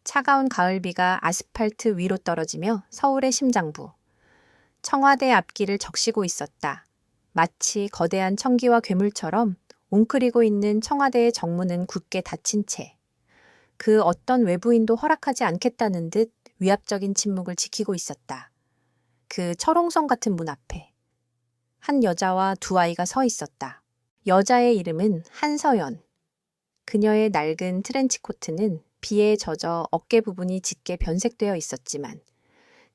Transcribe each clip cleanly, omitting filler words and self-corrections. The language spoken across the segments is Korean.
차가운 가을비가 아스팔트 위로 떨어지며 서울의 심장부. 청와대 앞길을 적시고 있었다. 마치 거대한 청기와 괴물처럼 웅크리고 있는 청와대의 정문은 굳게 닫힌 채 그 어떤 외부인도 허락하지 않겠다는 듯 위압적인 침묵을 지키고 있었다. 그 철옹성 같은 문 앞에 한 여자와 두 아이가 서 있었다. 여자의 이름은 한서연. 그녀의 낡은 트렌치 코트는 비에 젖어 어깨 부분이 짙게 변색되어 있었지만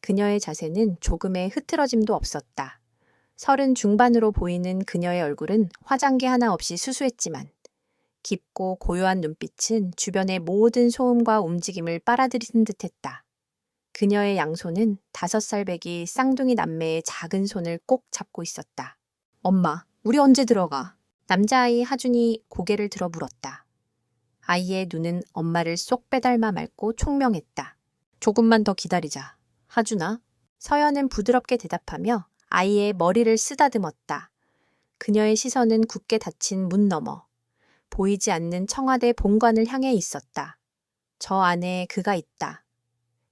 그녀의 자세는 조금의 흐트러짐도 없었다. 30 중반으로 보이는 그녀의 얼굴은 화장기 하나 없이 수수했지만 깊고 고요한 눈빛은 주변의 모든 소음과 움직임을 빨아들이는 듯했다. 그녀의 양손은 5살 배기 쌍둥이 남매의 작은 손을 꼭 잡고 있었다. 엄마, 우리 언제 들어가? 남자아이 하준이 고개를 들어 물었다. 아이의 눈은 엄마를 쏙 빼닮아 맑고 총명했다. 조금만 더 기다리자. 하준아. 서연은 부드럽게 대답하며 아이의 머리를 쓰다듬었다. 그녀의 시선은 굳게 닫힌 문 너머. 보이지 않는 청와대 본관을 향해 있었다. 저 안에 그가 있다.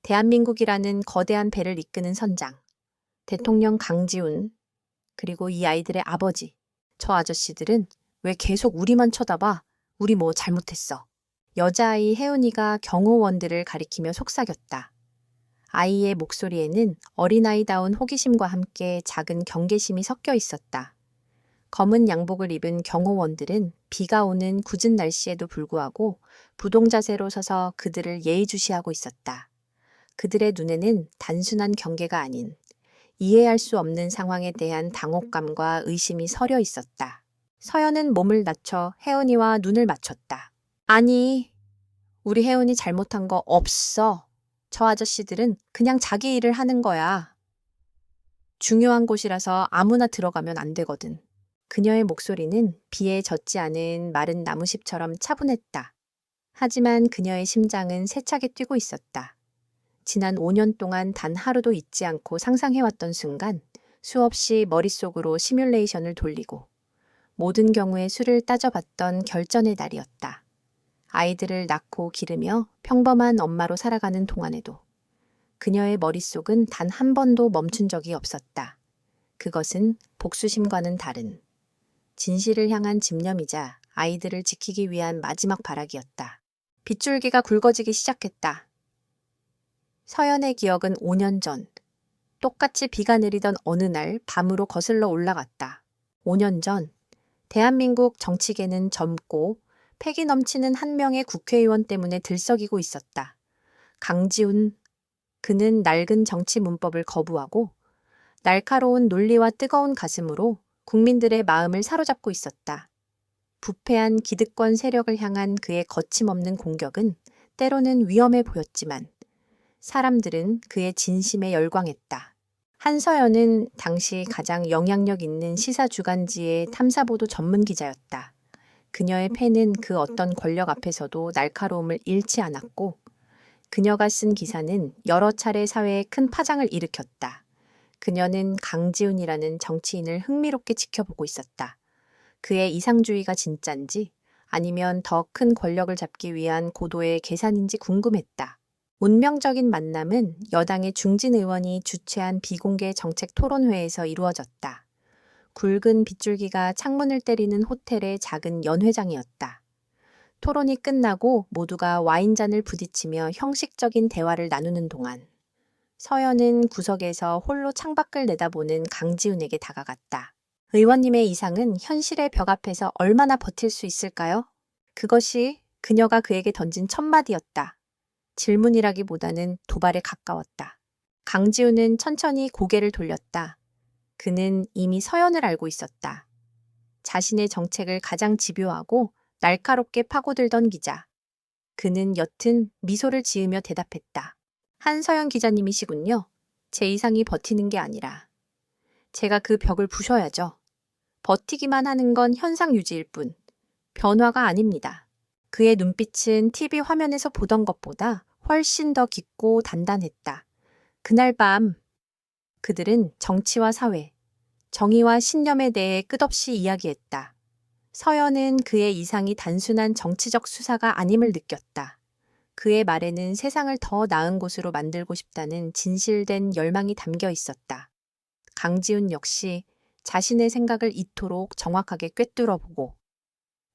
대한민국이라는 거대한 배를 이끄는 선장. 대통령 강지훈. 그리고 이 아이들의 아버지. 저 아저씨들은 왜 계속 우리만 쳐다봐? 우리 뭐 잘못했어. 여자아이 혜은이가 경호원들을 가리키며 속삭였다. 아이의 목소리에는 어린아이다운 호기심과 함께 작은 경계심이 섞여 있었다. 검은 양복을 입은 경호원들은 비가 오는 궂은 날씨에도 불구하고 부동자세로 서서 그들을 예의주시하고 있었다. 그들의 눈에는 단순한 경계가 아닌 이해할 수 없는 상황에 대한 당혹감과 의심이 서려 있었다. 서연은 몸을 낮춰 혜은이와 눈을 맞췄다. 아니, 우리 혜은이 잘못한 거 없어. 저 아저씨들은 그냥 자기 일을 하는 거야. 중요한 곳이라서 아무나 들어가면 안 되거든. 그녀의 목소리는 비에 젖지 않은 마른 나무잎처럼 차분했다. 하지만 그녀의 심장은 세차게 뛰고 있었다. 지난 5년 동안 단 하루도 잊지 않고 상상해왔던 순간 수없이 머릿속으로 시뮬레이션을 돌리고 모든 경우의 수를 따져봤던 결전의 날이었다. 아이들을 낳고 기르며 평범한 엄마로 살아가는 동안에도 그녀의 머릿속은 단 한 번도 멈춘 적이 없었다. 그것은 복수심과는 다른 진실을 향한 집념이자 아이들을 지키기 위한 마지막 발악이었다. 빗줄기가 굵어지기 시작했다. 서연의 기억은 5년 전, 똑같이 비가 내리던 어느 날 밤으로 거슬러 올라갔다. 5년 전, 대한민국 정치계는 젊고 패기 넘치는 한 명의 국회의원 때문에 들썩이고 있었다. 강지훈. 그는 낡은 정치 문법을 거부하고 날카로운 논리와 뜨거운 가슴으로 국민들의 마음을 사로잡고 있었다. 부패한 기득권 세력을 향한 그의 거침없는 공격은 때로는 위험해 보였지만 사람들은 그의 진심에 열광했다. 한서연은 당시 가장 영향력 있는 시사 주간지의 탐사보도 전문 기자였다. 그녀의 펜은 그 어떤 권력 앞에서도 날카로움을 잃지 않았고 그녀가 쓴 기사는 여러 차례 사회에 큰 파장을 일으켰다. 그녀는 강지훈이라는 정치인을 흥미롭게 지켜보고 있었다. 그의 이상주의가 진짠지 아니면 더 큰 권력을 잡기 위한 고도의 계산인지 궁금했다. 운명적인 만남은 여당의 중진 의원이 주최한 비공개 정책 토론회에서 이루어졌다. 굵은 빗줄기가 창문을 때리는 호텔의 작은 연회장이었다. 토론이 끝나고 모두가 와인잔을 부딪히며 형식적인 대화를 나누는 동안 서연은 구석에서 홀로 창밖을 내다보는 강지훈에게 다가갔다. 의원님의 이상은 현실의 벽 앞에서 얼마나 버틸 수 있을까요? 그것이 그녀가 그에게 던진 첫 마디였다. 질문이라기보다는 도발에 가까웠다. 강지훈은 천천히 고개를 돌렸다. 그는 이미 서연을 알고 있었다. 자신의 정책을 가장 집요하고 날카롭게 파고들던 기자. 그는 옅은 미소를 지으며 대답했다. 한서연 기자님이시군요. 제 이상이 버티는 게 아니라 제가 그 벽을 부셔야죠. 버티기만 하는 건 현상 유지일 뿐 변화가 아닙니다. 그의 눈빛은 TV 화면에서 보던 것보다 훨씬 더 깊고 단단했다. 그날 밤 그들은 정치와 사회, 정의와 신념에 대해 끝없이 이야기했다. 서연은 그의 이상이 단순한 정치적 수사가 아님을 느꼈다. 그의 말에는 세상을 더 나은 곳으로 만들고 싶다는 진실된 열망이 담겨 있었다. 강지훈 역시 자신의 생각을 이토록 정확하게 꿰뚫어보고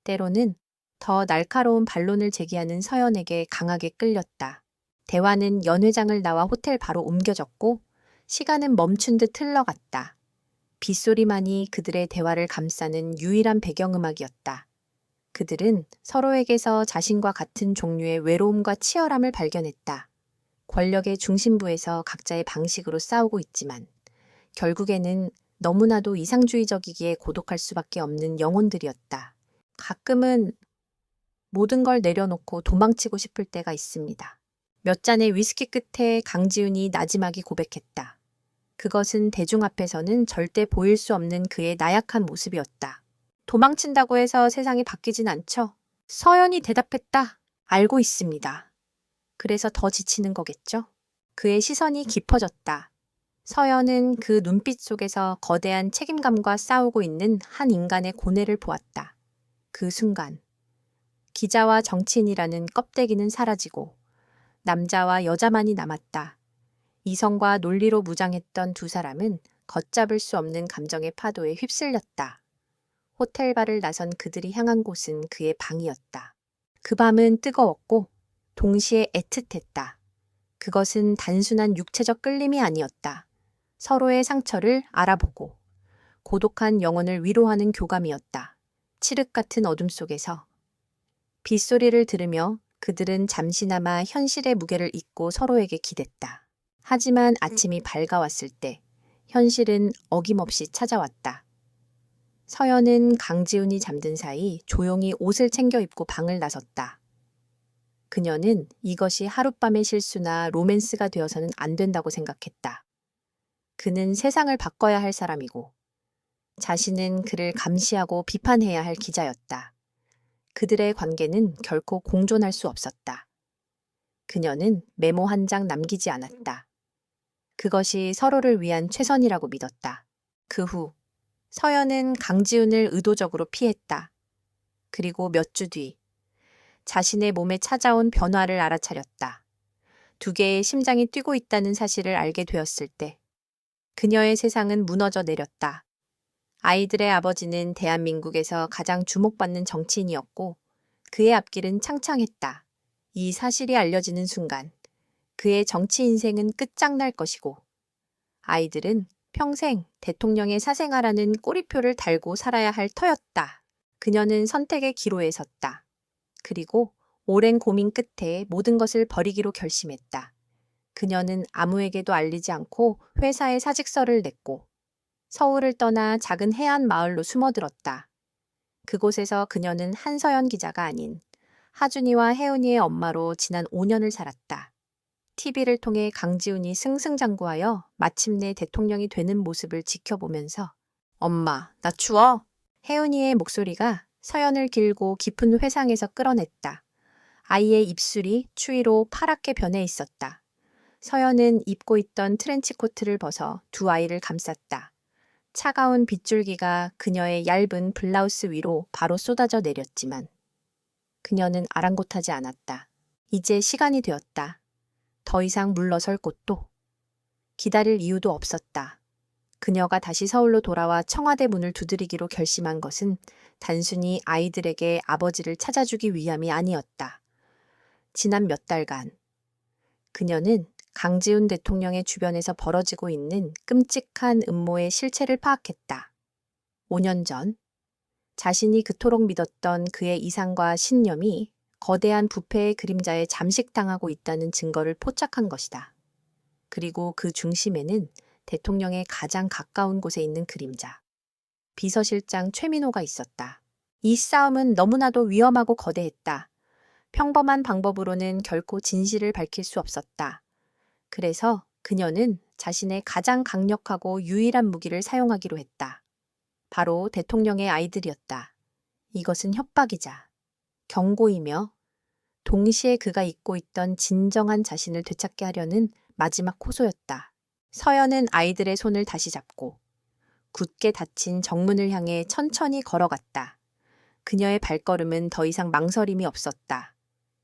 때로는 더 날카로운 반론을 제기하는 서연에게 강하게 끌렸다. 대화는 연회장을 나와 호텔 바로 옮겨졌고 시간은 멈춘 듯 흘러갔다. 빗소리만이 그들의 대화를 감싸는 유일한 배경음악이었다. 그들은 서로에게서 자신과 같은 종류의 외로움과 치열함을 발견했다. 권력의 중심부에서 각자의 방식으로 싸우고 있지만 결국에는 너무나도 이상주의적이기에 고독할 수밖에 없는 영혼들이었다. 가끔은 모든 걸 내려놓고 도망치고 싶을 때가 있습니다. 몇 잔의 위스키 끝에 강지훈이 나지막이 고백했다. 그것은 대중 앞에서는 절대 보일 수 없는 그의 나약한 모습이었다. 도망친다고 해서 세상이 바뀌진 않죠? 서연이 대답했다. 알고 있습니다. 그래서 더 지치는 거겠죠? 그의 시선이 깊어졌다. 서연은 그 눈빛 속에서 거대한 책임감과 싸우고 있는 한 인간의 고뇌를 보았다. 그 순간 기자와 정치인이라는 껍데기는 사라지고 남자와 여자만이 남았다. 이성과 논리로 무장했던 두 사람은 걷잡을 수 없는 감정의 파도에 휩쓸렸다. 호텔바를 나선 그들이 향한 곳은 그의 방이었다. 그 밤은 뜨거웠고 동시에 애틋했다. 그것은 단순한 육체적 끌림이 아니었다. 서로의 상처를 알아보고 고독한 영혼을 위로하는 교감이었다. 칠흑 같은 어둠 속에서 빗소리를 들으며 그들은 잠시나마 현실의 무게를 잊고 서로에게 기댔다. 하지만 아침이 밝아왔을 때 현실은 어김없이 찾아왔다. 서연은 강지훈이 잠든 사이 조용히 옷을 챙겨 입고 방을 나섰다. 그녀는 이것이 하룻밤의 실수나 로맨스가 되어서는 안 된다고 생각했다. 그는 세상을 바꿔야 할 사람이고 자신은 그를 감시하고 비판해야 할 기자였다. 그들의 관계는 결코 공존할 수 없었다. 그녀는 메모 한 장 남기지 않았다. 그것이 서로를 위한 최선이라고 믿었다. 그 후 서연은 강지훈을 의도적으로 피했다. 그리고 몇 주 뒤 자신의 몸에 찾아온 변화를 알아차렸다. 두 개의 심장이 뛰고 있다는 사실을 알게 되었을 때 그녀의 세상은 무너져 내렸다. 아이들의 아버지는 대한민국에서 가장 주목받는 정치인이었고 그의 앞길은 창창했다. 이 사실이 알려지는 순간 그의 정치 인생은 끝장날 것이고 아이들은 평생 대통령의 사생아라는 꼬리표를 달고 살아야 할 터였다. 그녀는 선택의 기로에 섰다. 그리고 오랜 고민 끝에 모든 것을 버리기로 결심했다. 그녀는 아무에게도 알리지 않고 회사에 사직서를 냈고 서울을 떠나 작은 해안 마을로 숨어들었다. 그곳에서 그녀는 한서연 기자가 아닌 하준이와 혜은이의 엄마로 지난 5년을 살았다. TV를 통해 강지훈이 승승장구하여 마침내 대통령이 되는 모습을 지켜보면서 엄마, 나 추워. 혜은이의 목소리가 서연을 길고 깊은 회상에서 끌어냈다. 아이의 입술이 추위로 파랗게 변해 있었다. 서연은 입고 있던 트렌치 코트를 벗어 두 아이를 감쌌다. 차가운 빗줄기가 그녀의 얇은 블라우스 위로 바로 쏟아져 내렸지만 그녀는 아랑곳하지 않았다. 이제 시간이 되었다. 더 이상 물러설 곳도 기다릴 이유도 없었다. 그녀가 다시 서울로 돌아와 청와대 문을 두드리기로 결심한 것은 단순히 아이들에게 아버지를 찾아주기 위함이 아니었다. 지난 몇 달간 그녀는 강지훈 대통령의 주변에서 벌어지고 있는 끔찍한 음모의 실체를 파악했다. 5년 전 자신이 그토록 믿었던 그의 이상과 신념이 거대한 부패의 그림자에 잠식당하고 있다는 증거를 포착한 것이다. 그리고 그 중심에는 대통령의 가장 가까운 곳에 있는 그림자, 비서실장 최민호가 있었다. 이 싸움은 너무나도 위험하고 거대했다. 평범한 방법으로는 결코 진실을 밝힐 수 없었다. 그래서 그녀는 자신의 가장 강력하고 유일한 무기를 사용하기로 했다. 바로 대통령의 아이들이었다. 이것은 협박이자 경고이며 동시에 그가 잊고 있던 진정한 자신을 되찾게 하려는 마지막 호소였다. 서연은 아이들의 손을 다시 잡고 굳게 닫힌 정문을 향해 천천히 걸어갔다. 그녀의 발걸음은 더 이상 망설임이 없었다.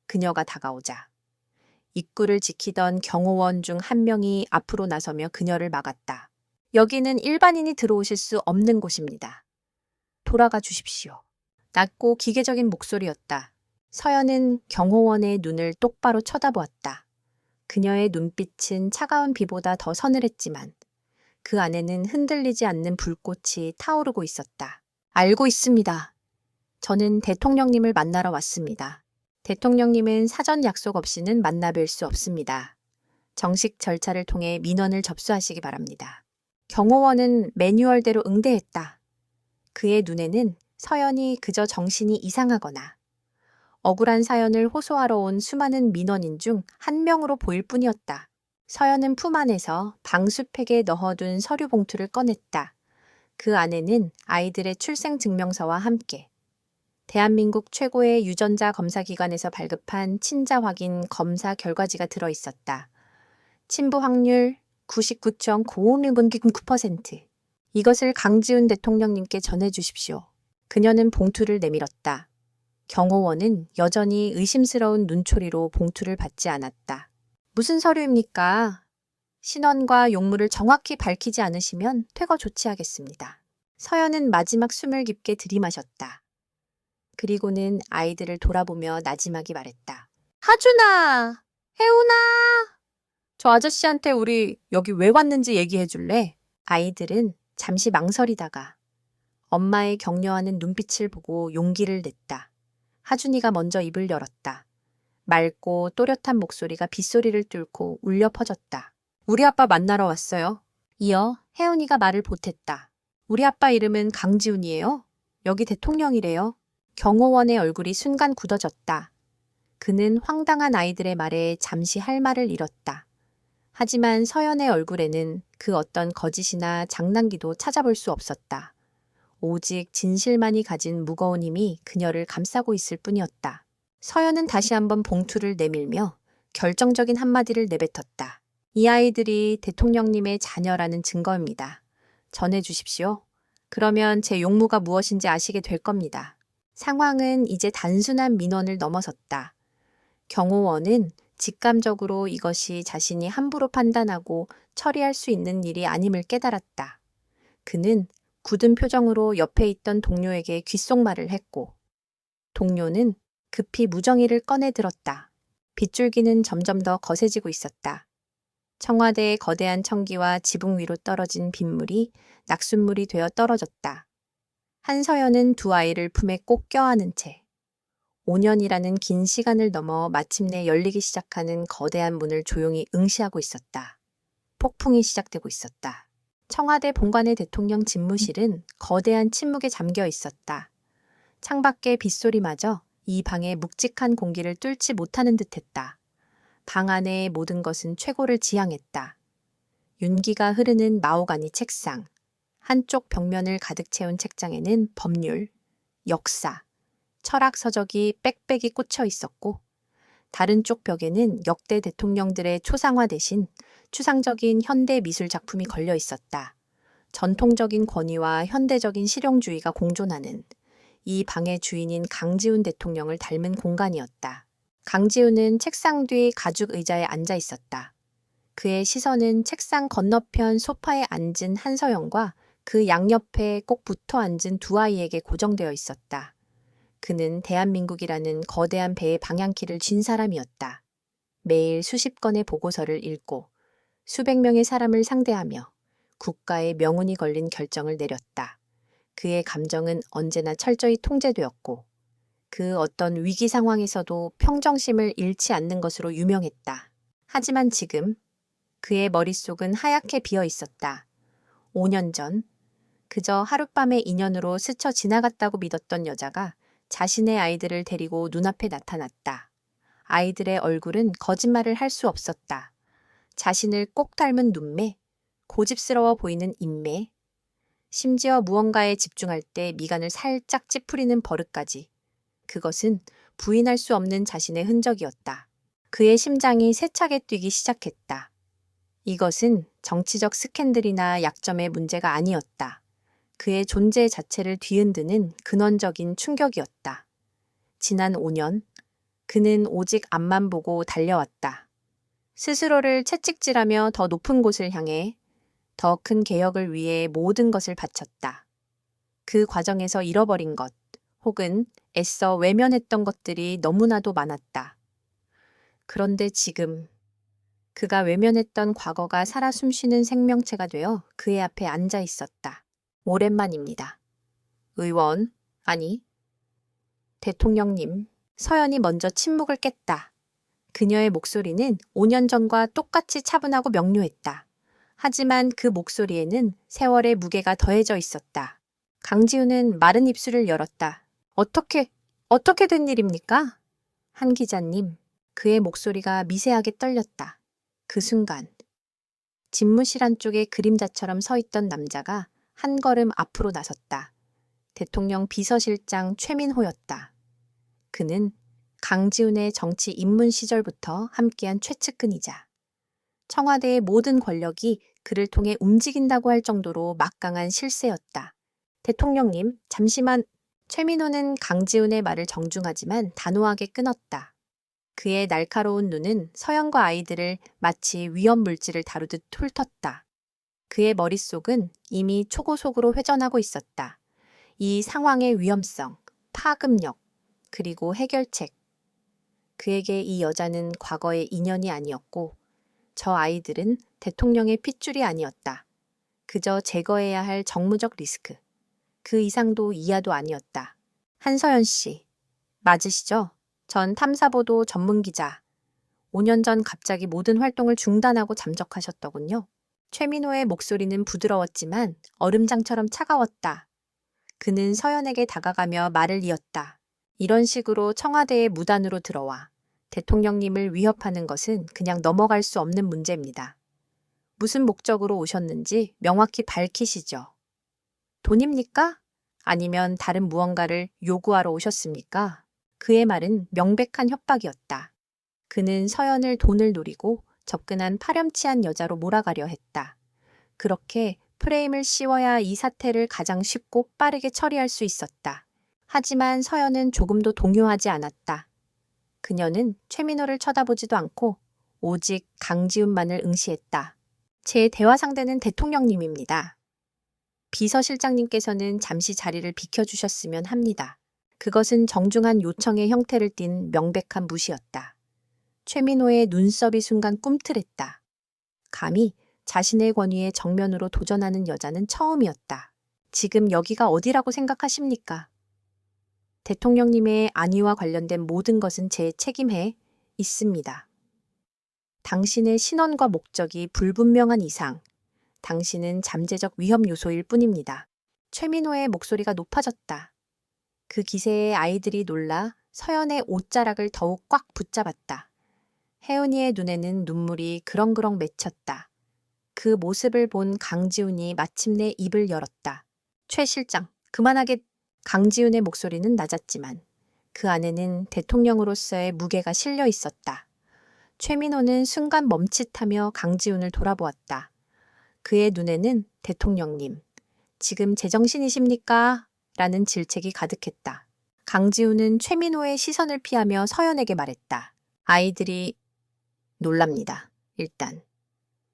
그녀가 다가오자 입구를 지키던 경호원 중 한 명이 앞으로 나서며 그녀를 막았다. 여기는 일반인이 들어오실 수 없는 곳입니다. 돌아가 주십시오. 낮고 기계적인 목소리였다. 서연은 경호원의 눈을 똑바로 쳐다보았다. 그녀의 눈빛은 차가운 비보다 더 서늘했지만 그 안에는 흔들리지 않는 불꽃이 타오르고 있었다. 알고 있습니다. 저는 대통령님을 만나러 왔습니다. 대통령님은 사전 약속 없이는 만나뵐 수 없습니다. 정식 절차를 통해 민원을 접수하시기 바랍니다. 경호원은 매뉴얼대로 응대했다. 그의 눈에는 서연이 그저 정신이 이상하거나 억울한 사연을 호소하러 온 수많은 민원인 중 한 명으로 보일 뿐이었다. 서연은 품 안에서 방수팩에 넣어둔 서류 봉투를 꺼냈다. 그 안에는 아이들의 출생 증명서와 함께 대한민국 최고의 유전자 검사기관에서 발급한 친자 확인 검사 결과지가 들어있었다. 친부 확률 99.001%. 이것을 강지훈 대통령님께 전해주십시오. 그녀는 봉투를 내밀었다. 경호원은 여전히 의심스러운 눈초리로 봉투를 받지 않았다. 무슨 서류입니까? 신원과 용무를 정확히 밝히지 않으시면 퇴거 조치하겠습니다. 서연은 마지막 숨을 깊게 들이마셨다. 그리고는 아이들을 돌아보며 나지막이 말했다. 하준아! 혜훈아! 저 아저씨한테 우리 여기 왜 왔는지 얘기해 줄래? 아이들은 잠시 망설이다가 엄마의 격려하는 눈빛을 보고 용기를 냈다. 하준이가 먼저 입을 열었다. 맑고 또렷한 목소리가 빗소리를 뚫고 울려 퍼졌다. 우리 아빠 만나러 왔어요. 이어 혜은이가 말을 보탰다. 우리 아빠 이름은 강지훈이에요. 여기 대통령이래요. 경호원의 얼굴이 순간 굳어졌다. 그는 황당한 아이들의 말에 잠시 할 말을 잃었다. 하지만 서연의 얼굴에는 그 어떤 거짓이나 장난기도 찾아볼 수 없었다. 오직 진실만이 가진 무거운 힘이 그녀를 감싸고 있을 뿐이었다. 서연은 다시 한번 봉투를 내밀며 결정적인 한마디를 내뱉었다. 이 아이들이 대통령님의 자녀라는 증거입니다. 전해주십시오. 그러면 제 용무가 무엇인지 아시게 될 겁니다. 상황은 이제 단순한 민원을 넘어섰다. 경호원은 직감적으로 이것이 자신이 함부로 판단하고 처리할 수 있는 일이 아님을 깨달았다. 그는 굳은 표정으로 옆에 있던 동료에게 귓속말을 했고 동료는 급히 무정의를 꺼내 들었다. 빗줄기는 점점 더 거세지고 있었다. 청와대의 거대한 청기와 지붕 위로 떨어진 빗물이 낙숫물이 되어 떨어졌다. 한서연은 두 아이를 품에 꼭 껴안은 채 5년이라는 긴 시간을 넘어 마침내 열리기 시작하는 거대한 문을 조용히 응시하고 있었다. 폭풍이 시작되고 있었다. 청와대 본관의 대통령 집무실은 거대한 침묵에 잠겨 있었다. 창밖의 빗소리마저 이 방의 묵직한 공기를 뚫지 못하는 듯했다. 방 안의 모든 것은 최고를 지향했다. 윤기가 흐르는 마호가니 책상, 한쪽 벽면을 가득 채운 책장에는 법률, 역사, 철학 서적이 빽빽이 꽂혀 있었고 다른 쪽 벽에는 역대 대통령들의 초상화 대신 추상적인 현대 미술 작품이 걸려 있었다. 전통적인 권위와 현대적인 실용주의가 공존하는 이 방의 주인인 강지훈 대통령을 닮은 공간이었다. 강지훈은 책상 뒤 가죽 의자에 앉아 있었다. 그의 시선은 책상 건너편 소파에 앉은 한서영과 그 양옆에 꼭 붙어 앉은 두 아이에게 고정되어 있었다. 그는 대한민국이라는 거대한 배의 방향키를 쥔 사람이었다. 매일 수십 건의 보고서를 읽고 수백 명의 사람을 상대하며 국가의 명운이 걸린 결정을 내렸다. 그의 감정은 언제나 철저히 통제되었고 그 어떤 위기 상황에서도 평정심을 잃지 않는 것으로 유명했다. 하지만 지금 그의 머릿속은 하얗게 비어 있었다. 5년 전 그저 하룻밤의 인연으로 스쳐 지나갔다고 믿었던 여자가 자신의 아이들을 데리고 눈앞에 나타났다. 아이들의 얼굴은 거짓말을 할 수 없었다. 자신을 꼭 닮은 눈매, 고집스러워 보이는 인매, 심지어 무언가에 집중할 때 미간을 살짝 찌푸리는 버릇까지. 그것은 부인할 수 없는 자신의 흔적이었다. 그의 심장이 세차게 뛰기 시작했다. 이것은 정치적 스캔들이나 약점의 문제가 아니었다. 그의 존재 자체를 뒤흔드는 근원적인 충격이었다. 지난 5년, 그는 오직 앞만 보고 달려왔다. 스스로를 채찍질하며 더 높은 곳을 향해 더 큰 개혁을 위해 모든 것을 바쳤다. 그 과정에서 잃어버린 것, 혹은 애써 외면했던 것들이 너무나도 많았다. 그런데 지금 그가 외면했던 과거가 살아 숨쉬는 생명체가 되어 그의 앞에 앉아 있었다. 오랜만입니다. 의원, 아니, 대통령님. 서연이 먼저 침묵을 깼다. 그녀의 목소리는 5년 전과 똑같이 차분하고 명료했다. 하지만 그 목소리에는 세월의 무게가 더해져 있었다. 강지우는 마른 입술을 열었다. 어떻게 된 일입니까? 한 기자님. 그의 목소리가 미세하게 떨렸다. 그 순간 집무실 안쪽에 그림자처럼 서 있던 남자가 한 걸음 앞으로 나섰다. 대통령 비서실장 최민호였다. 그는 강지훈의 정치 입문 시절부터 함께한 최측근이자 청와대의 모든 권력이 그를 통해 움직인다고 할 정도로 막강한 실세였다. 대통령님, 잠시만. 최민호는 강지훈의 말을 정중하지만 단호하게 끊었다. 그의 날카로운 눈은 서연과 아이들을 마치 위험 물질을 다루듯 훑었다. 그의 머릿속은 이미 초고속으로 회전하고 있었다. 이 상황의 위험성, 파급력, 그리고 해결책. 그에게 이 여자는 과거의 인연이 아니었고 저 아이들은 대통령의 핏줄이 아니었다. 그저 제거해야 할 정무적 리스크. 그 이상도 이하도 아니었다. 한서연 씨, 맞으시죠? 전 탐사보도 전문기자. 5년 전 갑자기 모든 활동을 중단하고 잠적하셨더군요. 최민호의 목소리는 부드러웠지만 얼음장처럼 차가웠다. 그는 서연에게 다가가며 말을 이었다. 이런 식으로 청와대에 무단으로 들어와 대통령님을 위협하는 것은 그냥 넘어갈 수 없는 문제입니다. 무슨 목적으로 오셨는지 명확히 밝히시죠. 돈입니까? 아니면 다른 무언가를 요구하러 오셨습니까? 그의 말은 명백한 협박이었다. 그는 서연을 돈을 노리고 접근한 파렴치한 여자로 몰아가려 했다. 그렇게 프레임을 씌워야 이 사태를 가장 쉽고 빠르게 처리할 수 있었다. 하지만 서연은 조금도 동요하지 않았다. 그녀는 최민호를 쳐다보지도 않고 오직 강지훈만을 응시했다. 제 대화 상대는 대통령님입니다. 비서실장님께서는 잠시 자리를 비켜주셨으면 합니다. 그것은 정중한 요청의 형태를 띤 명백한 무시였다. 최민호의 눈썹이 순간 꿈틀했다. 감히 자신의 권위에 정면으로 도전하는 여자는 처음이었다. 지금 여기가 어디라고 생각하십니까? 대통령님의 안위와 관련된 모든 것은 제 책임에 있습니다. 당신의 신원과 목적이 불분명한 이상 당신은 잠재적 위험 요소일 뿐입니다. 최민호의 목소리가 높아졌다. 그 기세에 아이들이 놀라 서연의 옷자락을 더욱 꽉 붙잡았다. 혜은이의 눈에는 눈물이 그렁그렁 맺혔다. 그 모습을 본 강지훈이 마침내 입을 열었다. 최 실장, 그만하게. 강지훈의 목소리는 낮았지만 그 안에는 대통령으로서의 무게가 실려 있었다. 최민호는 순간 멈칫하며 강지훈을 돌아보았다. 그의 눈에는 대통령님, 지금 제정신이십니까? 라는 질책이 가득했다. 강지훈은 최민호의 시선을 피하며 서연에게 말했다. 아이들이 놀랍니다. 일단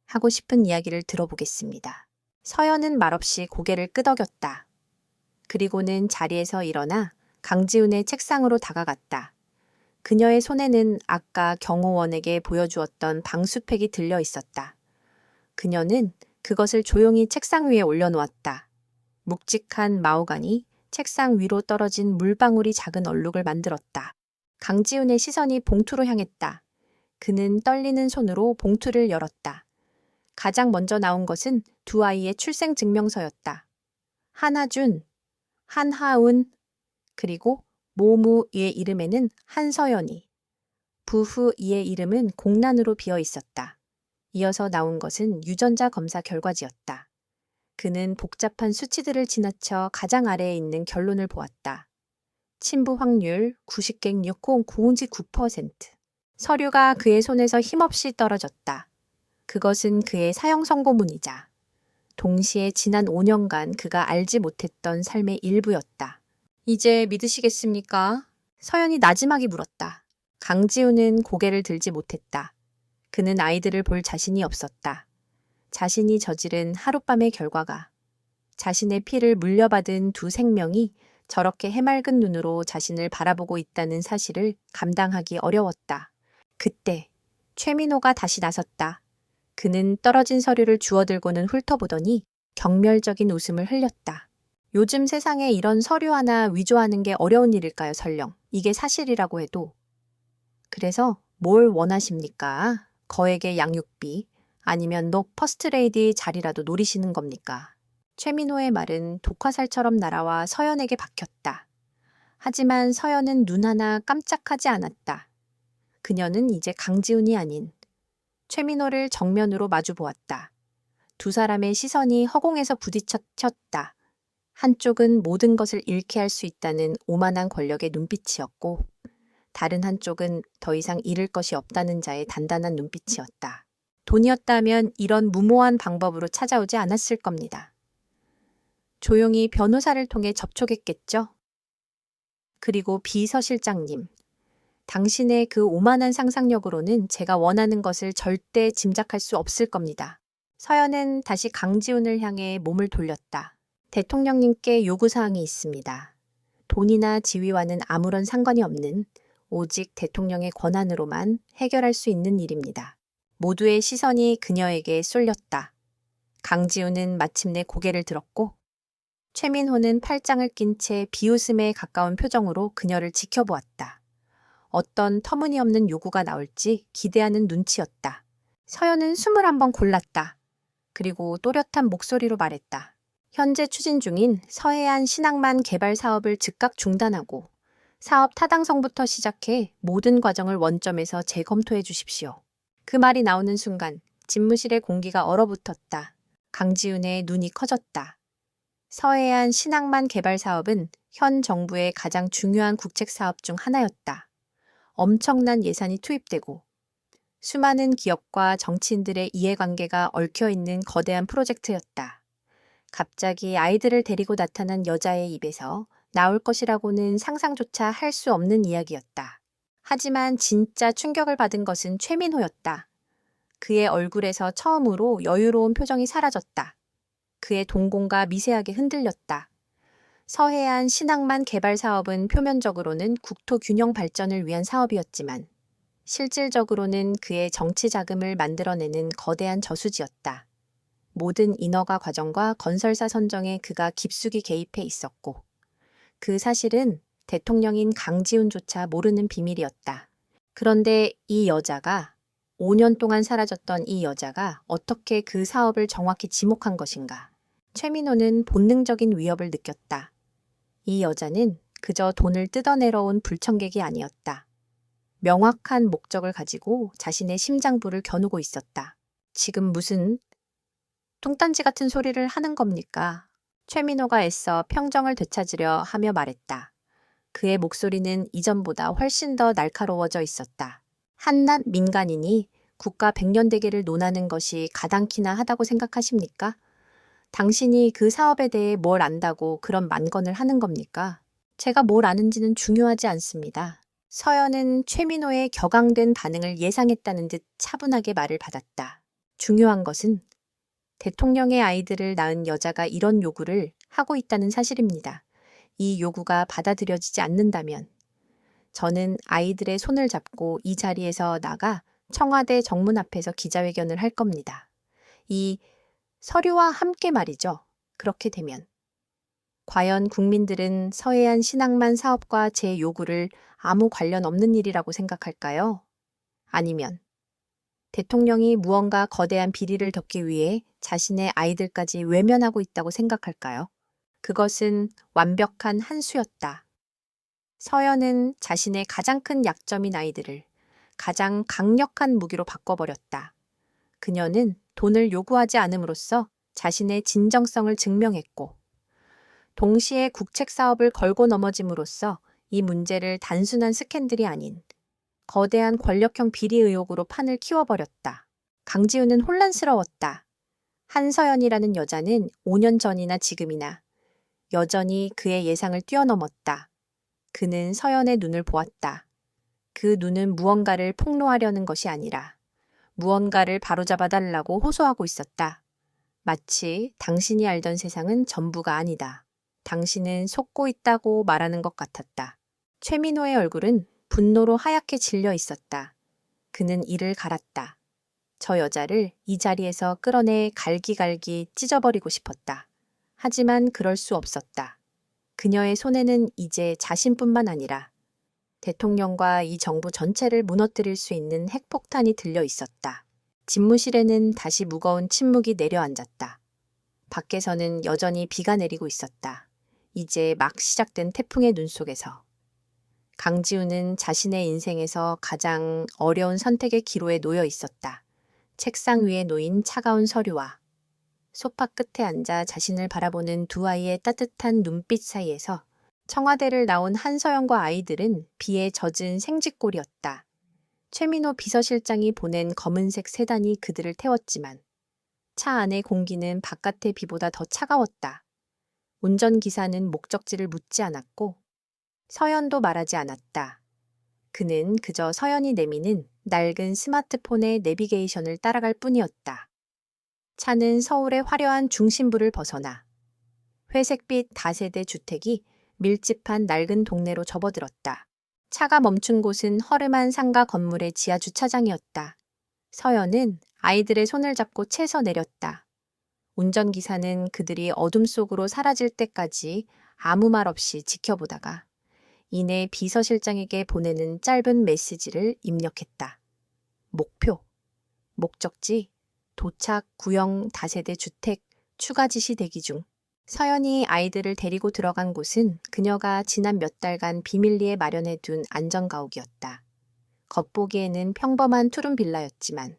하고 싶은 이야기를 들어보겠습니다. 서연은 말없이 고개를 끄덕였다. 그리고는 자리에서 일어나 강지훈의 책상으로 다가갔다. 그녀의 손에는 아까 경호원에게 보여주었던 방수팩이 들려 있었다. 그녀는 그것을 조용히 책상 위에 올려놓았다. 묵직한 마호가니 책상 위로 떨어진 물방울이 작은 얼룩을 만들었다. 강지훈의 시선이 봉투로 향했다. 그는 떨리는 손으로 봉투를 열었다. 가장 먼저 나온 것은 두 아이의 출생증명서였다. 한하준, 한하운, 그리고 모무 이의 이름에는 한서연이, 부후 이의 이름은 공란으로 비어 있었다. 이어서 나온 것은 유전자 검사 결과지였다. 그는 복잡한 수치들을 지나쳐 가장 아래에 있는 결론을 보았다. 친부 확률 90.609%. 서류가 그의 손에서 힘없이 떨어졌다. 그것은 그의 사형 선고문이자 동시에 지난 5년간 그가 알지 못했던 삶의 일부였다. 이제 믿으시겠습니까? 서연이 나지막이 물었다. 강지훈은 고개를 들지 못했다. 그는 아이들을 볼 자신이 없었다. 자신이 저지른 하룻밤의 결과가 자신의 피를 물려받은 두 생명이 저렇게 해맑은 눈으로 자신을 바라보고 있다는 사실을 감당하기 어려웠다. 그때 최민호가 다시 나섰다. 그는 떨어진 서류를 주워들고는 훑어보더니 경멸적인 웃음을 흘렸다. 요즘 세상에 이런 서류 하나 위조하는 게 어려운 일일까요, 설령. 이게 사실이라고 해도. 그래서 뭘 원하십니까? 거액의 양육비, 아니면 너 퍼스트레이디 자리라도 노리시는 겁니까? 최민호의 말은 독화살처럼 날아와 서연에게 박혔다. 하지만 서연은 눈 하나 깜짝하지 않았다. 그녀는 이제 강지훈이 아닌 최민호를 정면으로 마주 보았다. 두 사람의 시선이 허공에서 부딪혔다. 한쪽은 모든 것을 잃게 할 수 있다는 오만한 권력의 눈빛이었고, 다른 한쪽은 더 이상 잃을 것이 없다는 자의 단단한 눈빛이었다. 돈이었다면 이런 무모한 방법으로 찾아오지 않았을 겁니다. 조용히 변호사를 통해 접촉했겠죠. 그리고 비서실장님, 당신의 그 오만한 상상력으로는 제가 원하는 것을 절대 짐작할 수 없을 겁니다. 서연은 다시 강지훈을 향해 몸을 돌렸다. 대통령님께 요구사항이 있습니다. 돈이나 지위와는 아무런 상관이 없는 오직 대통령의 권한으로만 해결할 수 있는 일입니다. 모두의 시선이 그녀에게 쏠렸다. 강지훈은 마침내 고개를 들었고 최민호는 팔짱을 낀 채 비웃음에 가까운 표정으로 그녀를 지켜보았다. 어떤 터무니없는 요구가 나올지 기대하는 눈치였다. 서연은 숨을 한번 골랐다. 그리고 또렷한 목소리로 말했다. 현재 추진 중인 서해안 신항만 개발 사업을 즉각 중단하고 사업 타당성부터 시작해 모든 과정을 원점에서 재검토해 주십시오. 그 말이 나오는 순간 집무실의 공기가 얼어붙었다. 강지훈의 눈이 커졌다. 서해안 신항만 개발 사업은 현 정부의 가장 중요한 국책 사업 중 하나였다. 엄청난 예산이 투입되고 수많은 기업과 정치인들의 이해관계가 얽혀있는 거대한 프로젝트였다. 갑자기 아이들을 데리고 나타난 여자의 입에서 나올 것이라고는 상상조차 할 수 없는 이야기였다. 하지만 진짜 충격을 받은 것은 최민호였다. 그의 얼굴에서 처음으로 여유로운 표정이 사라졌다. 그의 동공과 미세하게 흔들렸다. 서해안 신항만 개발 사업은 표면적으로는 국토 균형 발전을 위한 사업이었지만 실질적으로는 그의 정치 자금을 만들어내는 거대한 저수지였다. 모든 인허가 과정과 건설사 선정에 그가 깊숙이 개입해 있었고 그 사실은 대통령인 강지훈조차 모르는 비밀이었다. 그런데 이 여자가 5년 동안 사라졌던 이 여자가 어떻게 그 사업을 정확히 지목한 것인가? 최민호는 본능적인 위협을 느꼈다. 이 여자는 그저 돈을 뜯어내러 온 불청객이 아니었다. 명확한 목적을 가지고 자신의 심장부를 겨누고 있었다. 지금 무슨 뚱딴지 같은 소리를 하는 겁니까? 최민호가 애써 평정을 되찾으려 하며 말했다. 그의 목소리는 이전보다 훨씬 더 날카로워져 있었다. 한낱 민간인이 국가 백년대계를 논하는 것이 가당키나 하다고 생각하십니까? 당신이 그 사업에 대해 뭘 안다고 그런 만건을 하는 겁니까? 제가 뭘 아는지는 중요하지 않습니다. 서연은 최민호의 격앙된 반응을 예상했다는 듯 차분하게 말을 받았다. 중요한 것은 대통령의 아이들을 낳은 여자가 이런 요구를 하고 있다는 사실입니다. 이 요구가 받아들여지지 않는다면 저는 아이들의 손을 잡고 이 자리에서 나가 청와대 정문 앞에서 기자회견을 할 겁니다. 이 서류와 함께 말이죠. 그렇게 되면 과연 국민들은 서해안 신항만 사업과 제 요구를 아무 관련 없는 일이라고 생각할까요? 아니면 대통령이 무언가 거대한 비리를 덮기 위해 자신의 아이들까지 외면하고 있다고 생각할까요? 그것은 완벽한 한 수였다. 서연은 자신의 가장 큰 약점인 아이들을 가장 강력한 무기로 바꿔버렸다. 그녀는 돈을 요구하지 않음으로써 자신의 진정성을 증명했고 동시에 국책 사업을 걸고 넘어짐으로써 이 문제를 단순한 스캔들이 아닌 거대한 권력형 비리 의혹으로 판을 키워버렸다. 강지훈은 혼란스러웠다. 한서연이라는 여자는 5년 전이나 지금이나 여전히 그의 예상을 뛰어넘었다. 그는 서연의 눈을 보았다. 그 눈은 무언가를 폭로하려는 것이 아니라 무언가를 바로잡아달라고 호소하고 있었다. 마치 당신이 알던 세상은 전부가 아니다. 당신은 속고 있다고 말하는 것 같았다. 최민호의 얼굴은 분노로 하얗게 질려 있었다. 그는 이를 갈았다. 저 여자를 이 자리에서 끌어내 갈기갈기 찢어버리고 싶었다. 하지만 그럴 수 없었다. 그녀의 손에는 이제 자신뿐만 아니라 대통령과 이 정부 전체를 무너뜨릴 수 있는 핵폭탄이 들려 있었다. 집무실에는 다시 무거운 침묵이 내려앉았다. 밖에서는 여전히 비가 내리고 있었다. 이제 막 시작된 태풍의 눈 속에서. 강지우는 자신의 인생에서 가장 어려운 선택의 기로에 놓여 있었다. 책상 위에 놓인 차가운 서류와 소파 끝에 앉아 자신을 바라보는 두 아이의 따뜻한 눈빛 사이에서 청와대를 나온 한서연과 아이들은 비에 젖은 생쥐꼴이었다. 최민호 비서실장이 보낸 검은색 세단이 그들을 태웠지만 차 안의 공기는 바깥의 비보다 더 차가웠다. 운전기사는 목적지를 묻지 않았고 서연도 말하지 않았다. 그는 그저 서연이 내미는 낡은 스마트폰의 내비게이션을 따라갈 뿐이었다. 차는 서울의 화려한 중심부를 벗어나 회색빛 다세대 주택이 밀집한 낡은 동네로 접어들었다. 차가 멈춘 곳은 허름한 상가 건물의 지하 주차장이었다. 서연은 아이들의 손을 잡고 채서 내렸다. 운전기사는 그들이 어둠 속으로 사라질 때까지 아무 말 없이 지켜보다가 이내 비서실장에게 보내는 짧은 메시지를 입력했다. 목표, 목적지, 도착, 구형 다세대 주택, 추가 지시 대기 중. 서연이 아이들을 데리고 들어간 곳은 그녀가 지난 몇 달간 비밀리에 마련해둔 안전가옥이었다. 겉보기에는 평범한 투룸 빌라였지만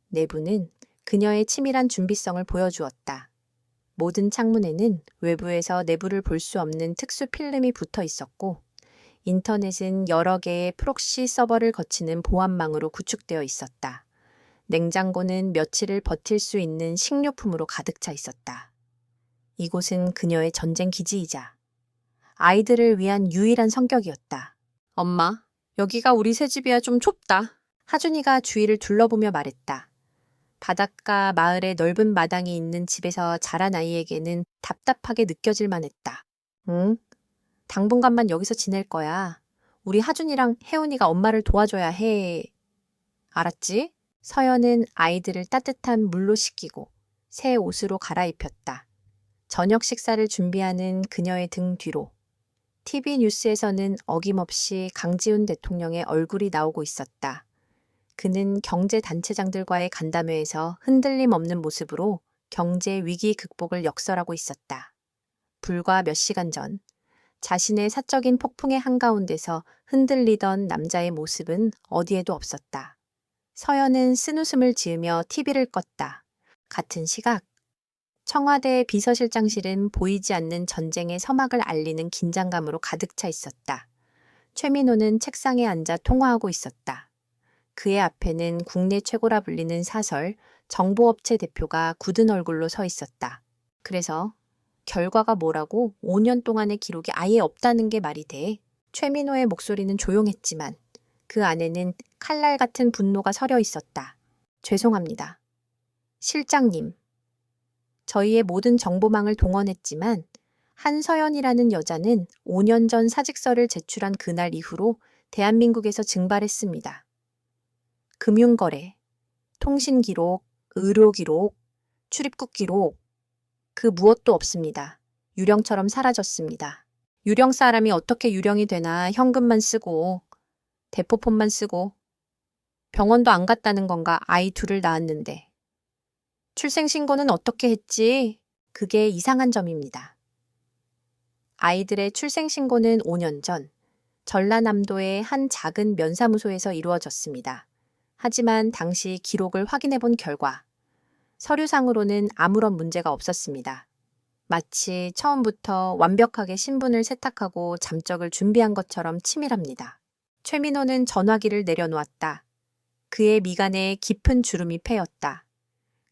내부는 그녀의 치밀한 준비성을 보여주었다. 모든 창문에는 외부에서 내부를 볼 수 없는 특수 필름이 붙어 있었고 인터넷은 여러 개의 프록시 서버를 거치는 보안망으로 구축되어 있었다. 냉장고는 며칠을 버틸 수 있는 식료품으로 가득 차 있었다. 이곳은 그녀의 전쟁 기지이자 아이들을 위한 유일한 성격이었다. 엄마, 여기가 우리 새 집이야 좀 좁다. 하준이가 주위를 둘러보며 말했다. 바닷가 마을의 넓은 마당이 있는 집에서 자란 아이에게는 답답하게 느껴질 만했다. 응? 당분간만 여기서 지낼 거야. 우리 하준이랑 혜운이가 엄마를 도와줘야 해. 알았지? 서연은 아이들을 따뜻한 물로 씻기고 새 옷으로 갈아입혔다. 저녁 식사를 준비하는 그녀의 등 뒤로 TV 뉴스에서는 어김없이 강지훈 대통령의 얼굴이 나오고 있었다. 그는 경제단체장들과의 간담회에서 흔들림 없는 모습으로 경제 위기 극복을 역설하고 있었다. 불과 몇 시간 전 자신의 사적인 폭풍의 한가운데서 흔들리던 남자의 모습은 어디에도 없었다. 서연은 쓴웃음을 지으며 TV를 껐다. 같은 시각 청와대 비서실장실은 보이지 않는 전쟁의 서막을 알리는 긴장감으로 가득 차 있었다. 최민호는 책상에 앉아 통화하고 있었다. 그의 앞에는 국내 최고라 불리는 사설, 정보업체 대표가 굳은 얼굴로 서 있었다. 그래서 결과가 뭐라고 5년 동안의 기록이 아예 없다는 게 말이 돼. 최민호의 목소리는 조용했지만 그 안에는 칼날 같은 분노가 서려 있었다. 죄송합니다. 실장님. 저희의 모든 정보망을 동원했지만 한서연이라는 여자는 5년 전 사직서를 제출한 그날 이후로 대한민국에서 증발했습니다. 금융거래, 통신기록, 의료기록, 출입국 기록, 그 무엇도 없습니다. 유령처럼 사라졌습니다. 유령 사람이 어떻게 유령이 되나 현금만 쓰고 대포폰만 쓰고 병원도 안 갔다는 건가 아이 둘을 낳았는데. 출생신고는 어떻게 했지? 그게 이상한 점입니다. 아이들의 출생신고는 5년 전 전라남도의 한 작은 면사무소에서 이루어졌습니다. 하지만 당시 기록을 확인해 본 결과 서류상으로는 아무런 문제가 없었습니다. 마치 처음부터 완벽하게 신분을 세탁하고 잠적을 준비한 것처럼 치밀합니다. 최민호는 전화기를 내려놓았다. 그의 미간에 깊은 주름이 패였다.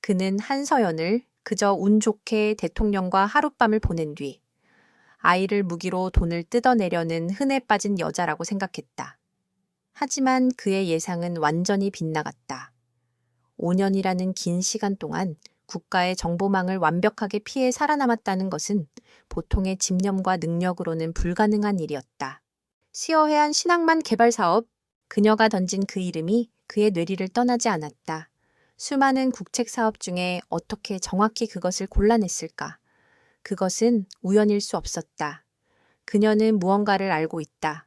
그는 한서연을 그저 운 좋게 대통령과 하룻밤을 보낸 뒤 아이를 무기로 돈을 뜯어내려는 흔해 빠진 여자라고 생각했다. 하지만 그의 예상은 완전히 빗나갔다. 5년이라는 긴 시간 동안 국가의 정보망을 완벽하게 피해 살아남았다는 것은 보통의 집념과 능력으로는 불가능한 일이었다. 시어해안 신항만 개발 사업, 그녀가 던진 그 이름이 그의 뇌리를 떠나지 않았다. 수많은 국책 사업 중에 어떻게 정확히 그것을 골라냈을까? 그것은 우연일 수 없었다. 그녀는 무언가를 알고 있다.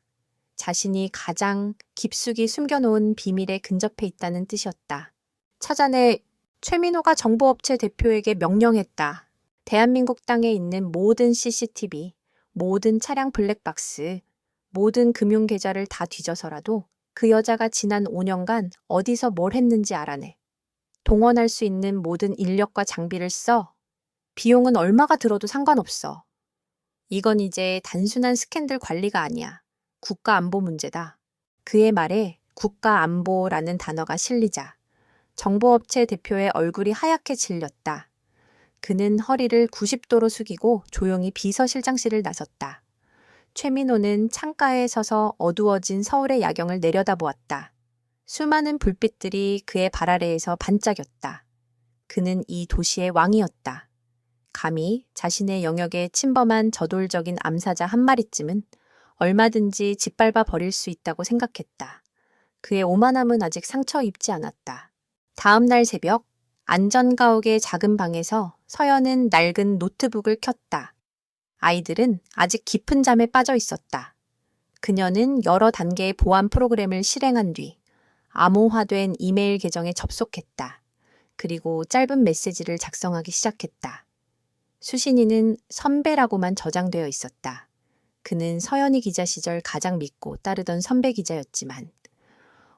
자신이 가장 깊숙이 숨겨놓은 비밀에 근접해 있다는 뜻이었다. 찾아내 최민호가 정보업체 대표에게 명령했다. 대한민국 땅에 있는 모든 CCTV, 모든 차량 블랙박스, 모든 금융 계좌를 다 뒤져서라도 그 여자가 지난 5년간 어디서 뭘 했는지 알아내. 동원할 수 있는 모든 인력과 장비를 써. 비용은 얼마가 들어도 상관없어. 이건 이제 단순한 스캔들 관리가 아니야. 국가안보 문제다. 그의 말에 국가안보라는 단어가 실리자 정보업체 대표의 얼굴이 하얗게 질렸다. 그는 허리를 90도로 숙이고 조용히 비서실장실을 나섰다. 최민호는 창가에 서서 어두워진 서울의 야경을 내려다보았다. 수많은 불빛들이 그의 발 아래에서 반짝였다. 그는 이 도시의 왕이었다. 감히 자신의 영역에 침범한 저돌적인 암사자 한 마리쯤은 얼마든지 짓밟아 버릴 수 있다고 생각했다. 그의 오만함은 아직 상처 입지 않았다. 다음 날 새벽, 안전가옥의 작은 방에서 서연은 낡은 노트북을 켰다. 아이들은 아직 깊은 잠에 빠져 있었다. 그녀는 여러 단계의 보안 프로그램을 실행한 뒤 암호화된 이메일 계정에 접속했다. 그리고 짧은 메시지를 작성하기 시작했다. 수신이는 선배라고만 저장되어 있었다. 그는 서연이 기자 시절 가장 믿고 따르던 선배 기자였지만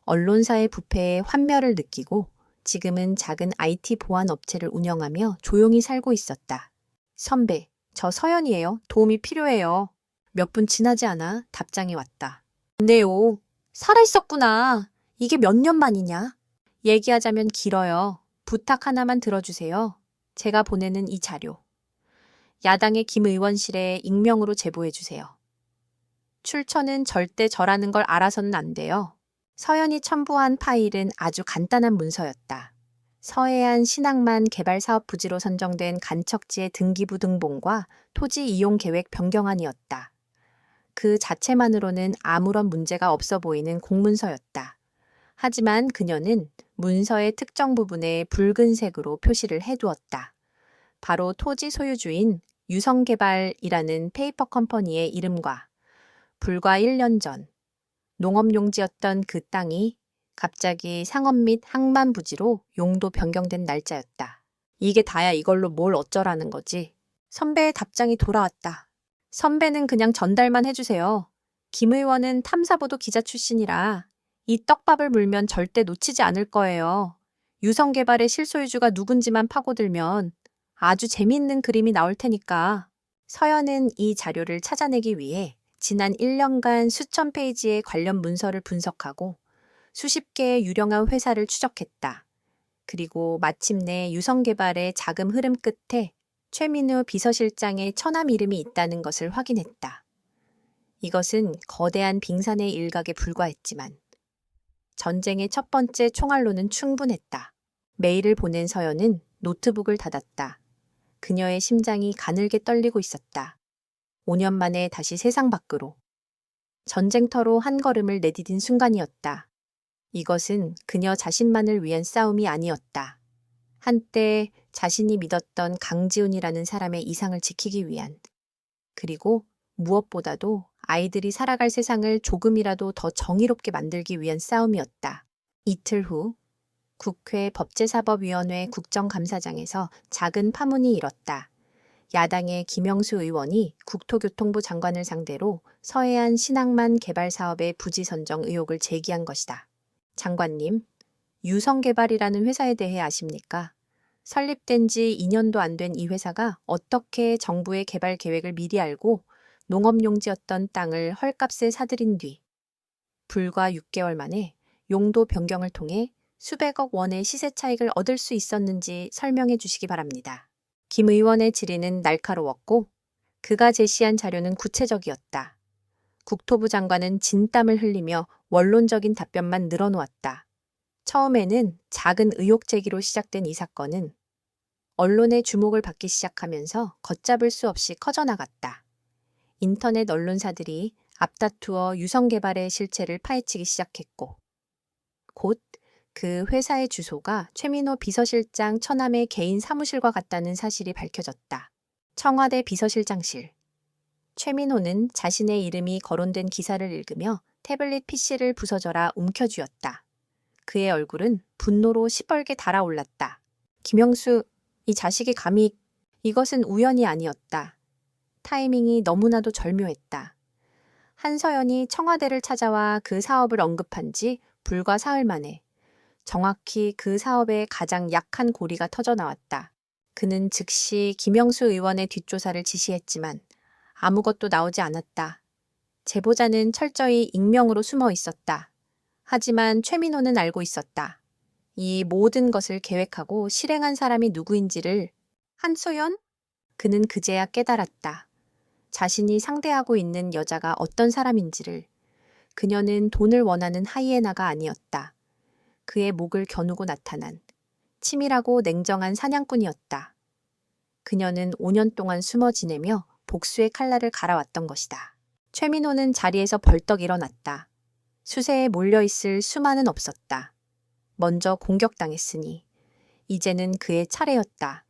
언론사의 부패에 환멸을 느끼고 지금은 작은 IT 보안 업체를 운영하며 조용히 살고 있었다. 선배, 저 서연이에요. 도움이 필요해요. 몇 분 지나지 않아 답장이 왔다. 네요. 살아있었구나. 이게 몇 년 만이냐? 얘기하자면 길어요. 부탁 하나만 들어주세요. 제가 보내는 이 자료. 야당의 김 의원실에 익명으로 제보해 주세요. 출처는 절대 저라는 걸 알아서는 안 돼요. 서연이 첨부한 파일은 아주 간단한 문서였다. 서해안 신항만 개발 사업 부지로 선정된 간척지의 등기부 등본과 토지 이용 계획 변경안이었다. 그 자체만으로는 아무런 문제가 없어 보이는 공문서였다. 하지만 그녀는 문서의 특정 부분에 붉은색으로 표시를 해두었다. 바로 토지 소유주인 유성개발이라는 페이퍼 컴퍼니의 이름과 불과 1년 전 농업용지였던 그 땅이 갑자기 상업 및 항만 부지로 용도 변경된 날짜였다. 이게 다야 이걸로 뭘 어쩌라는 거지? 선배의 답장이 돌아왔다. 선배는 그냥 전달만 해주세요. 김 의원은 탐사보도 기자 출신이라 이 떡밥을 물면 절대 놓치지 않을 거예요. 유성개발의 실소유주가 누군지만 파고들면 아주 재미있는 그림이 나올 테니까. 서연은 이 자료를 찾아내기 위해 지난 1년간 수천 페이지의 관련 문서를 분석하고 수십 개의 유령한 회사를 추적했다. 그리고 마침내 유성개발의 자금 흐름 끝에 최민우 비서실장의 처남 이름이 있다는 것을 확인했다. 이것은 거대한 빙산의 일각에 불과했지만 전쟁의 첫 번째 총알로는 충분했다. 메일을 보낸 서연은 노트북을 닫았다. 그녀의 심장이 가늘게 떨리고 있었다. 5년 만에 다시 세상 밖으로. 전쟁터로 한 걸음을 내디딘 순간이었다. 이것은 그녀 자신만을 위한 싸움이 아니었다. 한때 자신이 믿었던 강지훈이라는 사람의 이상을 지키기 위한, 그리고 무엇보다도 아이들이 살아갈 세상을 조금이라도 더 정의롭게 만들기 위한 싸움이었다. 이틀 후 국회 법제사법위원회 국정감사장에서 작은 파문이 일었다. 야당의 김영수 의원이 국토교통부 장관을 상대로 서해안 신항만 개발 사업의 부지 선정 의혹을 제기한 것이다. 장관님, 유성개발이라는 회사에 대해 아십니까? 설립된 지 2년도 안 된 이 회사가 어떻게 정부의 개발 계획을 미리 알고 농업용지였던 땅을 헐값에 사들인 뒤 불과 6개월 만에 용도 변경을 통해 수백억 원의 시세 차익을 얻을 수 있었는지 설명해 주시기 바랍니다. 김 의원의 질의는 날카로웠고 그가 제시한 자료는 구체적이었다. 국토부 장관은 진땀을 흘리며 원론적인 답변만 늘어놓았다. 처음에는 작은 의혹 제기로 시작된 이 사건은 언론의 주목을 받기 시작하면서 걷잡을 수 없이 커져나갔다. 인터넷 언론사들이 앞다투어 유성 개발의 실체를 파헤치기 시작했고, 곧 그 회사의 주소가 최민호 비서실장 처남의 개인 사무실과 같다는 사실이 밝혀졌다. 청와대 비서실장실. 최민호는 자신의 이름이 거론된 기사를 읽으며 태블릿 PC를 부서져라 움켜쥐었다. 그의 얼굴은 분노로 시뻘게 달아올랐다. 김영수, 이 자식이 감히... 이것은 우연이 아니었다. 타이밍이 너무나도 절묘했다. 한서연이 청와대를 찾아와 그 사업을 언급한 지 불과 사흘 만에 정확히 그 사업의 가장 약한 고리가 터져나왔다. 그는 즉시 김영수 의원의 뒷조사를 지시했지만 아무것도 나오지 않았다. 제보자는 철저히 익명으로 숨어 있었다. 하지만 최민호는 알고 있었다. 이 모든 것을 계획하고 실행한 사람이 누구인지를. 한소연? 그는 그제야 깨달았다. 자신이 상대하고 있는 여자가 어떤 사람인지를. 그녀는 돈을 원하는 하이에나가 아니었다. 그의 목을 겨누고 나타난 치밀하고 냉정한 사냥꾼이었다. 그녀는 5년 동안 숨어 지내며 복수의 칼날을 갈아왔던 것이다. 최민호는 자리에서 벌떡 일어났다. 수세에 몰려있을 수만은 없었다. 먼저 공격당했으니 이제는 그의 차례였다.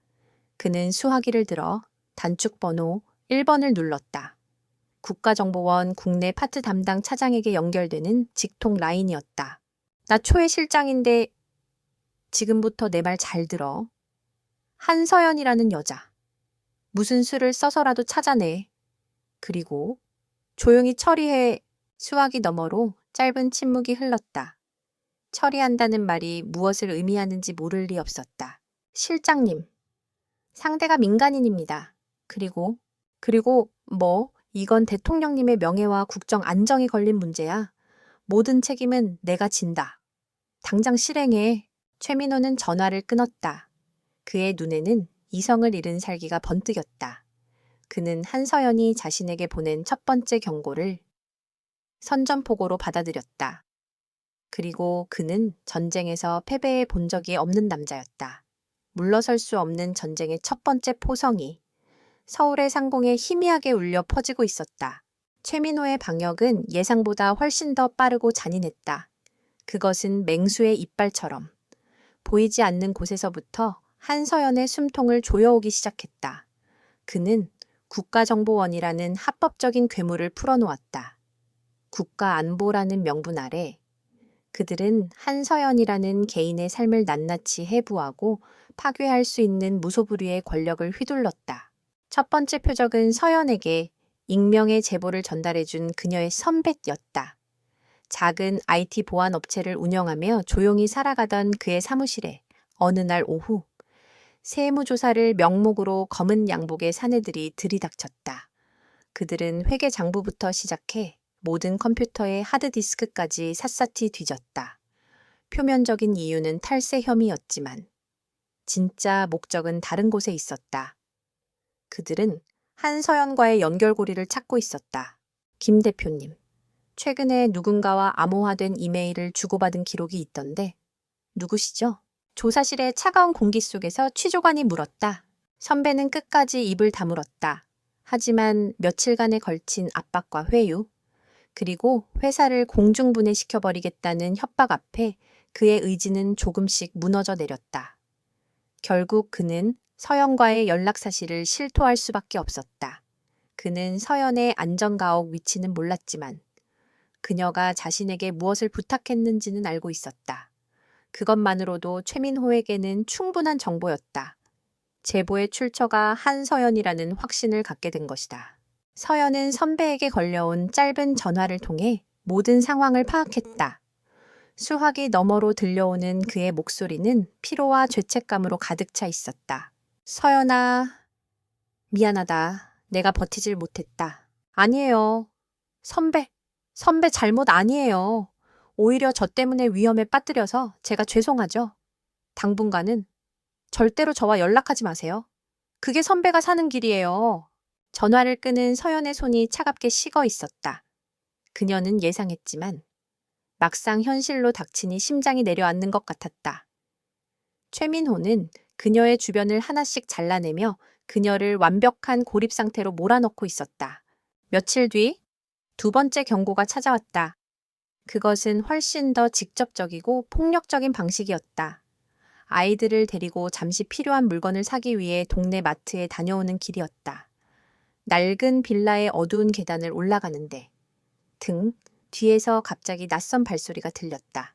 그는 수화기를 들어 단축번호 1번을 눌렀다. 국가정보원 국내 파트 담당 차장에게 연결되는 직통 라인이었다. 나 초회 실장인데 지금부터 내 말 잘 들어. 한서연이라는 여자. 무슨 수를 써서라도 찾아내. 그리고 조용히 처리해. 수화기 너머로 짧은 침묵이 흘렀다. 처리한다는 말이 무엇을 의미하는지 모를 리 없었다. 실장님, 상대가 민간인입니다. 그리고 뭐, 이건 대통령님의 명예와 국정 안정이 걸린 문제야. 모든 책임은 내가 진다. 당장 실행해. 최민호는 전화를 끊었다. 그의 눈에는 이성을 잃은 살기가 번뜩였다. 그는 한서연이 자신에게 보낸 첫 번째 경고를 선전포고로 받아들였다. 그리고 그는 전쟁에서 패배해 본 적이 없는 남자였다. 물러설 수 없는 전쟁의 첫 번째 포성이 서울의 상공에 희미하게 울려 퍼지고 있었다. 최민호의 방역은 예상보다 훨씬 더 빠르고 잔인했다. 그것은 맹수의 이빨처럼 보이지 않는 곳에서부터 한서연의 숨통을 조여오기 시작했다. 그는 국가정보원이라는 합법적인 괴물을 풀어놓았다. 국가안보라는 명분 아래 그들은 한서연이라는 개인의 삶을 낱낱이 해부하고 파괴할 수 있는 무소불위의 권력을 휘둘렀다. 첫 번째 표적은 서연에게 익명의 제보를 전달해준 그녀의 선배였다. 작은 IT 보안 업체를 운영하며 조용히 살아가던 그의 사무실에 어느 날 오후 세무조사를 명목으로 검은 양복의 사내들이 들이닥쳤다. 그들은 회계 장부부터 시작해 모든 컴퓨터의 하드디스크까지 샅샅이 뒤졌다. 표면적인 이유는 탈세 혐의였지만 진짜 목적은 다른 곳에 있었다. 그들은 한서연과의 연결고리를 찾고 있었다. 김 대표님, 최근에 누군가와 암호화된 이메일을 주고받은 기록이 있던데 누구시죠? 조사실의 차가운 공기 속에서 취조관이 물었다. 선배는 끝까지 입을 다물었다. 하지만 며칠간에 걸친 압박과 회유, 그리고 회사를 공중분해시켜버리겠다는 협박 앞에 그의 의지는 조금씩 무너져 내렸다. 결국 그는 서연과의 연락 사실을 실토할 수밖에 없었다. 그는 서연의 안전가옥 위치는 몰랐지만 그녀가 자신에게 무엇을 부탁했는지는 알고 있었다. 그것만으로도 최민호에게는 충분한 정보였다. 제보의 출처가 한서연이라는 확신을 갖게 된 것이다. 서연은 선배에게 걸려온 짧은 전화를 통해 모든 상황을 파악했다. 수화기 너머로 들려오는 그의 목소리는 피로와 죄책감으로 가득 차 있었다. 서연아, 미안하다. 내가 버티질 못했다. 아니에요. 선배 잘못 아니에요. 오히려 저 때문에 위험에 빠뜨려서 제가 죄송하죠. 당분간은 절대로 저와 연락하지 마세요. 그게 선배가 사는 길이에요. 전화를 끄는 서연의 손이 차갑게 식어 있었다. 그녀는 예상했지만 막상 현실로 닥치니 심장이 내려앉는 것 같았다. 최민호는 그녀의 주변을 하나씩 잘라내며 그녀를 완벽한 고립 상태로 몰아넣고 있었다. 며칠 뒤 두 번째 경고가 찾아왔다. 그것은 훨씬 더 직접적이고 폭력적인 방식이었다. 아이들을 데리고 잠시 필요한 물건을 사기 위해 동네 마트에 다녀오는 길이었다. 낡은 빌라의 어두운 계단을 올라가는데 뒤에서 갑자기 낯선 발소리가 들렸다.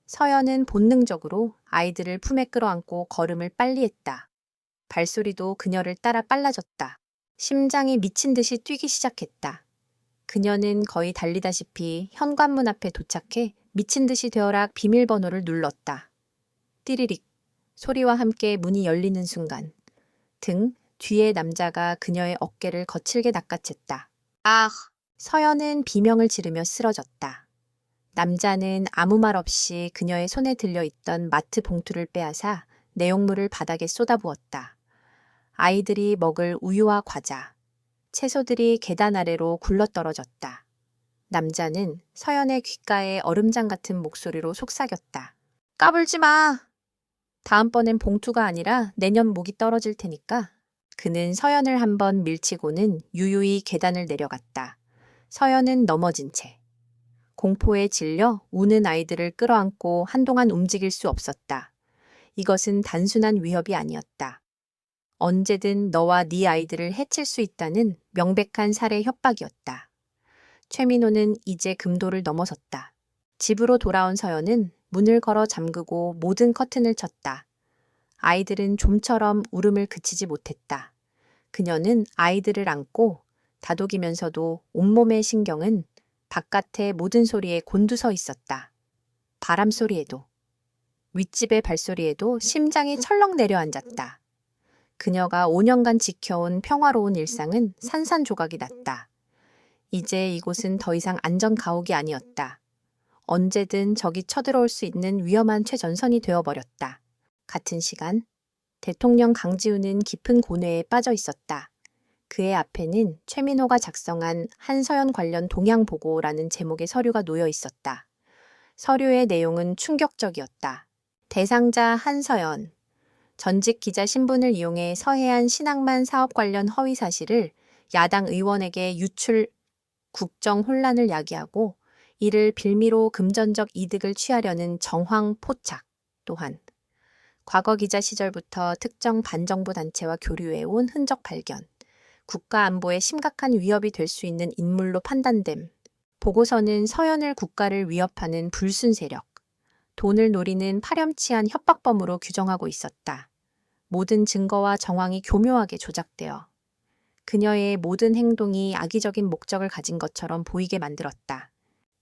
서연은 본능적으로 아이들을 품에 끌어안고 걸음을 빨리 했다. 발소리도 그녀를 따라 빨라졌다. 심장이 미친 듯이 뛰기 시작했다. 그녀는 거의 달리다시피 현관문 앞에 도착해 미친 듯이 되어라 비밀번호를 눌렀다. 띠리릭 소리와 함께 문이 열리는 순간 뒤에 남자가 그녀의 어깨를 거칠게 낚아챘다. 아! 서연은 비명을 지르며 쓰러졌다. 남자는 아무 말 없이 그녀의 손에 들려있던 마트 봉투를 빼앗아 내용물을 바닥에 쏟아부었다. 아이들이 먹을 우유와 과자, 채소들이 계단 아래로 굴러떨어졌다. 남자는 서연의 귓가에 얼음장 같은 목소리로 속삭였다. 까불지 마! 다음번엔 봉투가 아니라 내년 목이 떨어질 테니까. 그는 서연을 한번 밀치고는 유유히 계단을 내려갔다. 서연은 넘어진 채. 공포에 질려 우는 아이들을 끌어안고 한동안 움직일 수 없었다. 이것은 단순한 위협이 아니었다. 언제든 너와 네 아이들을 해칠 수 있다는 명백한 살해 협박이었다. 최민호는 이제 금도를 넘어섰다. 집으로 돌아온 서연은 문을 걸어 잠그고 모든 커튼을 쳤다. 아이들은 좀처럼 울음을 그치지 못했다. 그녀는 아이들을 안고 다독이면서도 온몸의 신경은 바깥의 모든 소리에 곤두서 있었다. 바람 소리에도, 윗집의 발소리에도 심장이 철렁 내려앉았다. 그녀가 5년간 지켜온 평화로운 일상은 산산조각이 났다. 이제 이곳은 더 이상 안전 가옥이 아니었다. 언제든 적이 쳐들어올 수 있는 위험한 최전선이 되어버렸다. 같은 시간, 대통령 강지훈은 깊은 고뇌에 빠져 있었다. 그의 앞에는 최민호가 작성한 한서연 관련 동향보고라는 제목의 서류가 놓여 있었다. 서류의 내용은 충격적이었다. 대상자 한서연, 전직 기자 신분을 이용해 서해안 신항만 사업 관련 허위 사실을 야당 의원에게 유출, 국정 혼란을 야기하고 이를 빌미로 금전적 이득을 취하려는 정황 포착. 또한 과거 기자 시절부터 특정 반정부 단체와 교류해온 흔적 발견, 국가 안보에 심각한 위협이 될 수 있는 인물로 판단됨. 보고서는 서연을 국가를 위협하는 불순 세력, 돈을 노리는 파렴치한 협박범으로 규정하고 있었다. 모든 증거와 정황이 교묘하게 조작되어 그녀의 모든 행동이 악의적인 목적을 가진 것처럼 보이게 만들었다.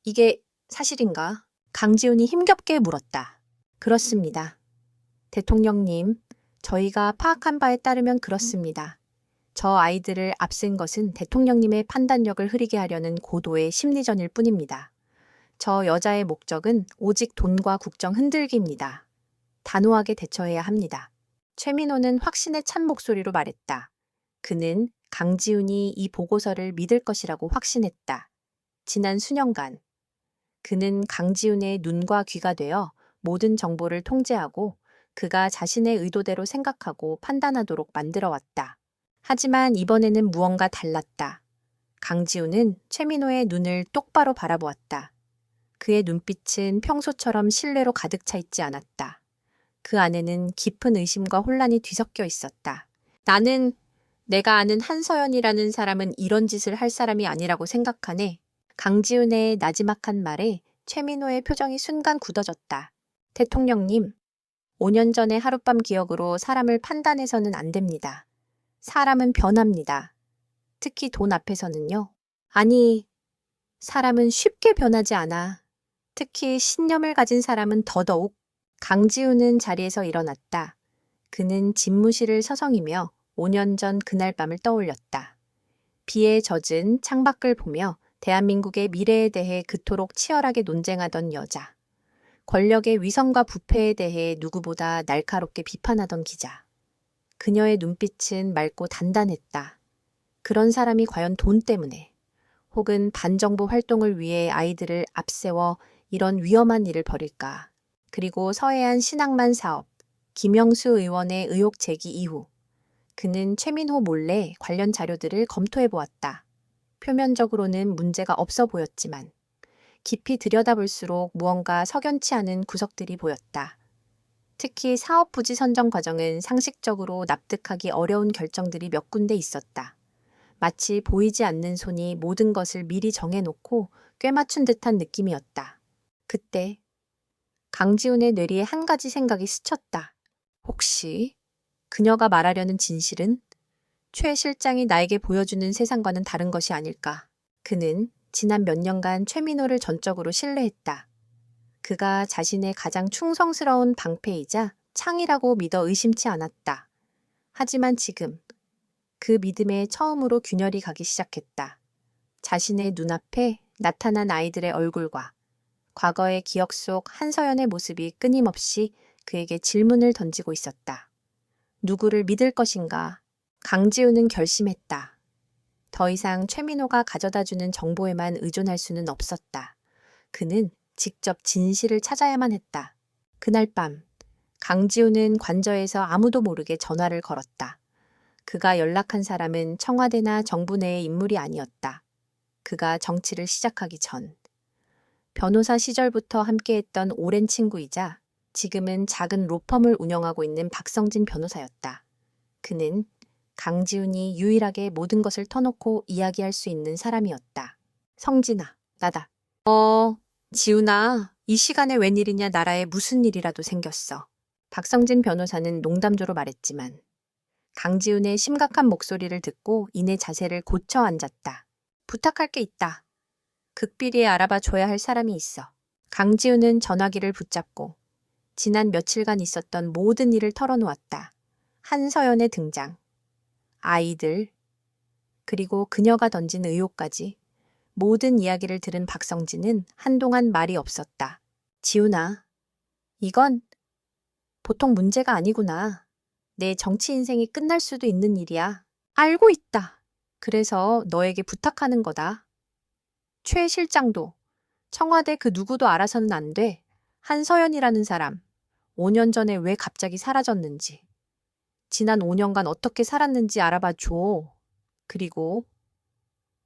이게 사실인가? 강지훈이 힘겹게 물었다. 그렇습니다. 대통령님, 저희가 파악한 바에 따르면 그렇습니다. 저 아이들을 앞센 것은 대통령님의 판단력을 흐리게 하려는 고도의 심리전일 뿐입니다. 저 여자의 목적은 오직 돈과 국정 흔들기입니다. 단호하게 대처해야 합니다. 최민호는 확신에 찬 목소리로 말했다. 그는 강지훈이 이 보고서를 믿을 것이라고 확신했다. 지난 수년간 그는 강지훈의 눈과 귀가 되어 모든 정보를 통제하고 그가 자신의 의도대로 생각하고 판단하도록 만들어왔다. 하지만 이번에는 무언가 달랐다. 강지훈은 최민호의 눈을 똑바로 바라보았다. 그의 눈빛은 평소처럼 신뢰로 가득 차 있지 않았다. 그 안에는 깊은 의심과 혼란이 뒤섞여 있었다. 나는 내가 아는 한서연이라는 사람은 이런 짓을 할 사람이 아니라고 생각하네. 강지훈의 나지막한 말에 최민호의 표정이 순간 굳어졌다. 대통령님, 5년 전의 하룻밤 기억으로 사람을 판단해서는 안 됩니다. 사람은 변합니다. 특히 돈 앞에서는요. 아니, 사람은 쉽게 변하지 않아. 특히 신념을 가진 사람은 더더욱. 강지훈은 자리에서 일어났다. 그는 집무실을 서성이며 5년 전 그날 밤을 떠올렸다. 비에 젖은 창밖을 보며 대한민국의 미래에 대해 그토록 치열하게 논쟁하던 여자. 권력의 위선과 부패에 대해 누구보다 날카롭게 비판하던 기자. 그녀의 눈빛은 맑고 단단했다. 그런 사람이 과연 돈 때문에 혹은 반정부 활동을 위해 아이들을 앞세워 이런 위험한 일을 벌일까? 그리고 서해안 신항만 사업, 김영수 의원의 의혹 제기 이후 그는 최민호 몰래 관련 자료들을 검토해 보았다. 표면적으로는 문제가 없어 보였지만 깊이 들여다볼수록 무언가 석연치 않은 구석들이 보였다. 특히 사업 부지 선정 과정은 상식적으로 납득하기 어려운 결정들이 몇 군데 있었다. 마치 보이지 않는 손이 모든 것을 미리 정해놓고 꿰맞춘 듯한 느낌이었다. 그때 강지훈의 뇌리에 한 가지 생각이 스쳤다. 혹시 그녀가 말하려는 진실은 최 실장이 나에게 보여주는 세상과는 다른 것이 아닐까? 그는 지난 몇 년간 최민호를 전적으로 신뢰했다. 그가 자신의 가장 충성스러운 방패이자 창이라고 믿어 의심치 않았다. 하지만 지금 그 믿음에 처음으로 균열이 가기 시작했다. 자신의 눈앞에 나타난 아이들의 얼굴과 과거의 기억 속 한서연의 모습이 끊임없이 그에게 질문을 던지고 있었다. 누구를 믿을 것인가? 강지우는 결심했다. 더 이상 최민호가 가져다주는 정보에만 의존할 수는 없었다. 그는 직접 진실을 찾아야만 했다. 그날 밤 강지우는 관저에서 아무도 모르게 전화를 걸었다. 그가 연락한 사람은 청와대나 정부 내의 인물이 아니었다. 그가 정치를 시작하기 전 변호사 시절부터 함께했던 오랜 친구이자 지금은 작은 로펌을 운영하고 있는 박성진 변호사였다. 그는 강지훈이 유일하게 모든 것을 터놓고 이야기할 수 있는 사람이었다. 성진아, 나다. 지훈아, 이 시간에 웬일이냐 나라에 무슨 일이라도 생겼어. 박성진 변호사는 농담조로 말했지만 강지훈의 심각한 목소리를 듣고 이내 자세를 고쳐 앉았다. 부탁할 게 있다. 극비리에 알아봐 줘야 할 사람이 있어. 강지훈은 전화기를 붙잡고 지난 며칠간 있었던 모든 일을 털어놓았다. 한서연의 등장, 아이들, 그리고 그녀가 던진 의혹까지 모든 이야기를 들은 박성진은 한동안 말이 없었다. 지훈아, 이건 보통 문제가 아니구나. 내 정치 인생이 끝날 수도 있는 일이야. 알고 있다. 그래서 너에게 부탁하는 거다. 최 실장도 청와대 그 누구도 알아서는 안 돼. 한서연이라는 사람, 5년 전에 왜 갑자기 사라졌는지, 지난 5년간 어떻게 살았는지 알아봐 줘. 그리고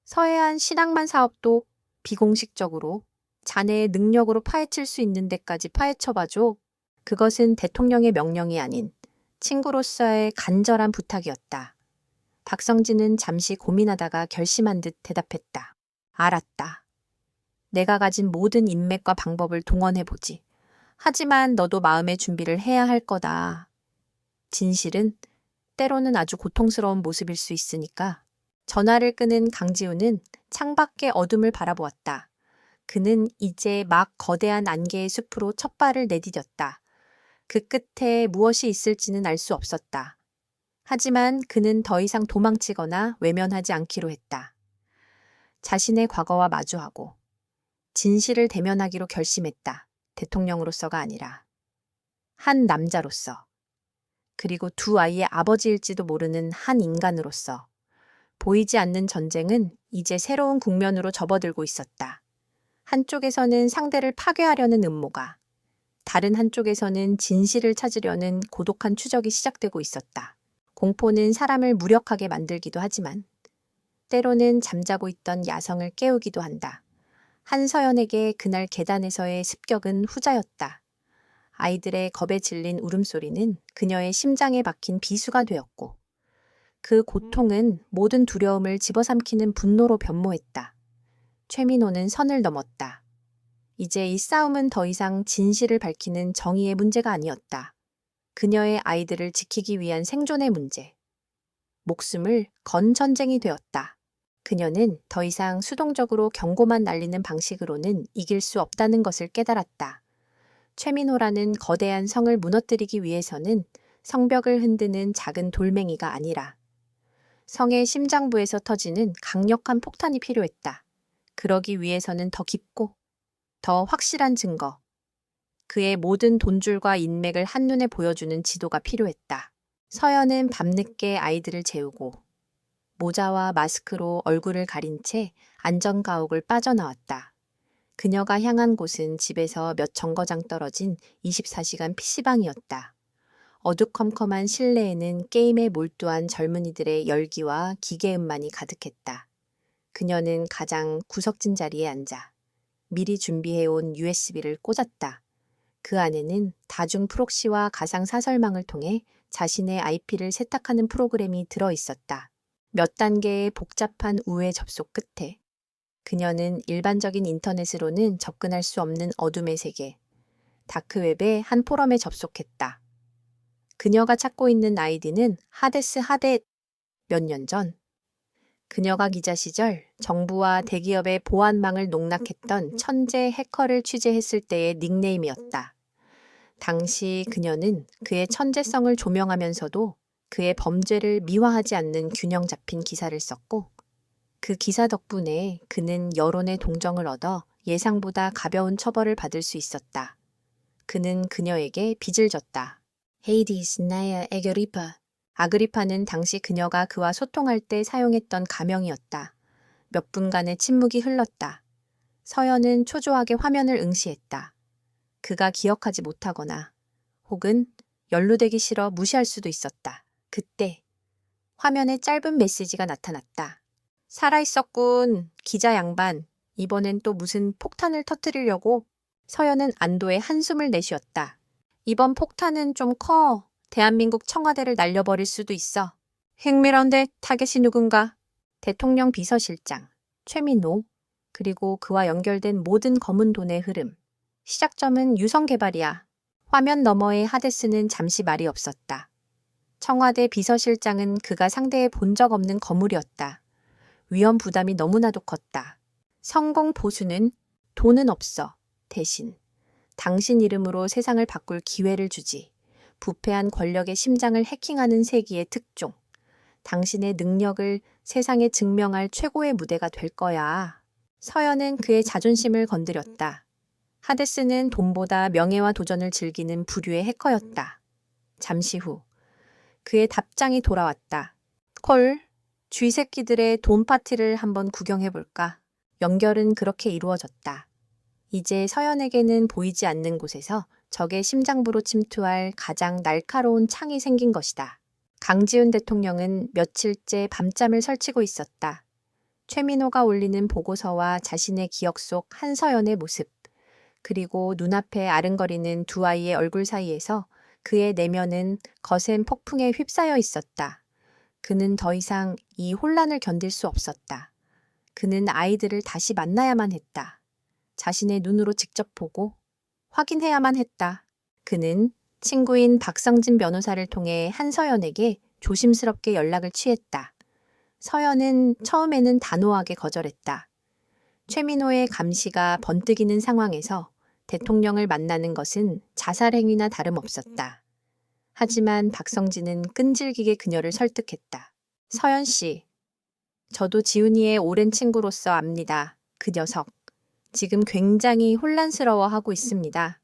서해안 신항만 사업도 비공식적으로 자네의 능력으로 파헤칠 수 있는 데까지 파헤쳐봐 줘. 그것은 대통령의 명령이 아닌 친구로서의 간절한 부탁이었다. 박성진은 잠시 고민하다가 결심한 듯 대답했다. 알았다. 내가 가진 모든 인맥과 방법을 동원해보지. 하지만 너도 마음의 준비를 해야 할 거다. 진실은 때로는 아주 고통스러운 모습일 수 있으니까. 전화를 끄는 강지훈은 창밖의 어둠을 바라보았다. 그는 이제 막 거대한 안개의 숲으로 첫 발을 내디뎠다. 그 끝에 무엇이 있을지는 알 수 없었다. 하지만 그는 더 이상 도망치거나 외면하지 않기로 했다. 자신의 과거와 마주하고 진실을 대면하기로 결심했다. 대통령으로서가 아니라 한 남자로서, 그리고 두 아이의 아버지일지도 모르는 한 인간으로서. 보이지 않는 전쟁은 이제 새로운 국면으로 접어들고 있었다. 한쪽에서는 상대를 파괴하려는 음모가, 다른 한쪽에서는 진실을 찾으려는 고독한 추적이 시작되고 있었다. 공포는 사람을 무력하게 만들기도 하지만 때로는 잠자고 있던 야성을 깨우기도 한다. 한서연에게 그날 계단에서의 습격은 후자였다. 아이들의 겁에 질린 울음소리는 그녀의 심장에 박힌 비수가 되었고 그 고통은 모든 두려움을 집어삼키는 분노로 변모했다. 최민호는 선을 넘었다. 이제 이 싸움은 더 이상 진실을 밝히는 정의의 문제가 아니었다. 그녀의 아이들을 지키기 위한 생존의 문제. 목숨을 건 전쟁이 되었다. 그녀는 더 이상 수동적으로 경고만 날리는 방식으로는 이길 수 없다는 것을 깨달았다. 최민호라는 거대한 성을 무너뜨리기 위해서는 성벽을 흔드는 작은 돌멩이가 아니라 성의 심장부에서 터지는 강력한 폭탄이 필요했다. 그러기 위해서는 더 깊고 더 확실한 증거, 그의 모든 돈줄과 인맥을 한눈에 보여주는 지도가 필요했다. 서연은 밤늦게 아이들을 재우고 모자와 마스크로 얼굴을 가린 채 안전가옥을 빠져나왔다. 그녀가 향한 곳은 집에서 몇 정거장 떨어진 24시간 PC방이었다. 어두컴컴한 실내에는 게임에 몰두한 젊은이들의 열기와 기계음만이 가득했다. 그녀는 가장 구석진 자리에 앉아 미리 준비해온 USB를 꽂았다. 그 안에는 다중 프록시와 가상 사설망을 통해 자신의 IP를 세탁하는 프로그램이 들어 있었다. 몇 단계의 복잡한 우회 접속 끝에 그녀는 일반적인 인터넷으로는 접근할 수 없는 어둠의 세계, 다크웹의 한 포럼에 접속했다. 그녀가 찾고 있는 아이디는 하데스 하데. 몇 년 전, 그녀가 기자 시절 정부와 대기업의 보안망을 농락했던 천재 해커를 취재했을 때의 닉네임이었다. 당시 그녀는 그의 천재성을 조명하면서도 그의 범죄를 미화하지 않는 균형 잡힌 기사를 썼고, 그 기사 덕분에 그는 여론의 동정을 얻어 예상보다 가벼운 처벌을 받을 수 있었다. 그는 그녀에게 빚을 졌다. 헤이디스 나야 에그리파. 아그리파는 당시 그녀가 그와 소통할 때 사용했던 가명이었다. 몇 분간의 침묵이 흘렀다. 서연은 초조하게 화면을 응시했다. 그가 기억하지 못하거나 혹은 연루되기 싫어 무시할 수도 있었다. 그때 화면에 짧은 메시지가 나타났다. 살아있었군. 기자 양반. 이번엔 또 무슨 폭탄을 터뜨리려고? 서연은 안도의 한숨을 내쉬었다. 이번 폭탄은 좀 커. 대한민국 청와대를 날려버릴 수도 있어. 흥미로운데 타겟이 누군가? 대통령 비서실장, 최민호, 그리고 그와 연결된 모든 검은 돈의 흐름. 시작점은 유성 개발이야. 화면 너머의 하데스는 잠시 말이 없었다. 청와대 비서실장은 그가 상대해 본 적 없는 거물이었다. 위험 부담이 너무나도 컸다. 성공 보수는 돈은 없어. 대신 당신 이름으로 세상을 바꿀 기회를 주지. 부패한 권력의 심장을 해킹하는 세기의 특종. 당신의 능력을 세상에 증명할 최고의 무대가 될 거야. 서연은 그의 자존심을 건드렸다. 하데스는 돈보다 명예와 도전을 즐기는 부류의 해커였다. 잠시 후 그의 답장이 돌아왔다. 콜, 쥐새끼들의 돈 파티를 한번 구경해볼까? 연결은 그렇게 이루어졌다. 이제 서연에게는 보이지 않는 곳에서 적의 심장부로 침투할 가장 날카로운 창이 생긴 것이다. 강지훈 대통령은 며칠째 밤잠을 설치고 있었다. 최민호가 올리는 보고서와 자신의 기억 속 한서연의 모습, 그리고 눈앞에 아른거리는 두 아이의 얼굴 사이에서 그의 내면은 거센 폭풍에 휩싸여 있었다. 그는 더 이상 이 혼란을 견딜 수 없었다. 그는 아이들을 다시 만나야만 했다. 자신의 눈으로 직접 보고 확인해야만 했다. 그는 친구인 박성진 변호사를 통해 한서연에게 조심스럽게 연락을 취했다. 서연은 처음에는 단호하게 거절했다. 최민호의 감시가 번뜩이는 상황에서 대통령을 만나는 것은 자살행위나 다름없었다. 하지만 박성진은 끈질기게 그녀를 설득했다. 서연 씨, 저도 지훈이의 오랜 친구로서 압니다. 그 녀석. 지금 굉장히 혼란스러워하고 있습니다.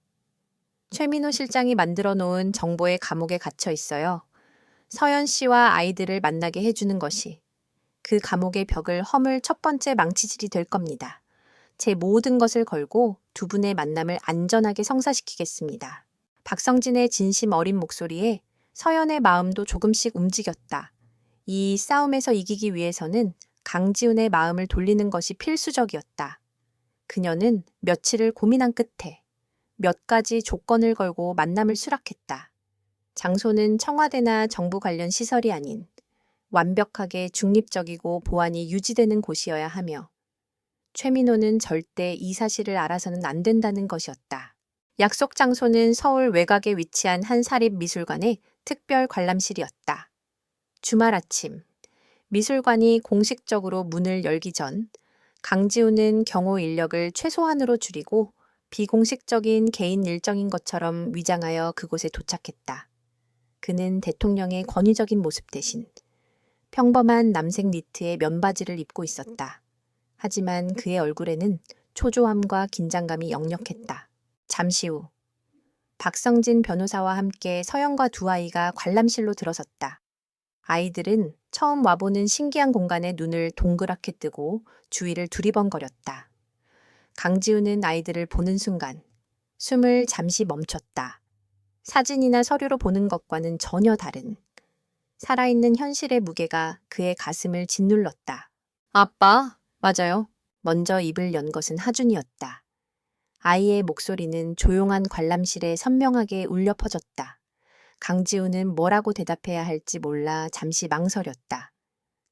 최민호 실장이 만들어 놓은 정보의 감옥에 갇혀 있어요. 서연 씨와 아이들을 만나게 해주는 것이 그 감옥의 벽을 허물 첫 번째 망치질이 될 겁니다. 제 모든 것을 걸고 두 분의 만남을 안전하게 성사시키겠습니다. 박성진의 진심 어린 목소리에 서연의 마음도 조금씩 움직였다. 이 싸움에서 이기기 위해서는 강지훈의 마음을 돌리는 것이 필수적이었다. 그녀는 며칠을 고민한 끝에 몇 가지 조건을 걸고 만남을 수락했다. 장소는 청와대나 정부 관련 시설이 아닌 완벽하게 중립적이고 보안이 유지되는 곳이어야 하며, 최민호는 절대 이 사실을 알아서는 안 된다는 것이었다. 약속 장소는 서울 외곽에 위치한 한 사립미술관의 특별 관람실이었다. 주말 아침, 미술관이 공식적으로 문을 열기 전 강지훈은 경호 인력을 최소한으로 줄이고 비공식적인 개인 일정인 것처럼 위장하여 그곳에 도착했다. 그는 대통령의 권위적인 모습 대신 평범한 남색 니트의 면바지를 입고 있었다. 하지만 그의 얼굴에는 초조함과 긴장감이 역력했다. 잠시 후 박성진 변호사와 함께 서연과 두 아이가 관람실로 들어섰다. 아이들은 처음 와보는 신기한 공간에 눈을 동그랗게 뜨고 주위를 두리번거렸다. 강지우는 아이들을 보는 순간 숨을 잠시 멈췄다. 사진이나 서류로 보는 것과는 전혀 다른 살아있는 현실의 무게가 그의 가슴을 짓눌렀다. 아빠, 맞아요. 먼저 입을 연 것은 하준이었다. 아이의 목소리는 조용한 관람실에 선명하게 울려 퍼졌다. 강지우는 뭐라고 대답해야 할지 몰라 잠시 망설였다.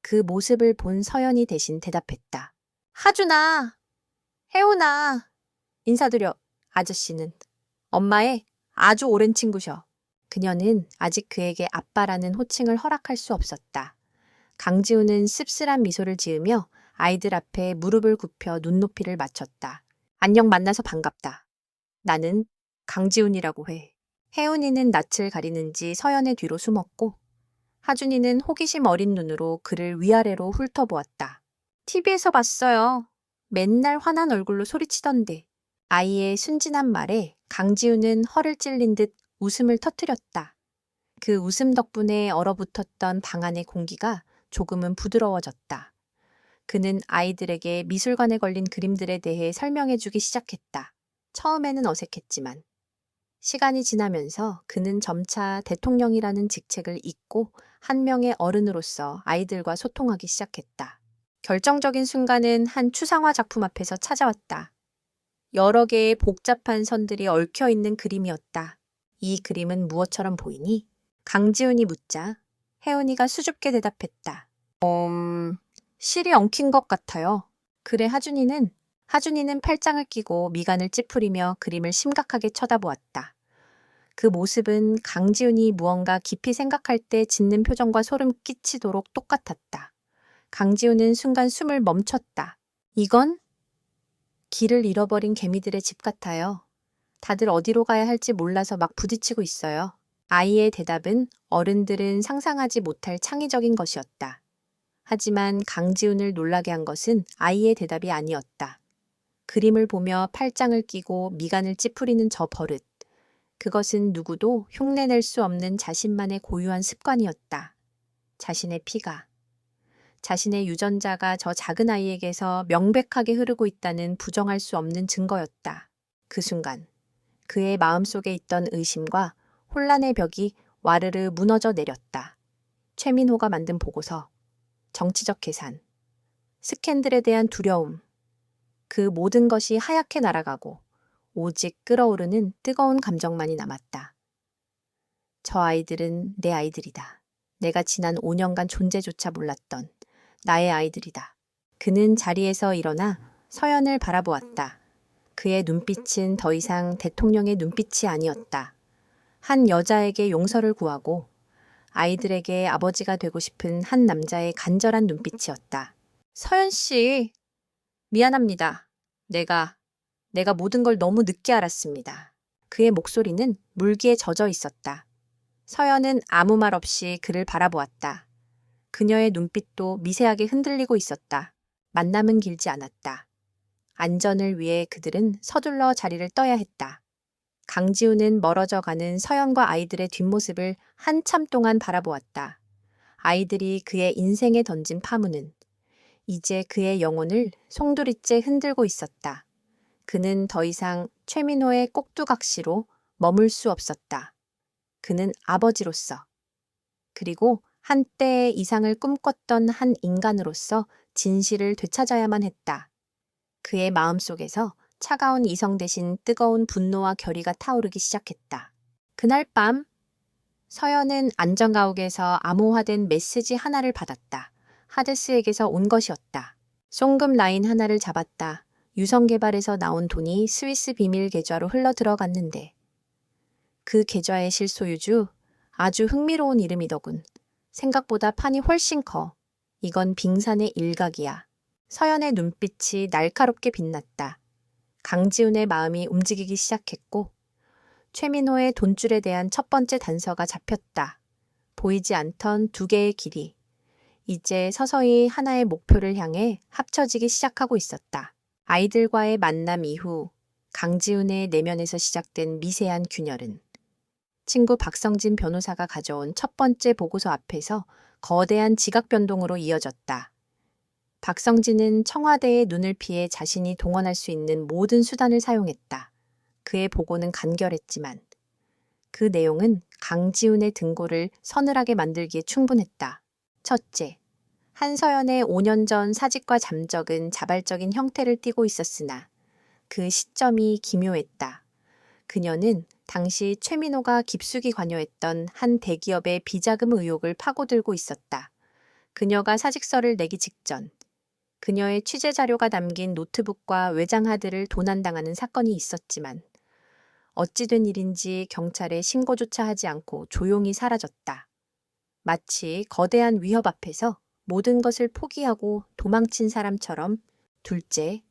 그 모습을 본 서연이 대신 대답했다. 하준아, 혜훈아. 인사드려, 아저씨는. 엄마의 아주 오랜 친구셔. 그녀는 아직 그에게 아빠라는 호칭을 허락할 수 없었다. 강지우는 씁쓸한 미소를 지으며 아이들 앞에 무릎을 굽혀 눈높이를 맞췄다. 안녕, 만나서 반갑다. 나는 강지훈이라고 해. 혜훈이는 낯을 가리는지 서연의 뒤로 숨었고 하준이는 호기심 어린 눈으로 그를 위아래로 훑어보았다. TV에서 봤어요. 맨날 화난 얼굴로 소리치던데. 아이의 순진한 말에 강지훈은 허를 찔린 듯 웃음을 터뜨렸다. 그 웃음 덕분에 얼어붙었던 방 안의 공기가 조금은 부드러워졌다. 그는 아이들에게 미술관에 걸린 그림들에 대해 설명해주기 시작했다. 처음에는 어색했지만 시간이 지나면서 그는 점차 대통령이라는 직책을 잊고 한 명의 어른으로서 아이들과 소통하기 시작했다. 결정적인 순간은 한 추상화 작품 앞에서 찾아왔다. 여러 개의 복잡한 선들이 얽혀있는 그림이었다. 이 그림은 무엇처럼 보이니? 강지훈이 묻자 혜은이가 수줍게 대답했다. 실이 엉킨 것 같아요. 그래, 하준이는 팔짱을 끼고 미간을 찌푸리며 그림을 심각하게 쳐다보았다. 그 모습은 강지훈이 무언가 깊이 생각할 때 짓는 표정과 소름 끼치도록 똑같았다. 강지훈은 순간 숨을 멈췄다. 이건 길을 잃어버린 개미들의 집 같아요. 다들 어디로 가야 할지 몰라서 막 부딪히고 있어요. 아이의 대답은 어른들은 상상하지 못할 창의적인 것이었다. 하지만 강지훈을 놀라게 한 것은 아이의 대답이 아니었다. 그림을 보며 팔짱을 끼고 미간을 찌푸리는 저 버릇. 그것은 누구도 흉내낼 수 없는 자신만의 고유한 습관이었다. 자신의 피가, 자신의 유전자가 저 작은 아이에게서 명백하게 흐르고 있다는 부정할 수 없는 증거였다. 그 순간 그의 마음속에 있던 의심과 혼란의 벽이 와르르 무너져 내렸다. 최민호가 만든 보고서, 정치적 계산, 스캔들에 대한 두려움, 그 모든 것이 하얗게 날아가고 오직 끓어오르는 뜨거운 감정만이 남았다. 저 아이들은 내 아이들이다. 내가 지난 5년간 존재조차 몰랐던 나의 아이들이다. 그는 자리에서 일어나 서연을 바라보았다. 그의 눈빛은 더 이상 대통령의 눈빛이 아니었다. 한 여자에게 용서를 구하고 아이들에게 아버지가 되고 싶은 한 남자의 간절한 눈빛이었다. 서연 씨, 미안합니다. 내가 모든 걸 너무 늦게 알았습니다. 그의 목소리는 물기에 젖어 있었다. 서연은 아무 말 없이 그를 바라보았다. 그녀의 눈빛도 미세하게 흔들리고 있었다. 만남은 길지 않았다. 안전을 위해 그들은 서둘러 자리를 떠야 했다. 강지우는 멀어져 가는 서연과 아이들의 뒷모습을 한참 동안 바라보았다. 아이들이 그의 인생에 던진 파문은 이제 그의 영혼을 송두리째 흔들고 있었다. 그는 더 이상 최민호의 꼭두각시로 머물 수 없었다. 그는 아버지로서, 그리고 한때의 이상을 꿈꿨던 한 인간으로서 진실을 되찾아야만 했다. 그의 마음속에서 차가운 이성 대신 뜨거운 분노와 결의가 타오르기 시작했다. 그날 밤 서연은 안전가옥에서 암호화된 메시지 하나를 받았다. 하데스에게서 온 것이었다. 송금 라인 하나를 잡았다. 유성개발에서 나온 돈이 스위스 비밀 계좌로 흘러 들어갔는데 그 계좌의 실소유주, 아주 흥미로운 이름이더군. 생각보다 판이 훨씬 커. 이건 빙산의 일각이야. 서연의 눈빛이 날카롭게 빛났다. 강지훈의 마음이 움직이기 시작했고 최민호의 돈줄에 대한 첫 번째 단서가 잡혔다. 보이지 않던 두 개의 길이 이제 서서히 하나의 목표를 향해 합쳐지기 시작하고 있었다. 아이들과의 만남 이후 강지훈의 내면에서 시작된 미세한 균열은 친구 박성진 변호사가 가져온 첫 번째 보고서 앞에서 거대한 지각 변동으로 이어졌다. 박성진은 청와대의 눈을 피해 자신이 동원할 수 있는 모든 수단을 사용했다. 그의 보고는 간결했지만 그 내용은 강지훈의 등골을 서늘하게 만들기에 충분했다. 첫째, 한서연의 5년 전 사직과 잠적은 자발적인 형태를 띠고 있었으나 그 시점이 기묘했다. 그녀는 당시 최민호가 깊숙이 관여했던 한 대기업의 비자금 의혹을 파고들고 있었다. 그녀가 사직서를 내기 직전 그녀의 취재 자료가 담긴 노트북과 외장하드를 도난당하는 사건이 있었지만 어찌 된 일인지 경찰에 신고조차 하지 않고 조용히 사라졌다. 마치 거대한 위협 앞에서 모든 것을 포기하고 도망친 사람처럼. 둘째,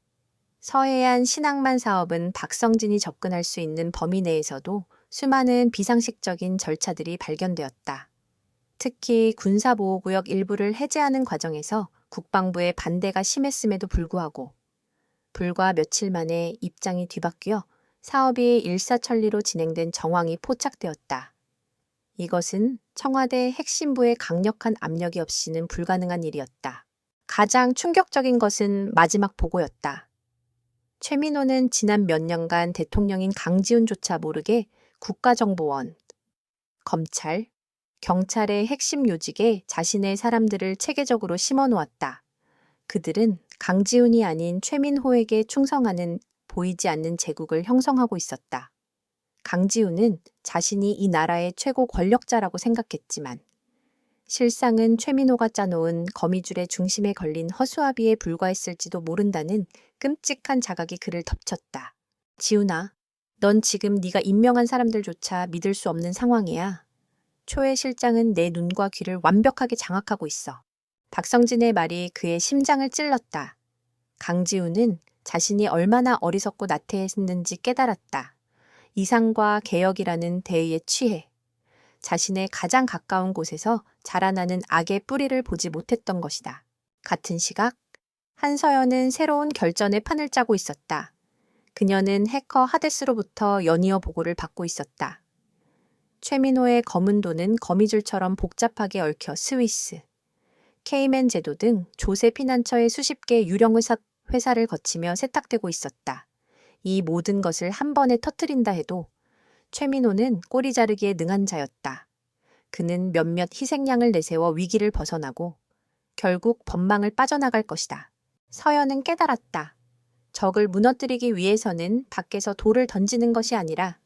서해안 신항만 사업은 박성진이 접근할 수 있는 범위 내에서도 수많은 비상식적인 절차들이 발견되었다. 특히 군사보호구역 일부를 해제하는 과정에서 국방부의 반대가 심했음에도 불구하고 불과 며칠 만에 입장이 뒤바뀌어 사업이 일사천리로 진행된 정황이 포착되었다. 이것은 청와대 핵심부의 강력한 압력이 없이는 불가능한 일이었다. 가장 충격적인 것은 마지막 보고였다. 최민호는 지난 몇 년간 대통령인 강지훈조차 모르게 국가정보원, 검찰, 경찰의 핵심 요직에 자신의 사람들을 체계적으로 심어놓았다. 그들은 강지훈이 아닌 최민호에게 충성하는 보이지 않는 제국을 형성하고 있었다. 강지훈은 자신이 이 나라의 최고 권력자라고 생각했지만 실상은 최민호가 짜놓은 거미줄의 중심에 걸린 허수아비에 불과했을지도 모른다는 끔찍한 자각이 그를 덮쳤다. 지훈아, 넌 지금 네가 임명한 사람들조차 믿을 수 없는 상황이야. 초의 실장은 내 눈과 귀를 완벽하게 장악하고 있어. 박성진의 말이 그의 심장을 찔렀다. 강지훈은 자신이 얼마나 어리석고 나태했는지 깨달았다. 이상과 개혁이라는 대의에 취해 자신의 가장 가까운 곳에서 자라나는 악의 뿌리를 보지 못했던 것이다. 같은 시각 한서연은 새로운 결전의 판을 짜고 있었다. 그녀는 해커 하데스로부터 연이어 보고를 받고 있었다. 최민호의 검은 돈은 거미줄처럼 복잡하게 얽혀 스위스, 케이맨 제도 등 조세 피난처의 수십 개 유령 회사를 거치며 세탁되고 있었다. 이 모든 것을 한 번에 터뜨린다 해도 최민호는 꼬리 자르기에 능한 자였다. 그는 몇몇 희생양을 내세워 위기를 벗어나고 결국 법망을 빠져나갈 것이다. 서연은 깨달았다. 적을 무너뜨리기 위해서는 밖에서 돌을 던지는 것이 아니라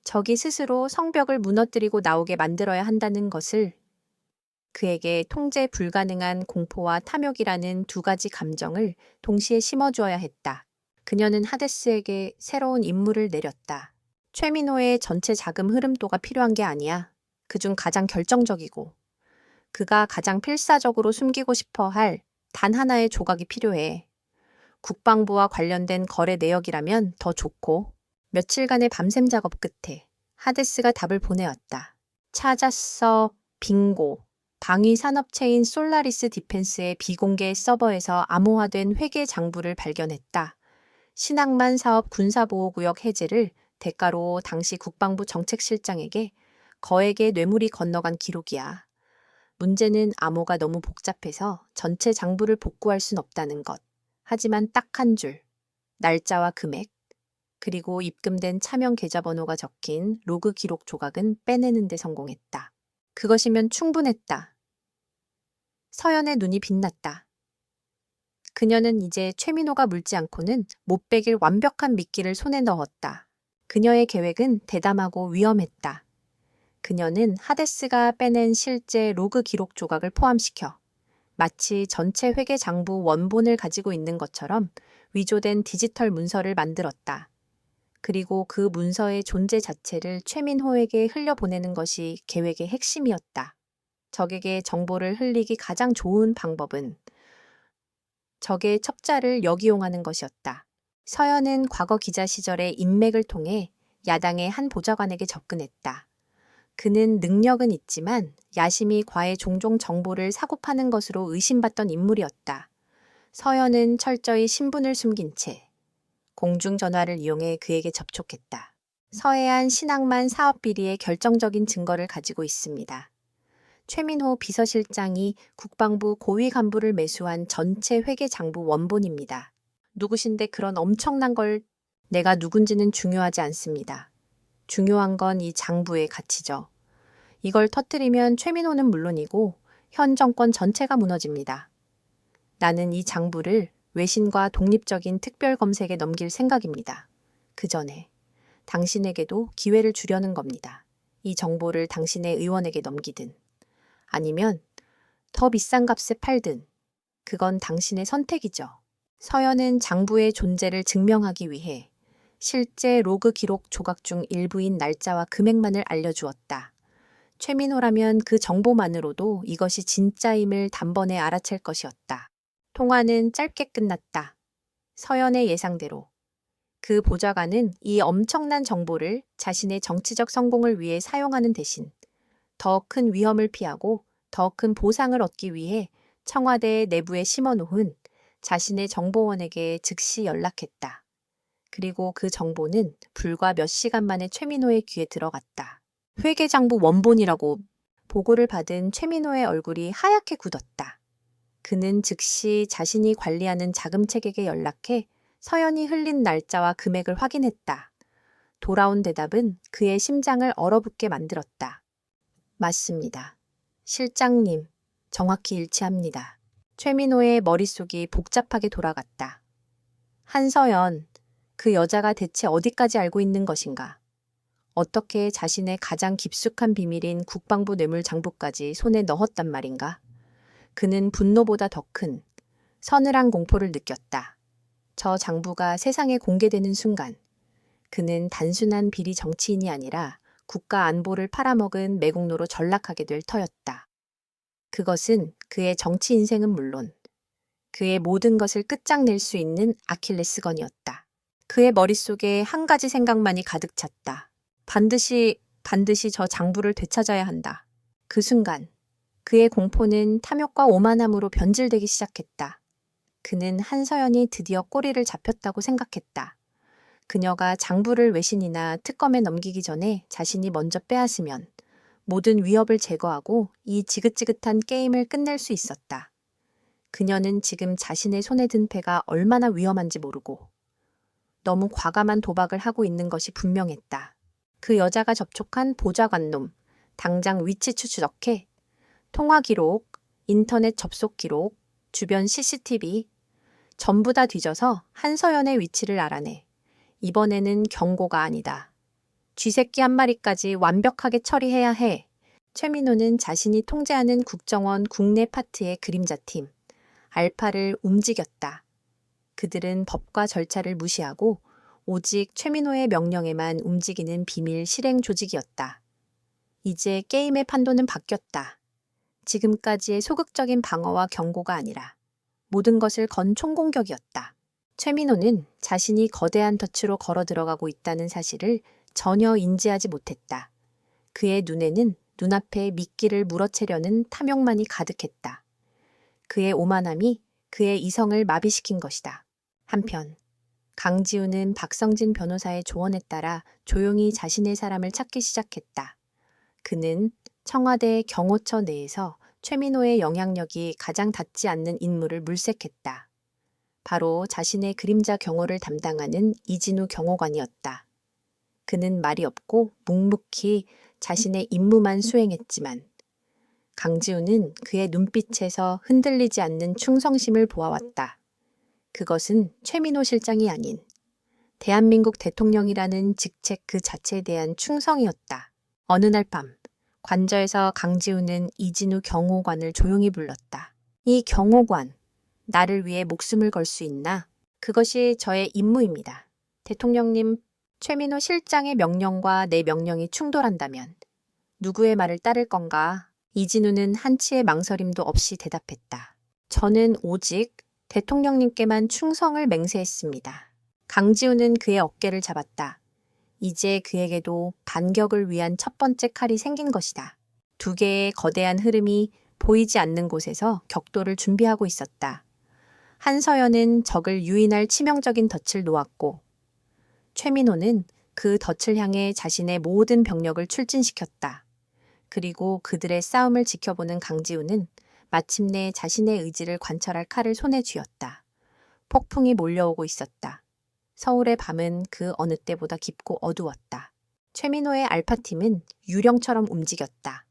적이 스스로 성벽을 무너뜨리고 나오게 만들어야 한다는 것을. 그에게 통제 불가능한 공포와 탐욕이라는 두 가지 감정을 동시에 심어주어야 했다. 그녀는 하데스에게 새로운 임무를 내렸다. 최민호의 전체 자금 흐름도가 필요한 게 아니야. 그중 가장 결정적이고 그가 가장 필사적으로 숨기고 싶어 할 단 하나의 조각이 필요해. 국방부와 관련된 거래 내역이라면 더 좋고. 며칠간의 밤샘 작업 끝에 하데스가 답을 보내왔다. 찾았어. 빙고. 방위 산업체인 솔라리스 디펜스의 비공개 서버에서 암호화된 회계 장부를 발견했다. 신항만 사업 군사보호구역 해제를 대가로 당시 국방부 정책실장에게 거액의 뇌물이 건너간 기록이야. 문제는 암호가 너무 복잡해서 전체 장부를 복구할 순 없다는 것. 하지만 딱 한 줄, 날짜와 금액, 그리고 입금된 차명 계좌번호가 적힌 로그 기록 조각은 빼내는 데 성공했다. 그것이면 충분했다. 서연의 눈이 빛났다. 그녀는 이제 최민호가 물지 않고는 못 빼길 완벽한 미끼를 손에 넣었다. 그녀의 계획은 대담하고 위험했다. 그녀는 하데스가 빼낸 실제 로그 기록 조각을 포함시켜 마치 전체 회계 장부 원본을 가지고 있는 것처럼 위조된 디지털 문서를 만들었다. 그리고 그 문서의 존재 자체를 최민호에게 흘려보내는 것이 계획의 핵심이었다. 적에게 정보를 흘리기 가장 좋은 방법은 적의 첩자를 역이용하는 것이었다. 서연은 과거 기자 시절의 인맥을 통해 야당의 한 보좌관에게 접근했다. 그는 능력은 있지만 야심이 과해 종종 정보를 사고 파는 것으로 의심받던 인물이었다. 서연은 철저히 신분을 숨긴 채 공중전화를 이용해 그에게 접촉했다. 서해안 신항만 사업 비리의 결정적인 증거를 가지고 있습니다. 최민호 비서실장이 국방부 고위 간부를 매수한 전체 회계장부 원본입니다. 누구신데 그런 엄청난 걸. 내가 누군지는 중요하지 않습니다. 중요한 건 이 장부의 가치죠. 이걸 터뜨리면 최민호는 물론이고 현 정권 전체가 무너집니다. 나는 이 장부를 외신과 독립적인 특별검색에 넘길 생각입니다. 그 전에 당신에게도 기회를 주려는 겁니다. 이 정보를 당신의 의원에게 넘기든 아니면 더 비싼 값에 팔든 그건 당신의 선택이죠. 서연은 장부의 존재를 증명하기 위해 실제 로그 기록 조각 중 일부인 날짜와 금액만을 알려주었다. 최민호라면 그 정보만으로도 이것이 진짜임을 단번에 알아챌 것이었다. 통화는 짧게 끝났다. 서연의 예상대로 그 보좌관은 이 엄청난 정보를 자신의 정치적 성공을 위해 사용하는 대신 더 큰 위험을 피하고 더 큰 보상을 얻기 위해 청와대 내부에 심어놓은 자신의 정보원에게 즉시 연락했다. 그리고 그 정보는 불과 몇 시간 만에 최민호의 귀에 들어갔다. 회계장부 원본이라고. 보고를 받은 최민호의 얼굴이 하얗게 굳었다. 그는 즉시 자신이 관리하는 자금책에게 연락해 서연이 흘린 날짜와 금액을 확인했다. 돌아온 대답은 그의 심장을 얼어붙게 만들었다. 맞습니다. 실장님, 정확히 일치합니다. 최민호의 머릿속이 복잡하게 돌아갔다. 한서연, 그 여자가 대체 어디까지 알고 있는 것인가? 어떻게 자신의 가장 깊숙한 비밀인 국방부 뇌물장부까지 손에 넣었단 말인가? 그는 분노보다 더 큰 서늘한 공포를 느꼈다. 저 장부가 세상에 공개되는 순간 그는 단순한 비리 정치인이 아니라 국가 안보를 팔아먹은 매국노로 전락하게 될 터였다. 그것은 그의 정치 인생은 물론 그의 모든 것을 끝장낼 수 있는 아킬레스건이었다. 그의 머릿속에 한 가지 생각만이 가득 찼다. 반드시 저 장부를 되찾아야 한다. 그 순간 그의 공포는 탐욕과 오만함으로 변질되기 시작했다. 그는 한서연이 드디어 꼬리를 잡혔다고 생각했다. 그녀가 장부를 외신이나 특검에 넘기기 전에 자신이 먼저 빼앗으면 모든 위협을 제거하고 이 지긋지긋한 게임을 끝낼 수 있었다. 그녀는 지금 자신의 손에 든 패가 얼마나 위험한지 모르고 너무 과감한 도박을 하고 있는 것이 분명했다. 그 여자가 접촉한 보좌관놈, 당장 위치 추적해 통화 기록, 인터넷 접속 기록, 주변 CCTV 전부 다 뒤져서 한서연의 위치를 알아내. 이번에는 경고가 아니다. 쥐새끼 한 마리까지 완벽하게 처리해야 해. 최민호는 자신이 통제하는 국정원 국내 파트의 그림자팀, 알파를 움직였다. 그들은 법과 절차를 무시하고 오직 최민호의 명령에만 움직이는 비밀 실행 조직이었다. 이제 게임의 판도는 바뀌었다. 지금까지의 소극적인 방어와 경고가 아니라 모든 것을 건 총공격이었다. 최민호는 자신이 거대한 덫으로 걸어 들어가고 있다는 사실을 전혀 인지하지 못했다. 그의 눈에는 눈앞에 미끼를 물어채려는 탐욕만이 가득했다. 그의 오만함이 그의 이성을 마비시킨 것이다. 한편 강지우는 박성진 변호사의 조언에 따라 조용히 자신의 사람을 찾기 시작했다. 그는 청와대 경호처 내에서 최민호의 영향력이 가장 닿지 않는 인물을 물색했다. 바로 자신의 그림자 경호를 담당하는 이진우 경호관이었다. 그는 말이 없고 묵묵히 자신의 임무만 수행했지만 강지우는 그의 눈빛에서 흔들리지 않는 충성심을 보아왔다. 그것은 최민호 실장이 아닌 대한민국 대통령이라는 직책 그 자체에 대한 충성이었다. 어느 날 밤 관저에서 강지우는 이진우 경호관을 조용히 불렀다. 이 경호관, 나를 위해 목숨을 걸 수 있나? 그것이 저의 임무입니다. 대통령님, 최민호 실장의 명령과 내 명령이 충돌한다면 누구의 말을 따를 건가? 이진우는 한치의 망설임도 없이 대답했다. 저는 오직 대통령님께만 충성을 맹세했습니다. 강지우는 그의 어깨를 잡았다. 이제 그에게도 반격을 위한 첫 번째 칼이 생긴 것이다. 두 개의 거대한 흐름이 보이지 않는 곳에서 격돌을 준비하고 있었다. 한서연은 적을 유인할 치명적인 덫을 놓았고 최민호는 그 덫을 향해 자신의 모든 병력을 출진시켰다. 그리고 그들의 싸움을 지켜보는 강지훈은 마침내 자신의 의지를 관철할 칼을 손에 쥐었다. 폭풍이 몰려오고 있었다. 서울의 밤은 그 어느 때보다 깊고 어두웠다. 최민호의 알파팀은 유령처럼 움직였다.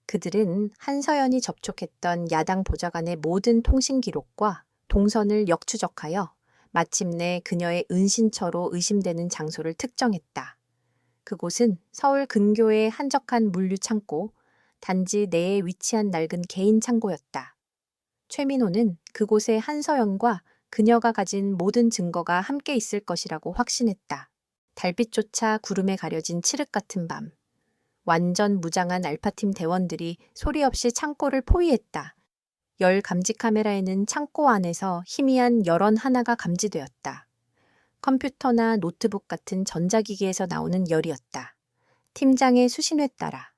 그들은 한서연이 접촉했던 야당 보좌관의 모든 통신 기록과 동선을 역추적하여 마침내 그녀의 은신처로 의심되는 장소를 특정했다. 그곳은 서울 근교의 한적한 물류 창고, 단지 내에 위치한 낡은 개인 창고였다. 최민호는 그곳에 한서연과 그녀가 가진 모든 증거가 함께 있을 것이라고 확신했다. 달빛조차 구름에 가려진 칠흑 같은 밤. 완전 무장한 알파팀 대원들이 소리 없이 창고를 포위했다. 열 감지 카메라에는 창고 안에서 희미한 열원 하나가 감지되었다. 컴퓨터나 노트북 같은 전자기기에서 나오는 열이었다. 팀장의 수신에 따라.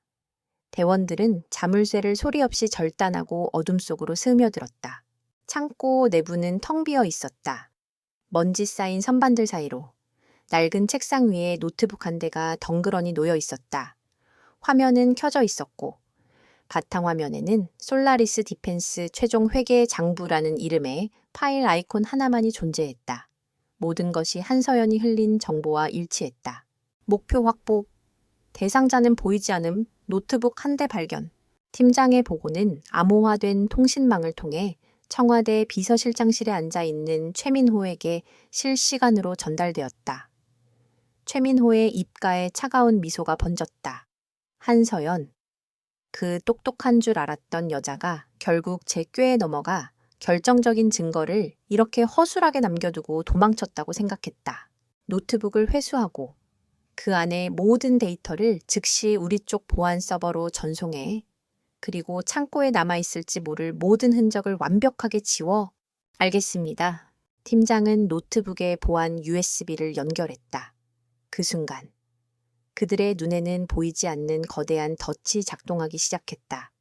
대원들은 자물쇠를 소리 없이 절단하고 어둠 속으로 스며들었다. 창고 내부는 텅 비어 있었다. 먼지 쌓인 선반들 사이로 낡은 책상 위에 노트북 한 대가 덩그러니 놓여 있었다. 화면은 켜져 있었고 바탕화면에는 솔라리스 디펜스 최종 회계 장부라는 이름의 파일 아이콘 하나만이 존재했다. 모든 것이 한서연이 흘린 정보와 일치했다. 목표 확보, 대상자는 보이지 않음, 노트북 한 대 발견. 팀장의 보고는 암호화된 통신망을 통해 청와대 비서실장실에 앉아있는 최민호에게 실시간으로 전달되었다. 최민호의 입가에 차가운 미소가 번졌다. 한서연, 그 똑똑한 줄 알았던 여자가 결국 제 꾀에 넘어가 결정적인 증거를 이렇게 허술하게 남겨두고 도망쳤다고 생각했다. 노트북을 회수하고 그 안에 모든 데이터를 즉시 우리 쪽 보안 서버로 전송해 그리고 창고에 남아있을지 모를 모든 흔적을 완벽하게 지워. 알겠습니다. 팀장은 노트북에 보안 USB를 연결했다. 그 순간 그들의 눈에는 보이지 않는 거대한 덫이 작동하기 시작했다.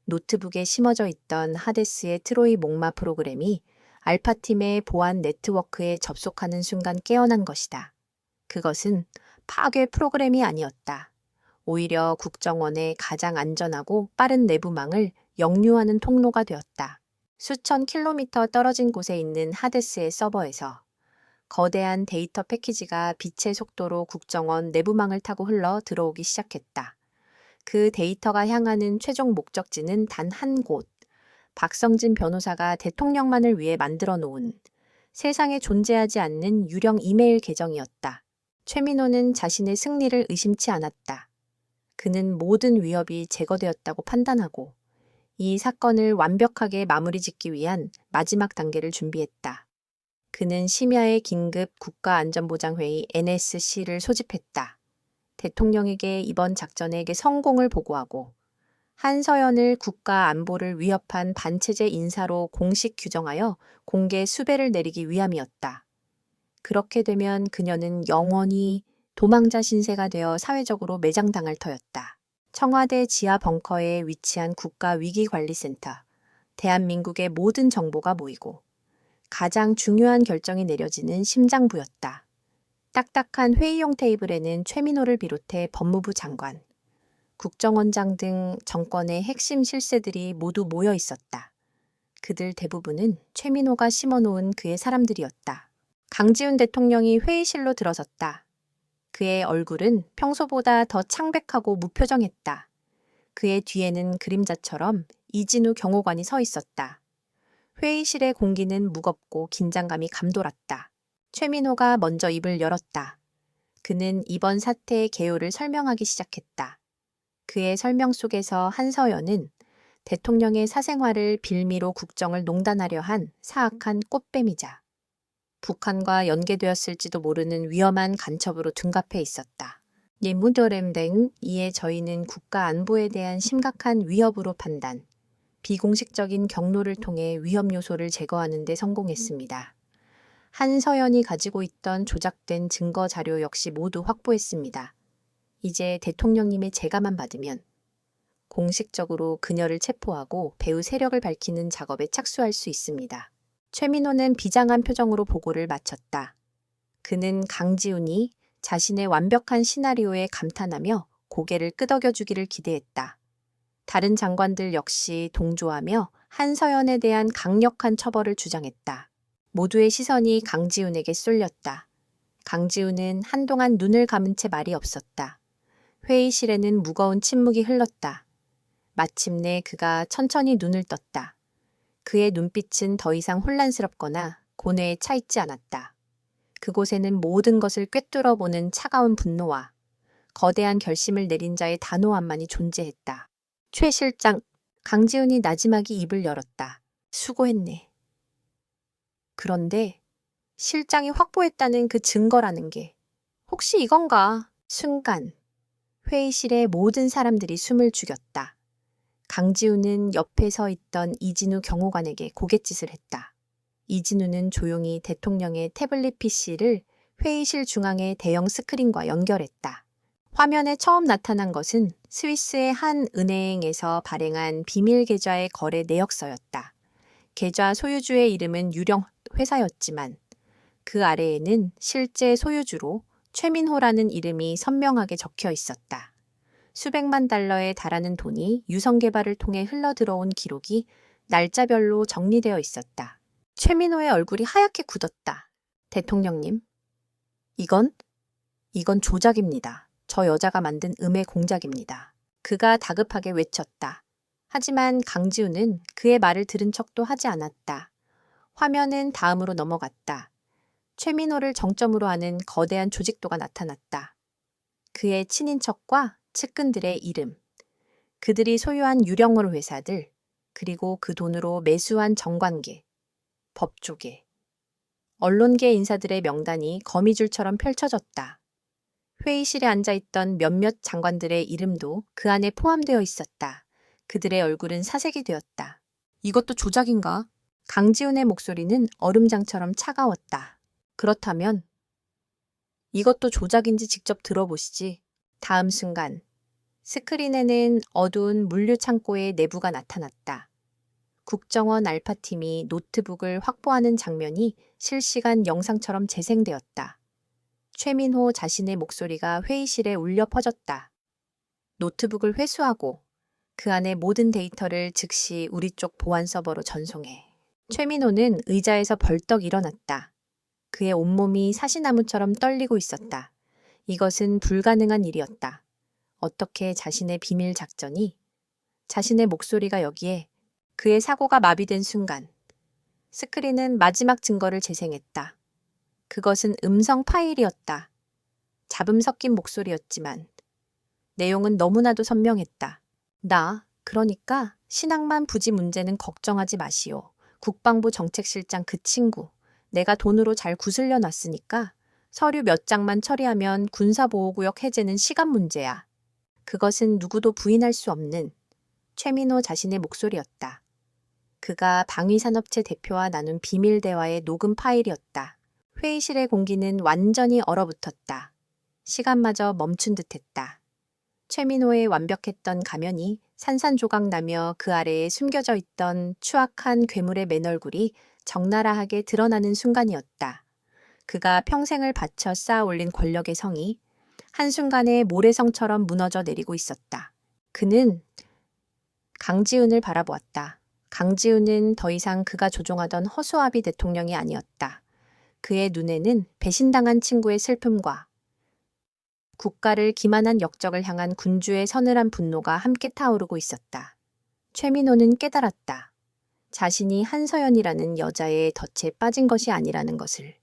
노트북에 심어져 있던 하데스의 트로이 목마 프로그램이 알파팀의 보안 네트워크에 접속하는 순간 깨어난 것이다. 그것은 파괴 프로그램이 아니었다. 오히려 국정원의 가장 안전하고 빠른 내부망을 역류하는 통로가 되었다. 수천 킬로미터 떨어진 곳에 있는 하데스의 서버에서 거대한 데이터 패키지가 빛의 속도로 국정원 내부망을 타고 흘러 들어오기 시작했다. 그 데이터가 향하는 최종 목적지는 단 한 곳. 박성진 변호사가 대통령만을 위해 만들어 놓은 세상에 존재하지 않는 유령 이메일 계정이었다. 최민호는 자신의 승리를 의심치 않았다. 그는 모든 위협이 제거되었다고 판단하고 이 사건을 완벽하게 마무리 짓기 위한 마지막 단계를 준비했다. 그는 심야의 긴급 국가안전보장회의 NSC를 소집했다. 대통령에게 이번 작전에게 성공을 보고하고 한서연을 국가 안보를 위협한 반체제 인사로 공식 규정하여 공개 수배를 내리기 위함이었다. 그렇게 되면 그녀는 영원히 도망자 신세가 되어 사회적으로 매장당할 터였다. 청와대 지하 벙커에 위치한 국가위기관리센터, 대한민국의 모든 정보가 모이고 가장 중요한 결정이 내려지는 심장부였다. 딱딱한 회의용 테이블에는 최민호를 비롯해 법무부 장관, 국정원장 등 정권의 핵심 실세들이 모두 모여 있었다. 그들 대부분은 최민호가 심어놓은 그의 사람들이었다. 강지훈 대통령이 회의실로 들어섰다. 그의 얼굴은 평소보다 더 창백하고 무표정했다. 그의 뒤에는 그림자처럼 이진우 경호관이 서 있었다. 회의실의 공기는 무겁고 긴장감이 감돌았다. 최민호가 먼저 입을 열었다. 그는 이번 사태의 개요를 설명하기 시작했다. 그의 설명 속에서 한서연은 대통령의 사생활을 빌미로 국정을 농단하려 한 사악한 꽃뱀이자 북한과 연계되었을지도 모르는 위험한 간첩으로 둔갑해 있었다. 예무더렘 등 이에 저희는 국가 안보에 대한 심각한 위협으로 판단, 비공식적인 경로를 통해 위험 요소를 제거하는 데 성공했습니다. 한서연이 가지고 있던 조작된 증거 자료 역시 모두 확보했습니다. 이제 대통령님의 재가만 받으면 공식적으로 그녀를 체포하고 배후 세력을 밝히는 작업에 착수할 수 있습니다. 최민호는 비장한 표정으로 보고를 마쳤다. 그는 강지훈이 자신의 완벽한 시나리오에 감탄하며 고개를 끄덕여 주기를 기대했다. 다른 장관들 역시 동조하며 한서연에 대한 강력한 처벌을 주장했다. 모두의 시선이 강지훈에게 쏠렸다. 강지훈은 한동안 눈을 감은 채 말이 없었다. 회의실에는 무거운 침묵이 흘렀다. 마침내 그가 천천히 눈을 떴다. 그의 눈빛은 더 이상 혼란스럽거나 고뇌에 차 있지 않았다. 그곳에는 모든 것을 꿰뚫어 보는 차가운 분노와 거대한 결심을 내린 자의 단호함만이 존재했다. 최 실장, 강지훈이 나지막이 입을 열었다. 수고했네. 그런데 실장이 확보했다는 그 증거라는 게 혹시 이건가? 순간 회의실의 모든 사람들이 숨을 죽였다. 강지훈은 옆에 서 있던 이진우 경호관에게 고갯짓을 했다. 이진우는 조용히 대통령의 태블릿 PC를 회의실 중앙의 대형 스크린과 연결했다. 화면에 처음 나타난 것은 스위스의 한 은행에서 발행한 비밀 계좌의 거래 내역서였다. 계좌 소유주의 이름은 유령 회사였지만 그 아래에는 실제 소유주로 최민호라는 이름이 선명하게 적혀 있었다. 수백만 달러에 달하는 돈이 유성개발을 통해 흘러들어온 기록이 날짜별로 정리되어 있었다. 최민호의 얼굴이 하얗게 굳었다. 대통령님, 이건 조작입니다. 저 여자가 만든 음해 공작입니다. 그가 다급하게 외쳤다. 하지만 강지훈은 그의 말을 들은 척도 하지 않았다. 화면은 다음으로 넘어갔다. 최민호를 정점으로 하는 거대한 조직도가 나타났다. 그의 친인척과 측근들의 이름, 그들이 소유한 유령물 회사들, 그리고 그 돈으로 매수한 정관계, 법조계, 언론계 인사들의 명단이 거미줄처럼 펼쳐졌다. 회의실에 앉아있던 몇몇 장관들의 이름도 그 안에 포함되어 있었다. 그들의 얼굴은 사색이 되었다. 이것도 조작인가? 강지훈의 목소리는 얼음장처럼 차가웠다. 그렇다면 이것도 조작인지 직접 들어보시지. 다음 순간 스크린에는 어두운 물류 창고의 내부가 나타났다. 국정원 알파팀이 노트북을 확보하는 장면이 실시간 영상처럼 재생되었다. 최민호 자신의 목소리가 회의실에 울려 퍼졌다. 노트북을 회수하고 그 안의 모든 데이터를 즉시 우리 쪽 보안 서버로 전송해. 최민호는 의자에서 벌떡 일어났다. 그의 온몸이 사시나무처럼 떨리고 있었다. 이것은 불가능한 일이었다. 어떻게 자신의 비밀 작전이, 자신의 목소리가 여기에, 그의 사고가 마비된 순간 스크린은 마지막 증거를 재생했다. 그것은 음성 파일이었다. 잡음 섞인 목소리였지만 내용은 너무나도 선명했다. 그러니까 신앙만 부지 문제는 걱정하지 마시오. 국방부 정책실장 그 친구, 내가 돈으로 잘 구슬려 놨으니까 서류 몇 장만 처리하면 군사보호구역 해제는 시간 문제야. 그것은 누구도 부인할 수 없는 최민호 자신의 목소리였다. 그가 방위산업체 대표와 나눈 비밀 대화의 녹음 파일이었다. 회의실의 공기는 완전히 얼어붙었다. 시간마저 멈춘 듯했다. 최민호의 완벽했던 가면이 산산조각 나며 그 아래에 숨겨져 있던 추악한 괴물의 맨얼굴이 적나라하게 드러나는 순간이었다. 그가 평생을 바쳐 쌓아 올린 권력의 성이 한순간에 모래성처럼 무너져 내리고 있었다. 그는 강지훈을 바라보았다. 강지훈은 더 이상 그가 조종하던 허수아비 대통령이 아니었다. 그의 눈에는 배신당한 친구의 슬픔과 국가를 기만한 역적을 향한 군주의 서늘한 분노가 함께 타오르고 있었다. 최민호는 깨달았다. 자신이 한서연이라는 여자의 덫에 빠진 것이 아니라는 것을.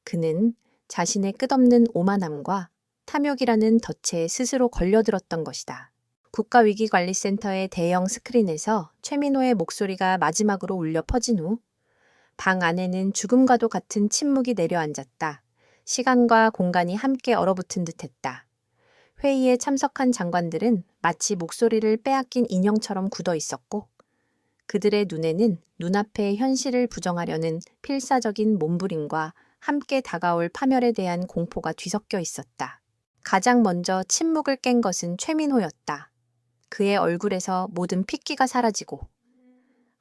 그는 자신의 끝없는 오만함과 탐욕이라는 덫에 스스로 걸려들었던 것이다. 국가위기관리센터의 대형 스크린에서 최민호의 목소리가 마지막으로 울려 퍼진 후 방 안에는 죽음과도 같은 침묵이 내려앉았다. 시간과 공간이 함께 얼어붙은 듯했다. 회의에 참석한 장관들은 마치 목소리를 빼앗긴 인형처럼 굳어 있었고 그들의 눈에는 눈앞의 현실을 부정하려는 필사적인 몸부림과 함께 다가올 파멸에 대한 공포가 뒤섞여 있었다. 가장 먼저 침묵을 깬 것은 최민호였다. 그의 얼굴에서 모든 핏기가 사라지고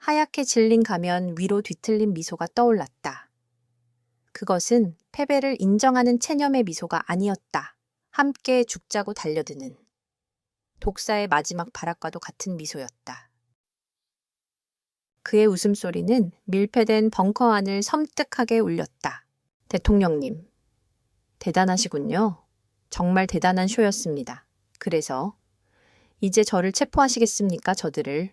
하얗게 질린 가면 위로 뒤틀린 미소가 떠올랐다. 그것은 패배를 인정하는 체념의 미소가 아니었다. 함께 죽자고 달려드는 독사의 마지막 발악과도 같은 미소였다. 그의 웃음소리는 밀폐된 벙커 안을 섬뜩하게 울렸다. 대통령님, 대단하시군요. 정말 대단한 쇼였습니다. 그래서 이제 저를 체포하시겠습니까, 저들을?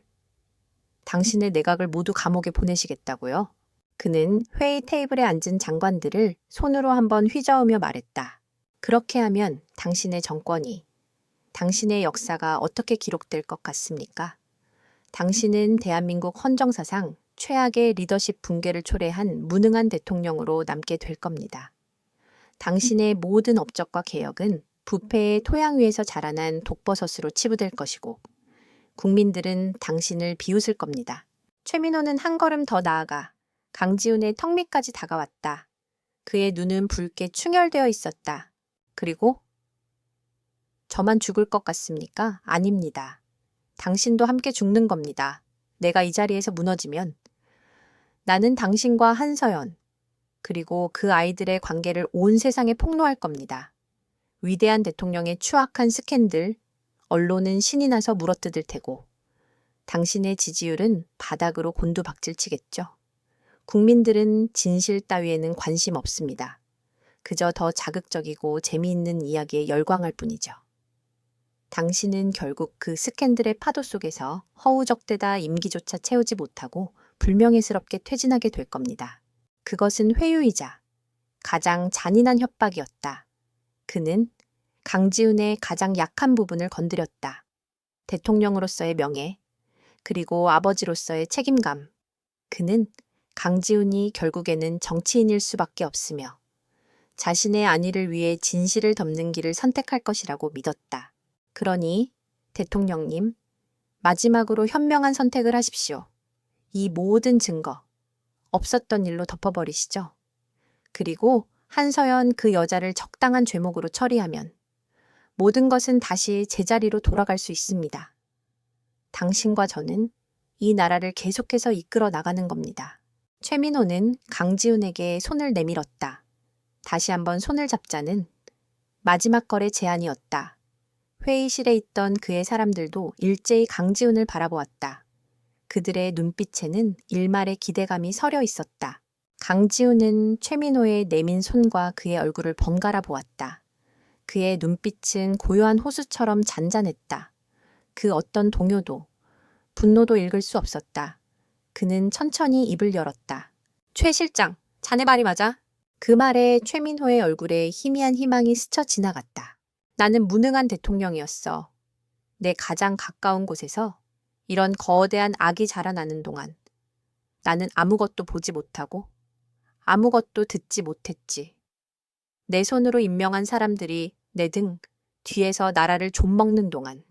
당신의 내각을 모두 감옥에 보내시겠다고요? 그는 회의 테이블에 앉은 장관들을 손으로 한번 휘저으며 말했다. 그렇게 하면 당신의 정권이, 당신의 역사가 어떻게 기록될 것 같습니까? 당신은 대한민국 헌정사상 최악의 리더십 붕괴를 초래한 무능한 대통령으로 남게 될 겁니다. 당신의 모든 업적과 개혁은 부패의 토양 위에서 자라난 독버섯으로 치부될 것이고 국민들은 당신을 비웃을 겁니다. 최민호는 한 걸음 더 나아가 강지훈의 턱 밑까지 다가왔다. 그의 눈은 붉게 충혈되어 있었다. 그리고 저만 죽을 것 같습니까? 아닙니다. 당신도 함께 죽는 겁니다. 내가 이 자리에서 무너지면 나는 당신과 한서연 그리고 그 아이들의 관계를 온 세상에 폭로할 겁니다. 위대한 대통령의 추악한 스캔들, 언론은 신이 나서 물어뜯을 테고 당신의 지지율은 바닥으로 곤두박질치겠죠. 국민들은 진실 따위에는 관심 없습니다. 그저 더 자극적이고 재미있는 이야기에 열광할 뿐이죠. 당신은 결국 그 스캔들의 파도 속에서 허우적대다 임기조차 채우지 못하고 불명예스럽게 퇴진하게 될 겁니다. 그것은 회유이자 가장 잔인한 협박이었다. 그는 강지훈의 가장 약한 부분을 건드렸다. 대통령으로서의 명예, 그리고 아버지로서의 책임감. 그는 강지훈이 결국에는 정치인일 수밖에 없으며 자신의 안위를 위해 진실을 덮는 길을 선택할 것이라고 믿었다. 그러니 대통령님, 마지막으로 현명한 선택을 하십시오. 이 모든 증거, 없었던 일로 덮어버리시죠. 그리고 한서연 그 여자를 적당한 죄목으로 처리하면 모든 것은 다시 제자리로 돌아갈 수 있습니다. 당신과 저는 이 나라를 계속해서 이끌어 나가는 겁니다. 최민호는 강지훈에게 손을 내밀었다. 다시 한번 손을 잡자는 마지막 거래 제안이었다. 회의실에 있던 그의 사람들도 일제히 강지훈을 바라보았다. 그들의 눈빛에는 일말의 기대감이 서려 있었다. 강지훈은 최민호의 내민 손과 그의 얼굴을 번갈아 보았다. 그의 눈빛은 고요한 호수처럼 잔잔했다. 그 어떤 동요도, 분노도 읽을 수 없었다. 그는 천천히 입을 열었다. 최 실장, 자네 말이 맞아? 그 말에 최민호의 얼굴에 희미한 희망이 스쳐 지나갔다. 나는 무능한 대통령이었어. 내 가장 가까운 곳에서 이런 거대한 악이 자라나는 동안 나는 아무것도 보지 못하고 아무것도 듣지 못했지. 내 손으로 임명한 사람들이 내 등 뒤에서 나라를 좀먹는 동안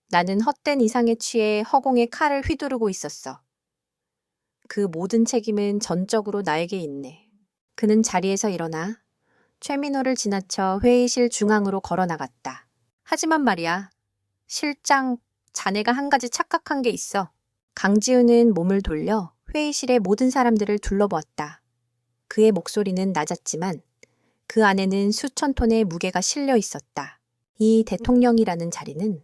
나는 헛된 이상에 취해 허공에 칼을 휘두르고 있었어. 그 모든 책임은 전적으로 나에게 있네. 그는 자리에서 일어나 최민호를 지나쳐 회의실 중앙으로 걸어 나갔다. 하지만 말이야, 실장, 자네가 한 가지 착각한 게 있어. 강지훈은 몸을 돌려 회의실의 모든 사람들을 둘러보았다. 그의 목소리는 낮았지만 그 안에는 수천 톤의 무게가 실려 있었다. 이 대통령이라는 자리는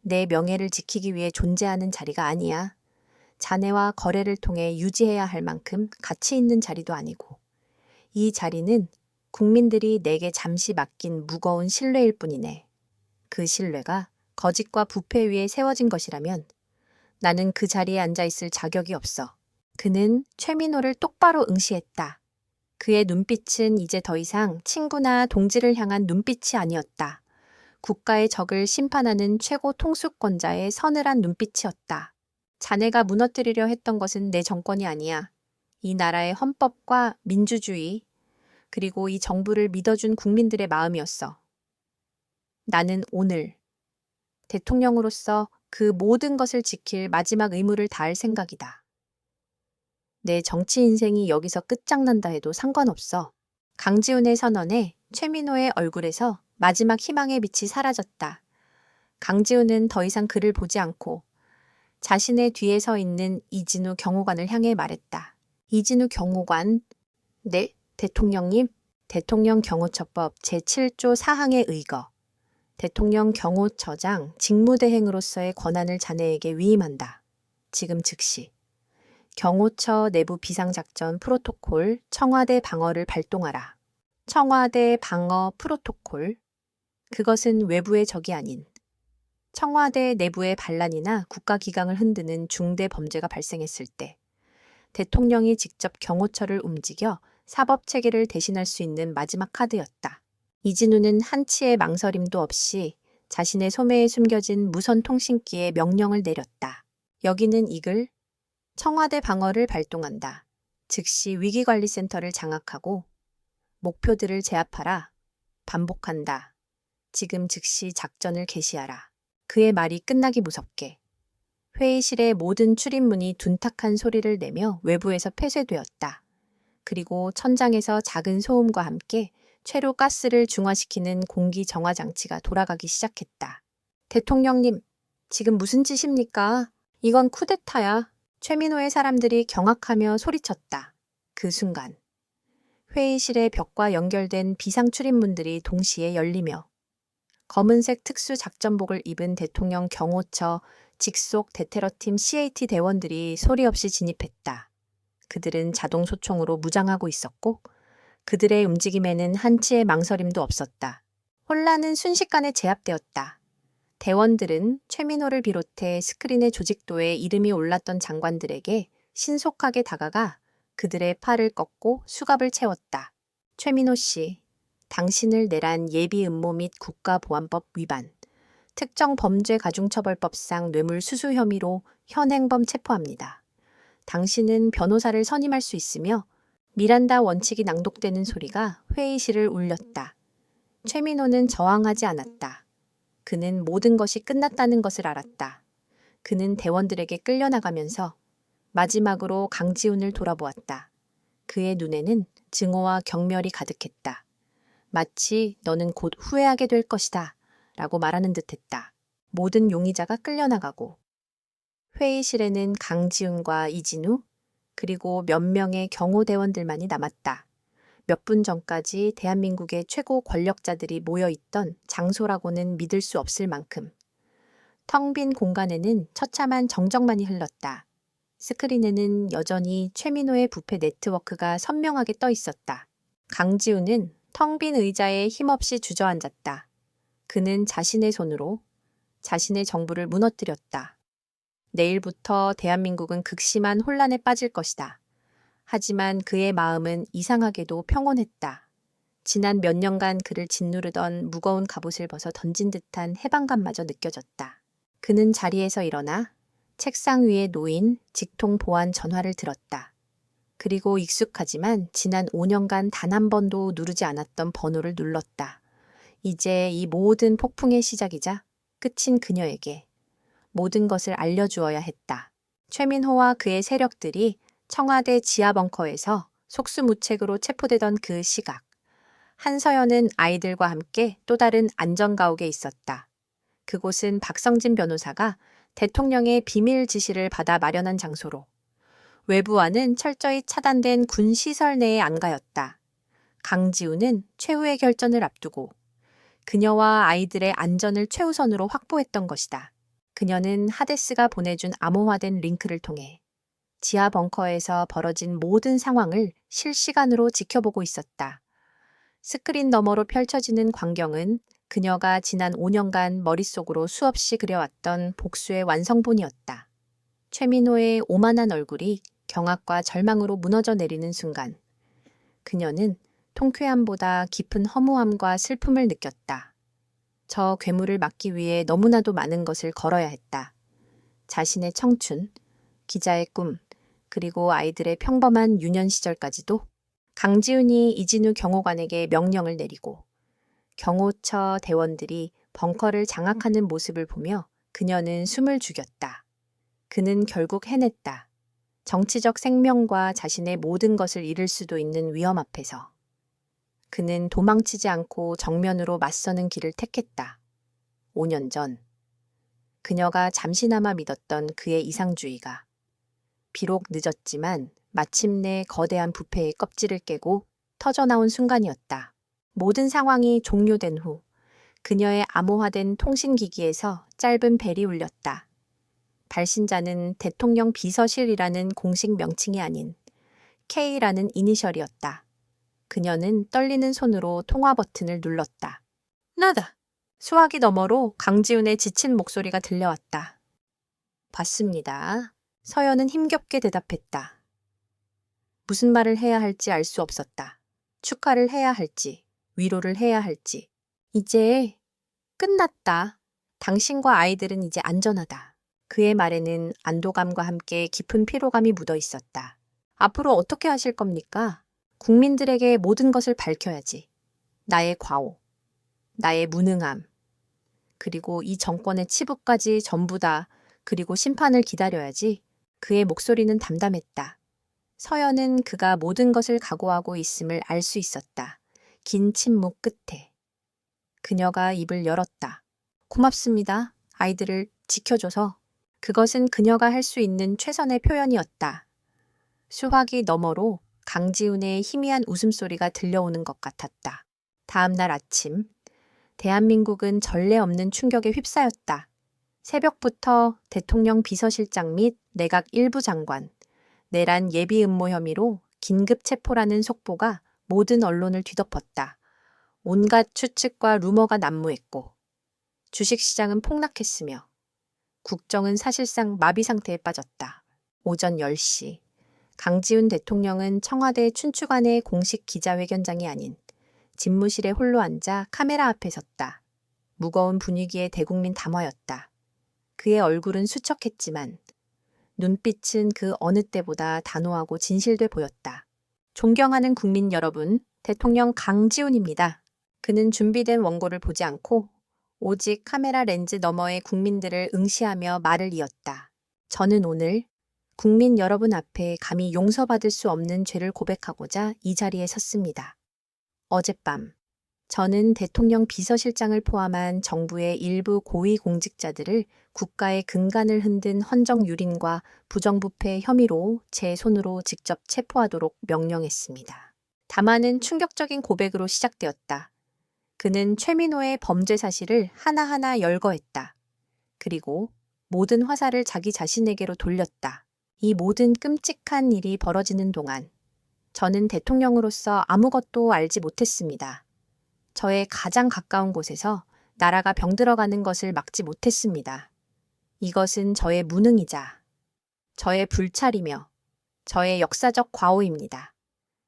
내 명예를 지키기 위해 존재하는 자리가 아니야. 자네와 거래를 통해 유지해야 할 만큼 가치 있는 자리도 아니고 이 자리는 국민들이 내게 잠시 맡긴 무거운 신뢰일 뿐이네. 그 신뢰가 거짓과 부패 위에 세워진 것이라면 나는 그 자리에 앉아있을 자격이 없어. 그는 최민호를 똑바로 응시했다. 그의 눈빛은 이제 더 이상 친구나 동지를 향한 눈빛이 아니었다. 국가의 적을 심판하는 최고 통수권자의 서늘한 눈빛이었다. 자네가 무너뜨리려 했던 것은 내 정권이 아니야. 이 나라의 헌법과 민주주의, 그리고 이 정부를 믿어준 국민들의 마음이었어. 나는 오늘 대통령으로서 그 모든 것을 지킬 마지막 의무를 다할 생각이다. 내 정치 인생이 여기서 끝장난다 해도 상관없어. 강지훈의 선언에 최민호의 얼굴에서 마지막 희망의 빛이 사라졌다. 강지훈은 더 이상 그를 보지 않고 자신의 뒤에 서 있는 이진우 경호관을 향해 말했다. 이진우 경호관, 네, 대통령님, 대통령 경호처법 제7조 4항에 의거. 대통령 경호처장 직무대행으로서의 권한을 자네에게 위임한다. 지금 즉시. 경호처 내부 비상작전 프로토콜 청와대 방어를 발동하라. 청와대 방어 프로토콜. 그것은 외부의 적이 아닌 청와대 내부의 반란이나 국가기강을 흔드는 중대 범죄가 발생했을 때 대통령이 직접 경호처를 움직여 사법체계를 대신할 수 있는 마지막 카드였다. 이진우는 한치의 망설임도 없이 자신의 소매에 숨겨진 무선 통신기에 명령을 내렸다. 여기는 이글, 청와대 방어를 발동한다. 즉시 위기관리센터를 장악하고 목표들을 제압하라. 반복한다. 지금 즉시 작전을 개시하라. 그의 말이 끝나기 무섭게 회의실의 모든 출입문이 둔탁한 소리를 내며 외부에서 폐쇄되었다. 그리고 천장에서 작은 소음과 함께 최루 가스를 중화시키는 공기 정화 장치가 돌아가기 시작했다. 대통령님, 지금 무슨 짓입니까? 이건 쿠데타야. 최민호의 사람들이 경악하며 소리쳤다. 그 순간 회의실의 벽과 연결된 비상 출입문들이 동시에 열리며 검은색 특수작전복을 입은 대통령 경호처 직속 대테러팀 CAT 대원들이 소리 없이 진입했다. 그들은 자동 소총으로 무장하고 있었고 그들의 움직임에는 한치의 망설임도 없었다. 혼란은 순식간에 제압되었다. 대원들은 최민호를 비롯해 스크린의 조직도에 이름이 올랐던 장관들에게 신속하게 다가가 그들의 팔을 꺾고 수갑을 채웠다. 최민호 씨, 당신을 내란 예비 음모 및 국가보안법 위반, 특정 범죄 가중처벌법상 뇌물수수 혐의로 현행범 체포합니다. 당신은 변호사를 선임할 수 있으며 미란다 원칙이 낭독되는 소리가 회의실을 울렸다. 최민호는 저항하지 않았다. 그는 모든 것이 끝났다는 것을 알았다. 그는 대원들에게 끌려나가면서 마지막으로 강지훈을 돌아보았다. 그의 눈에는 증오와 경멸이 가득했다. 마치 너는 곧 후회하게 될 것이다 라고 말하는 듯했다. 모든 용의자가 끌려나가고 회의실에는 강지훈과 이진우 그리고 몇 명의 경호대원들만이 남았다. 몇 분 전까지 대한민국의 최고 권력자들이 모여있던 장소라고는 믿을 수 없을 만큼 텅 빈 공간에는 처참한 정적만이 흘렀다. 스크린에는 여전히 최민호의 부패 네트워크가 선명하게 떠 있었다. 강지훈은 텅 빈 의자에 힘없이 주저앉았다. 그는 자신의 손으로 자신의 정부를 무너뜨렸다. 내일부터 대한민국은 극심한 혼란에 빠질 것이다. 하지만 그의 마음은 이상하게도 평온했다. 지난 몇 년간 그를 짓누르던 무거운 갑옷을 벗어 던진 듯한 해방감마저 느껴졌다. 그는 자리에서 일어나 책상 위에 놓인 직통 보안 전화를 들었다. 그리고 익숙하지만 지난 5년간 단 한 번도 누르지 않았던 번호를 눌렀다. 이제 이 모든 폭풍의 시작이자 끝인 그녀에게 모든 것을 알려주어야 했다. 최민호와 그의 세력들이 청와대 지하 벙커에서 속수무책으로 체포되던 그 시각. 한서연은 아이들과 함께 또 다른 안전가옥에 있었다. 그곳은 박성진 변호사가 대통령의 비밀 지시를 받아 마련한 장소로 외부와는 철저히 차단된 군 시설 내의 안가였다. 강지훈은 최후의 결전을 앞두고 그녀와 아이들의 안전을 최우선으로 확보했던 것이다. 그녀는 하데스가 보내준 암호화된 링크를 통해 지하 벙커에서 벌어진 모든 상황을 실시간으로 지켜보고 있었다. 스크린 너머로 펼쳐지는 광경은 그녀가 지난 5년간 머릿속으로 수없이 그려왔던 복수의 완성본이었다. 최민호의 오만한 얼굴이 경악과 절망으로 무너져 내리는 순간 그녀는 통쾌함보다 깊은 허무함과 슬픔을 느꼈다. 저 괴물을 막기 위해 너무나도 많은 것을 걸어야 했다. 자신의 청춘, 기자의 꿈, 그리고 아이들의 평범한 유년 시절까지도. 강지훈이 이진우 경호관에게 명령을 내리고 경호처 대원들이 벙커를 장악하는 모습을 보며 그녀는 숨을 죽였다. 그는 결국 해냈다. 정치적 생명과 자신의 모든 것을 잃을 수도 있는 위험 앞에서. 그는 도망치지 않고 정면으로 맞서는 길을 택했다. 5년 전, 그녀가 잠시나마 믿었던 그의 이상주의가 비록 늦었지만 마침내 거대한 부패의 껍질을 깨고 터져나온 순간이었다. 모든 상황이 종료된 후 그녀의 암호화된 통신기기에서 짧은 벨이 울렸다. 발신자는 대통령 비서실이라는 공식 명칭이 아닌 K라는 이니셜이었다. 그녀는 떨리는 손으로 통화 버튼을 눌렀다. 나다. 수화기 너머로 강지훈의 지친 목소리가 들려왔다. 봤습니다. 서연은 힘겹게 대답했다. 무슨 말을 해야 할지 알 수 없었다. 축하를 해야 할지, 위로를 해야 할지. 이제 끝났다. 당신과 아이들은 이제 안전하다. 그의 말에는 안도감과 함께 깊은 피로감이 묻어 있었다. 앞으로 어떻게 하실 겁니까? 국민들에게 모든 것을 밝혀야지. 나의 과오, 나의 무능함, 그리고 이 정권의 치부까지 전부 다, 그리고 심판을 기다려야지. 그의 목소리는 담담했다. 서연은 그가 모든 것을 각오하고 있음을 알 수 있었다. 긴 침묵 끝에. 그녀가 입을 열었다. 고맙습니다. 아이들을 지켜줘서. 그것은 그녀가 할 수 있는 최선의 표현이었다. 수화기 너머로 강지훈의 희미한 웃음소리가 들려오는 것 같았다. 다음 날 아침, 대한민국은 전례 없는 충격에 휩싸였다. 새벽부터 대통령 비서실장 및 내각 일부 장관, 내란 예비 음모 혐의로 긴급 체포라는 속보가 모든 언론을 뒤덮었다. 온갖 추측과 루머가 난무했고 주식시장은 폭락했으며 국정은 사실상 마비 상태에 빠졌다. 오전 10시, 강지훈 대통령은 청와대 춘추관의 공식 기자회견장이 아닌 집무실에 홀로 앉아 카메라 앞에 섰다. 무거운 분위기의 대국민 담화였다. 그의 얼굴은 수척했지만 눈빛은 그 어느 때보다 단호하고 진실돼 보였다. 존경하는 국민 여러분, 대통령 강지훈입니다. 그는 준비된 원고를 보지 않고 오직 카메라 렌즈 너머의 국민들을 응시하며 말을 이었다. 저는 오늘 국민 여러분 앞에 감히 용서받을 수 없는 죄를 고백하고자 이 자리에 섰습니다. 어젯밤, 저는 대통령 비서실장을 포함한 정부의 일부 고위 공직자들을 국가의 근간을 흔든 헌정유린과 부정부패 혐의로 제 손으로 직접 체포하도록 명령했습니다. 담화는 충격적인 고백으로 시작되었다. 그는 최민호의 범죄 사실을 하나하나 열거했다. 그리고 모든 화살을 자기 자신에게로 돌렸다. 이 모든 끔찍한 일이 벌어지는 동안 저는 대통령으로서 아무것도 알지 못했습니다. 저의 가장 가까운 곳에서 나라가 병들어가는 것을 막지 못했습니다. 이것은 저의 무능이자 저의 불찰이며 저의 역사적 과오입니다.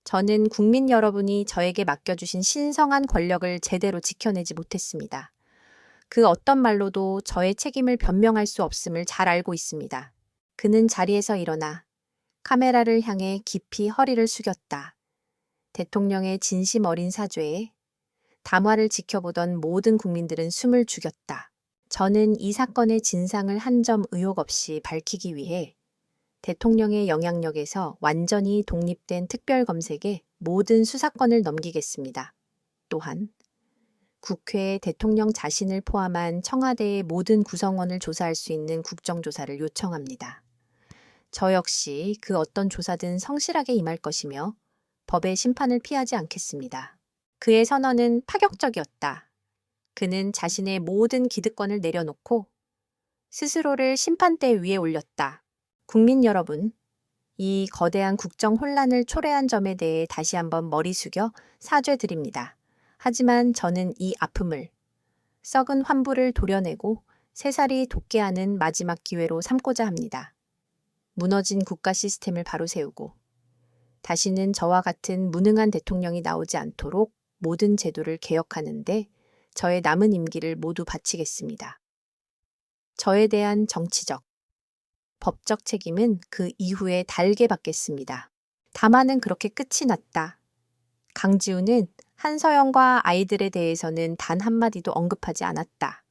저는 국민 여러분이 저에게 맡겨주신 신성한 권력을 제대로 지켜내지 못했습니다. 그 어떤 말로도 저의 책임을 변명할 수 없음을 잘 알고 있습니다. 그는 자리에서 일어나 카메라를 향해 깊이 허리를 숙였다. 대통령의 진심 어린 사죄에 담화를 지켜보던 모든 국민들은 숨을 죽였다. 저는 이 사건의 진상을 한 점 의혹 없이 밝히기 위해 대통령의 영향력에서 완전히 독립된 특별검색에 모든 수사권을 넘기겠습니다. 또한 국회에 대통령 자신을 포함한 청와대의 모든 구성원을 조사할 수 있는 국정조사를 요청합니다. 저 역시 그 어떤 조사든 성실하게 임할 것이며 법의 심판을 피하지 않겠습니다. 그의 선언은 파격적이었다. 그는 자신의 모든 기득권을 내려놓고 스스로를 심판대 위에 올렸다. 국민 여러분, 이 거대한 국정 혼란을 초래한 점에 대해 다시 한번 머리 숙여 사죄드립니다. 하지만 저는 이 아픔을, 썩은 환부를 도려내고 새살이 돋게 하는 마지막 기회로 삼고자 합니다. 무너진 국가 시스템을 바로 세우고 다시는 저와 같은 무능한 대통령이 나오지 않도록 모든 제도를 개혁하는데 저의 남은 임기를 모두 바치겠습니다. 저에 대한 정치적, 법적 책임은 그 이후에 달게 받겠습니다. 담화는 그렇게 끝이 났다. 강지훈은 한서영과 아이들에 대해서는 단 한마디도 언급하지 않았다.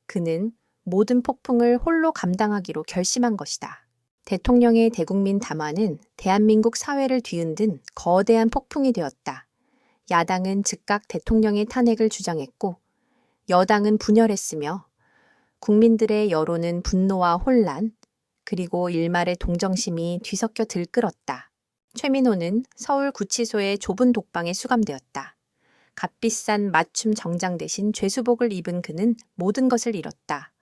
그는 모든 폭풍을 홀로 감당하기로 결심한 것이다. 대통령의 대국민 담화는 대한민국 사회를 뒤흔든 거대한 폭풍이 되었다. 야당은 즉각 대통령의 탄핵을 주장했고 여당은 분열했으며 국민들의 여론은 분노와 혼란, 그리고 일말의 동정심이 뒤섞여 들끓었다. 최민호는 서울 구치소의 좁은 독방에 수감되었다. 값비싼 맞춤 정장 대신 죄수복을 입은 그는 모든 것을 잃었다.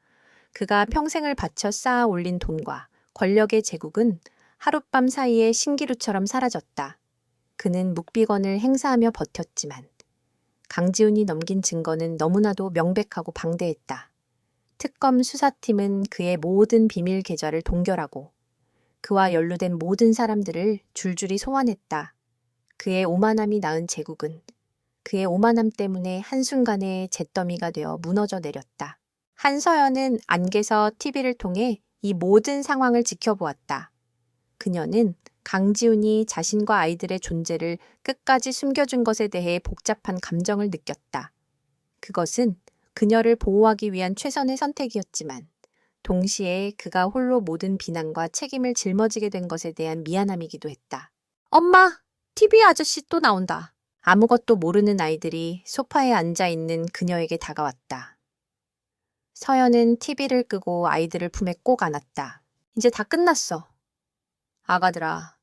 그가 평생을 바쳐 쌓아 올린 돈과 권력의 제국은 하룻밤 사이에 신기루처럼 사라졌다. 그는 묵비권을 행사하며 버텼지만 강지훈이 넘긴 증거는 너무나도 명백하고 방대했다. 특검 수사팀은 그의 모든 비밀 계좌를 동결하고 그와 연루된 모든 사람들을 줄줄이 소환했다. 그의 오만함이 낳은 제국은 그의 오만함 때문에 한순간에 잿더미가 되어 무너져 내렸다. 한서연은 안개서 TV를 통해 이 모든 상황을 지켜보았다. 그녀는 강지훈이 자신과 아이들의 존재를 끝까지 숨겨준 것에 대해 복잡한 감정을 느꼈다. 그것은 그녀를 보호하기 위한 최선의 선택이었지만 동시에 그가 홀로 모든 비난과 책임을 짊어지게 된 것에 대한 미안함이기도 했다. 엄마! TV 아저씨 또 나온다. 아무것도 모르는 아이들이 소파에 앉아 있는 그녀에게 다가왔다. 서연은 TV를 끄고 아이들을 품에 꼭 안았다. 이제 다 끝났어. 아가들아,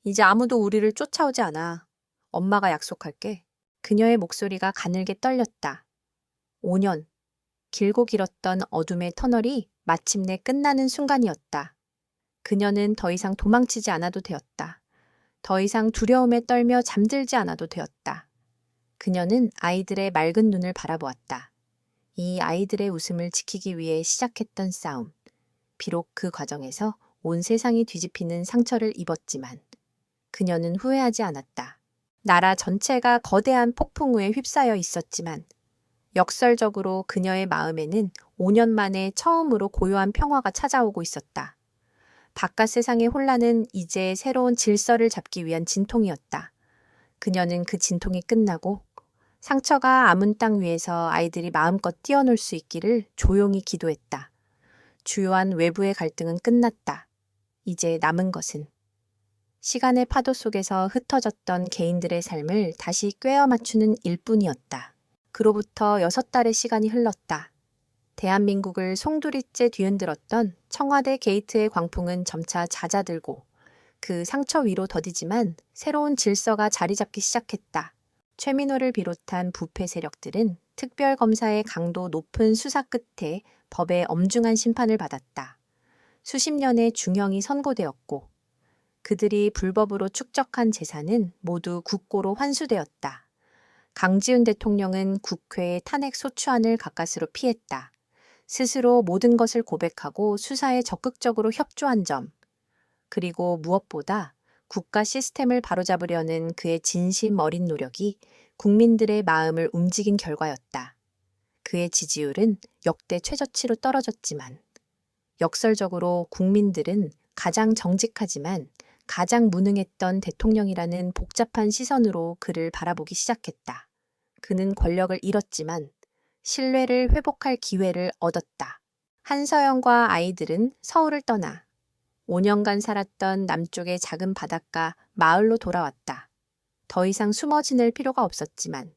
이제 아무도 우리를 쫓아오지 않아. 엄마가 약속할게. 그녀의 목소리가 가늘게 떨렸다. 5년, 길고 길었던 어둠의 터널이 마침내 끝나는 순간이었다. 그녀는 더 이상 도망치지 않아도 되었다. 더 이상 두려움에 떨며 잠들지 않아도 되었다. 그녀는 아이들의 맑은 눈을 바라보았다. 이 아이들의 웃음을 지키기 위해 시작했던 싸움. 비록 그 과정에서 온 세상이 뒤집히는 상처를 입었지만 그녀는 후회하지 않았다. 나라 전체가 거대한 폭풍우에 휩싸여 있었지만 역설적으로 그녀의 마음에는 5년 만에 처음으로 고요한 평화가 찾아오고 있었다. 바깥 세상의 혼란은 이제 새로운 질서를 잡기 위한 진통이었다. 그녀는 그 진통이 끝나고 상처가 아문 땅 위에서 아이들이 마음껏 뛰어놀 수 있기를 조용히 기도했다. 주요한 외부의 갈등은 끝났다. 이제 남은 것은 시간의 파도 속에서 흩어졌던 개인들의 삶을 다시 꿰어 맞추는 일뿐이었다. 그로부터 6달의 시간이 흘렀다. 대한민국을 송두리째 뒤흔들었던 청와대 게이트의 광풍은 점차 잦아들고 그 상처 위로 더디지만 새로운 질서가 자리 잡기 시작했다. 최민호를 비롯한 부패 세력들은 특별검사의 강도 높은 수사 끝에 법의 엄중한 심판을 받았다. 수십 년의 중형이 선고되었고 그들이 불법으로 축적한 재산은 모두 국고로 환수되었다. 강지훈 대통령은 국회의 탄핵 소추안을 가까스로 피했다. 스스로 모든 것을 고백하고 수사에 적극적으로 협조한 점, 그리고 무엇보다 국가 시스템을 바로잡으려는 그의 진심 어린 노력이 국민들의 마음을 움직인 결과였다. 그의 지지율은 역대 최저치로 떨어졌지만 역설적으로 국민들은 가장 정직하지만 가장 무능했던 대통령이라는 복잡한 시선으로 그를 바라보기 시작했다. 그는 권력을 잃었지만 신뢰를 회복할 기회를 얻었다. 한서영과 아이들은 서울을 떠나 5년간 살았던 남쪽의 작은 바닷가 마을로 돌아왔다. 더 이상 숨어 지낼 필요가 없었지만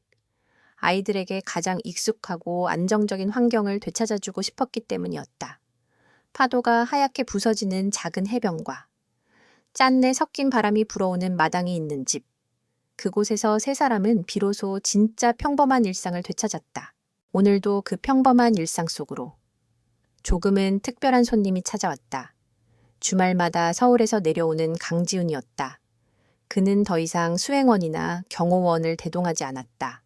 아이들에게 가장 익숙하고 안정적인 환경을 되찾아주고 싶었기 때문이었다. 파도가 하얗게 부서지는 작은 해변과 짠내 섞인 바람이 불어오는 마당이 있는 집. 그곳에서 세 사람은 비로소 진짜 평범한 일상을 되찾았다. 오늘도 그 평범한 일상 속으로 조금은 특별한 손님이 찾아왔다. 주말마다 서울에서 내려오는 강지훈이었다. 그는 더 이상 수행원이나 경호원을 대동하지 않았다.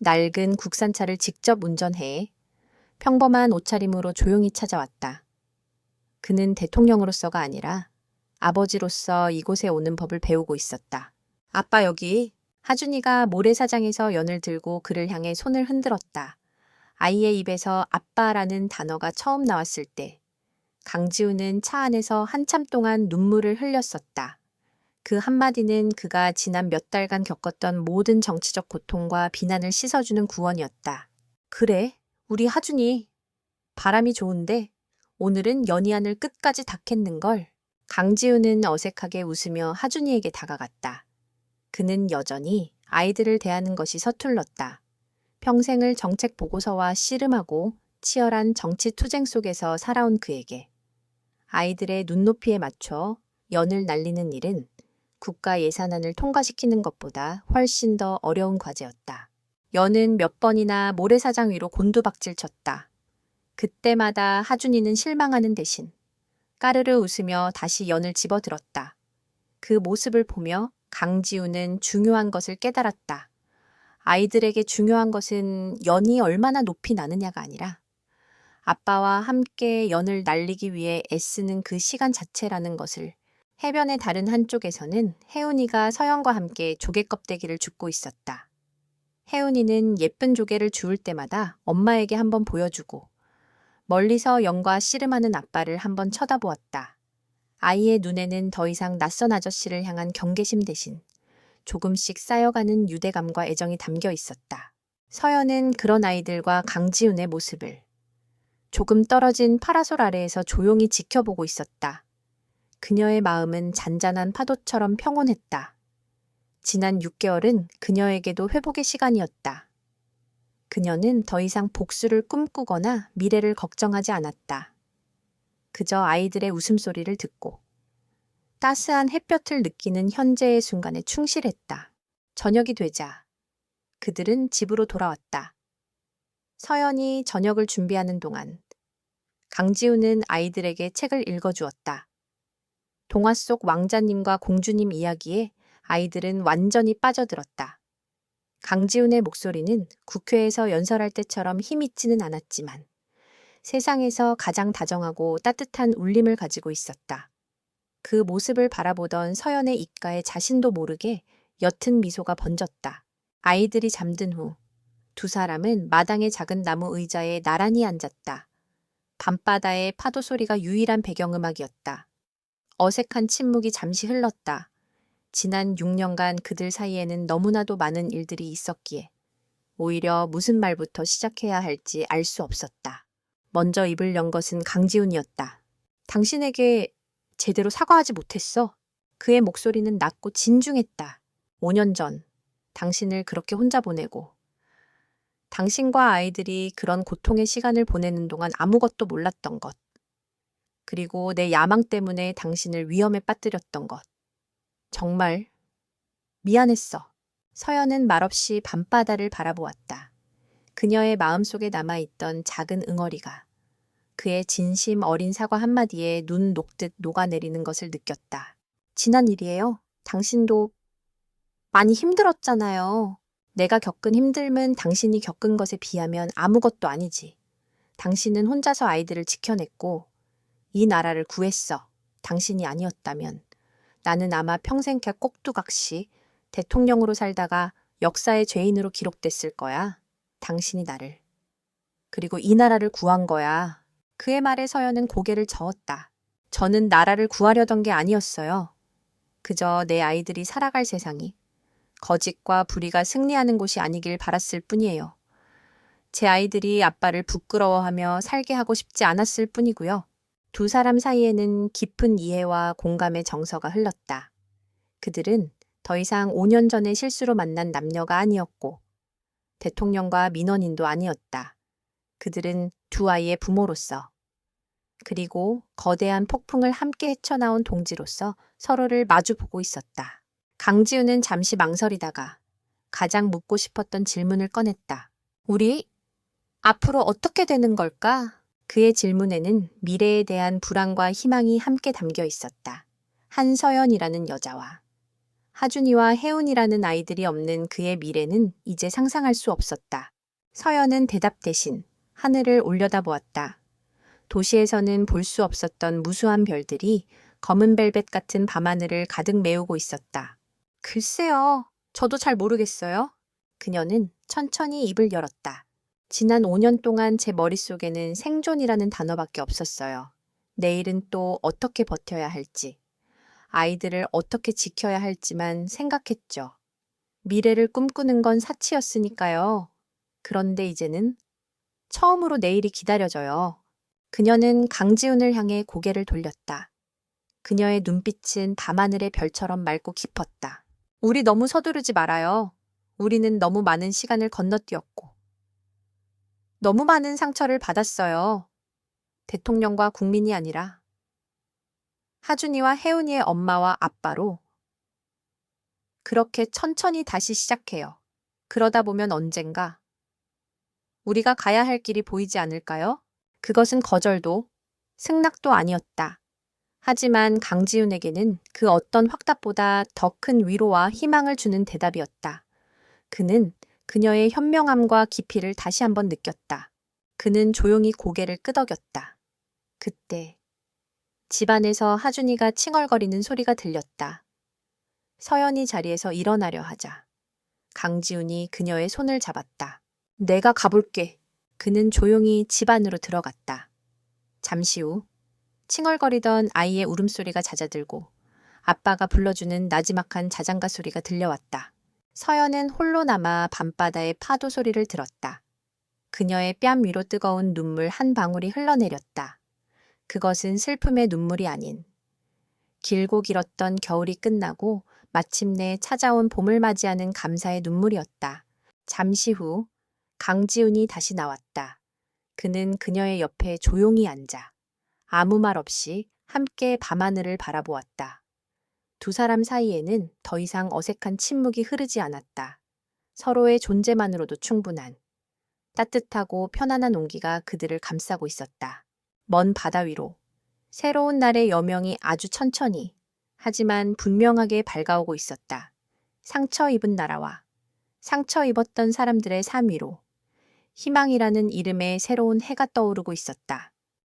낡은 국산차를 직접 운전해 평범한 옷차림으로 조용히 찾아왔다. 그는 대통령으로서가 아니라 아버지로서 이곳에 오는 법을 배우고 있었다. 아빠 여기. 하준이가 모래사장에서 연을 들고 그를 향해 손을 흔들었다. 아이의 입에서 아빠라는 단어가 처음 나왔을 때 강지훈은 차 안에서 한참 동안 눈물을 흘렸었다. 그 한마디는 그가 지난 몇 달간 겪었던 모든 정치적 고통과 비난을 씻어주는 구원이었다. 그래, 우리 하준이. 바람이 좋은데 오늘은 연희안을 끝까지 닦겠는걸. 강지훈은 어색하게 웃으며 하준이에게 다가갔다. 그는 여전히 아이들을 대하는 것이 서툴렀다. 평생을 정책 보고서와 씨름하고 치열한 정치 투쟁 속에서 살아온 그에게 아이들의 눈높이에 맞춰 연을 날리는 일은 국가 예산안을 통과시키는 것보다 훨씬 더 어려운 과제였다. 연은 몇 번이나 모래사장 위로 곤두박질 쳤다. 그때마다 하준이는 실망하는 대신 까르르 웃으며 다시 연을 집어들었다. 그 모습을 보며 강지우는 중요한 것을 깨달았다. 아이들에게 중요한 것은 연이 얼마나 높이 나느냐가 아니라 아빠와 함께 연을 날리기 위해 애쓰는 그 시간 자체라는 것을. 해변의 다른 한쪽에서는 혜운이가 서연과 함께 조개 껍데기를 줍고 있었다. 혜운이는 예쁜 조개를 주울 때마다 엄마에게 한번 보여주고 멀리서 연과 씨름하는 아빠를 한번 쳐다보았다. 아이의 눈에는 더 이상 낯선 아저씨를 향한 경계심 대신 조금씩 쌓여가는 유대감과 애정이 담겨 있었다. 서연은 그런 아이들과 강지훈의 모습을 조금 떨어진 파라솔 아래에서 조용히 지켜보고 있었다. 그녀의 마음은 잔잔한 파도처럼 평온했다. 지난 6개월은 그녀에게도 회복의 시간이었다. 그녀는 더 이상 복수를 꿈꾸거나 미래를 걱정하지 않았다. 그저 아이들의 웃음소리를 듣고 따스한 햇볕을 느끼는 현재의 순간에 충실했다. 저녁이 되자 그들은 집으로 돌아왔다. 서연이 저녁을 준비하는 동안 강지우는 아이들에게 책을 읽어주었다. 동화 속 왕자님과 공주님 이야기에 아이들은 완전히 빠져들었다. 강지훈의 목소리는 국회에서 연설할 때처럼 힘있지는 않았지만 세상에서 가장 다정하고 따뜻한 울림을 가지고 있었다. 그 모습을 바라보던 서연의 입가에 자신도 모르게 옅은 미소가 번졌다. 아이들이 잠든 후 두 사람은 마당의 작은 나무 의자에 나란히 앉았다. 밤바다의 파도 소리가 유일한 배경음악이었다. 어색한 침묵이 잠시 흘렀다. 지난 6년간 그들 사이에는 너무나도 많은 일들이 있었기에 오히려 무슨 말부터 시작해야 할지 알 수 없었다. 먼저 입을 연 것은 강지훈이었다. 당신에게 제대로 사과하지 못했어. 그의 목소리는 낮고 진중했다. 5년 전 당신을 그렇게 혼자 보내고 당신과 아이들이 그런 고통의 시간을 보내는 동안 아무것도 몰랐던 것. 그리고 내 야망 때문에 당신을 위험에 빠뜨렸던 것. 정말 미안했어. 서연은 말없이 밤바다를 바라보았다. 그녀의 마음속에 남아있던 작은 응어리가 그의 진심 어린 사과 한마디에 눈 녹듯 녹아내리는 것을 느꼈다. 지난 일이에요. 당신도 많이 힘들었잖아요. 내가 겪은 힘듦은 당신이 겪은 것에 비하면 아무것도 아니지. 당신은 혼자서 아이들을 지켜냈고 이 나라를 구했어. 당신이 아니었다면 나는 아마 평생캐 꼭두각시 대통령으로 살다가 역사의 죄인으로 기록됐을 거야. 당신이 나를. 그리고 이 나라를 구한 거야. 그의 말에 서연은 고개를 저었다. 저는 나라를 구하려던 게 아니었어요. 그저 내 아이들이 살아갈 세상이 거짓과 불의가 승리하는 곳이 아니길 바랐을 뿐이에요. 제 아이들이 아빠를 부끄러워하며 살게 하고 싶지 않았을 뿐이고요. 두 사람 사이에는 깊은 이해와 공감의 정서가 흘렀다. 그들은 더 이상 5년 전에 실수로 만난 남녀가 아니었고 대통령과 민원인도 아니었다. 그들은 두 아이의 부모로서 그리고 거대한 폭풍을 함께 헤쳐나온 동지로서 서로를 마주보고 있었다. 강지우는 잠시 망설이다가 가장 묻고 싶었던 질문을 꺼냈다. 우리 앞으로 어떻게 되는 걸까? 그의 질문에는 미래에 대한 불안과 희망이 함께 담겨 있었다. 한서연이라는 여자와 하준이와 혜운이라는 아이들이 없는 그의 미래는 이제 상상할 수 없었다. 서연은 대답 대신 하늘을 올려다보았다. 도시에서는 볼 수 없었던 무수한 별들이 검은 벨벳 같은 밤하늘을 가득 메우고 있었다. 글쎄요, 저도 잘 모르겠어요. 그녀는 천천히 입을 열었다. 지난 5년 동안 제 머릿속에는 생존이라는 단어밖에 없었어요. 내일은 또 어떻게 버텨야 할지, 아이들을 어떻게 지켜야 할지만 생각했죠. 미래를 꿈꾸는 건 사치였으니까요. 그런데 이제는 처음으로 내일이 기다려져요. 그녀는 강지훈을 향해 고개를 돌렸다. 그녀의 눈빛은 밤하늘의 별처럼 맑고 깊었다. 우리 너무 서두르지 말아요. 우리는 너무 많은 시간을 건너뛰었고 너무 많은 상처를 받았어요. 대통령과 국민이 아니라 하준이와 혜운이의 엄마와 아빠로 그렇게 천천히 다시 시작해요. 그러다 보면 언젠가 우리가 가야 할 길이 보이지 않을까요? 그것은 거절도 승낙도 아니었다. 하지만 강지훈에게는 그 어떤 확답보다 더 큰 위로와 희망을 주는 대답이었다. 그는 그녀의 현명함과 깊이를 다시 한번 느꼈다. 그는 조용히 고개를 끄덕였다. 그때 집안에서 하준이가 칭얼거리는 소리가 들렸다. 서연이 자리에서 일어나려 하자 강지훈이 그녀의 손을 잡았다. 내가 가볼게. 그는 조용히 집 안으로 들어갔다. 잠시 후 칭얼거리던 아이의 울음소리가 잦아들고 아빠가 불러주는 나지막한 자장가 소리가 들려왔다. 서연은 홀로 남아 밤바다의 파도 소리를 들었다. 그녀의 뺨 위로 뜨거운 눈물 한 방울이 흘러내렸다. 그것은 슬픔의 눈물이 아닌 길고 길었던 겨울이 끝나고 마침내 찾아온 봄을 맞이하는 감사의 눈물이었다. 잠시 후 강지훈이 다시 나왔다. 그는 그녀의 옆에 조용히 앉아 아무 말 없이 함께 밤하늘을 바라보았다. 두 사람 사이에는 더 이상 어색한 침묵이 흐르지 않았다. 서로의 존재만으로도 충분한 따뜻하고 편안한 온기가 그들을 감싸고 있었다. 먼 바다 위로 새로운 날의 여명이 아주 천천히 하지만 분명하게 밝아오고 있었다. 상처 입은 나라와 상처 입었던 사람들의 삶 위로 희망이라는 이름의 새로운 해가 떠오르고 있었다.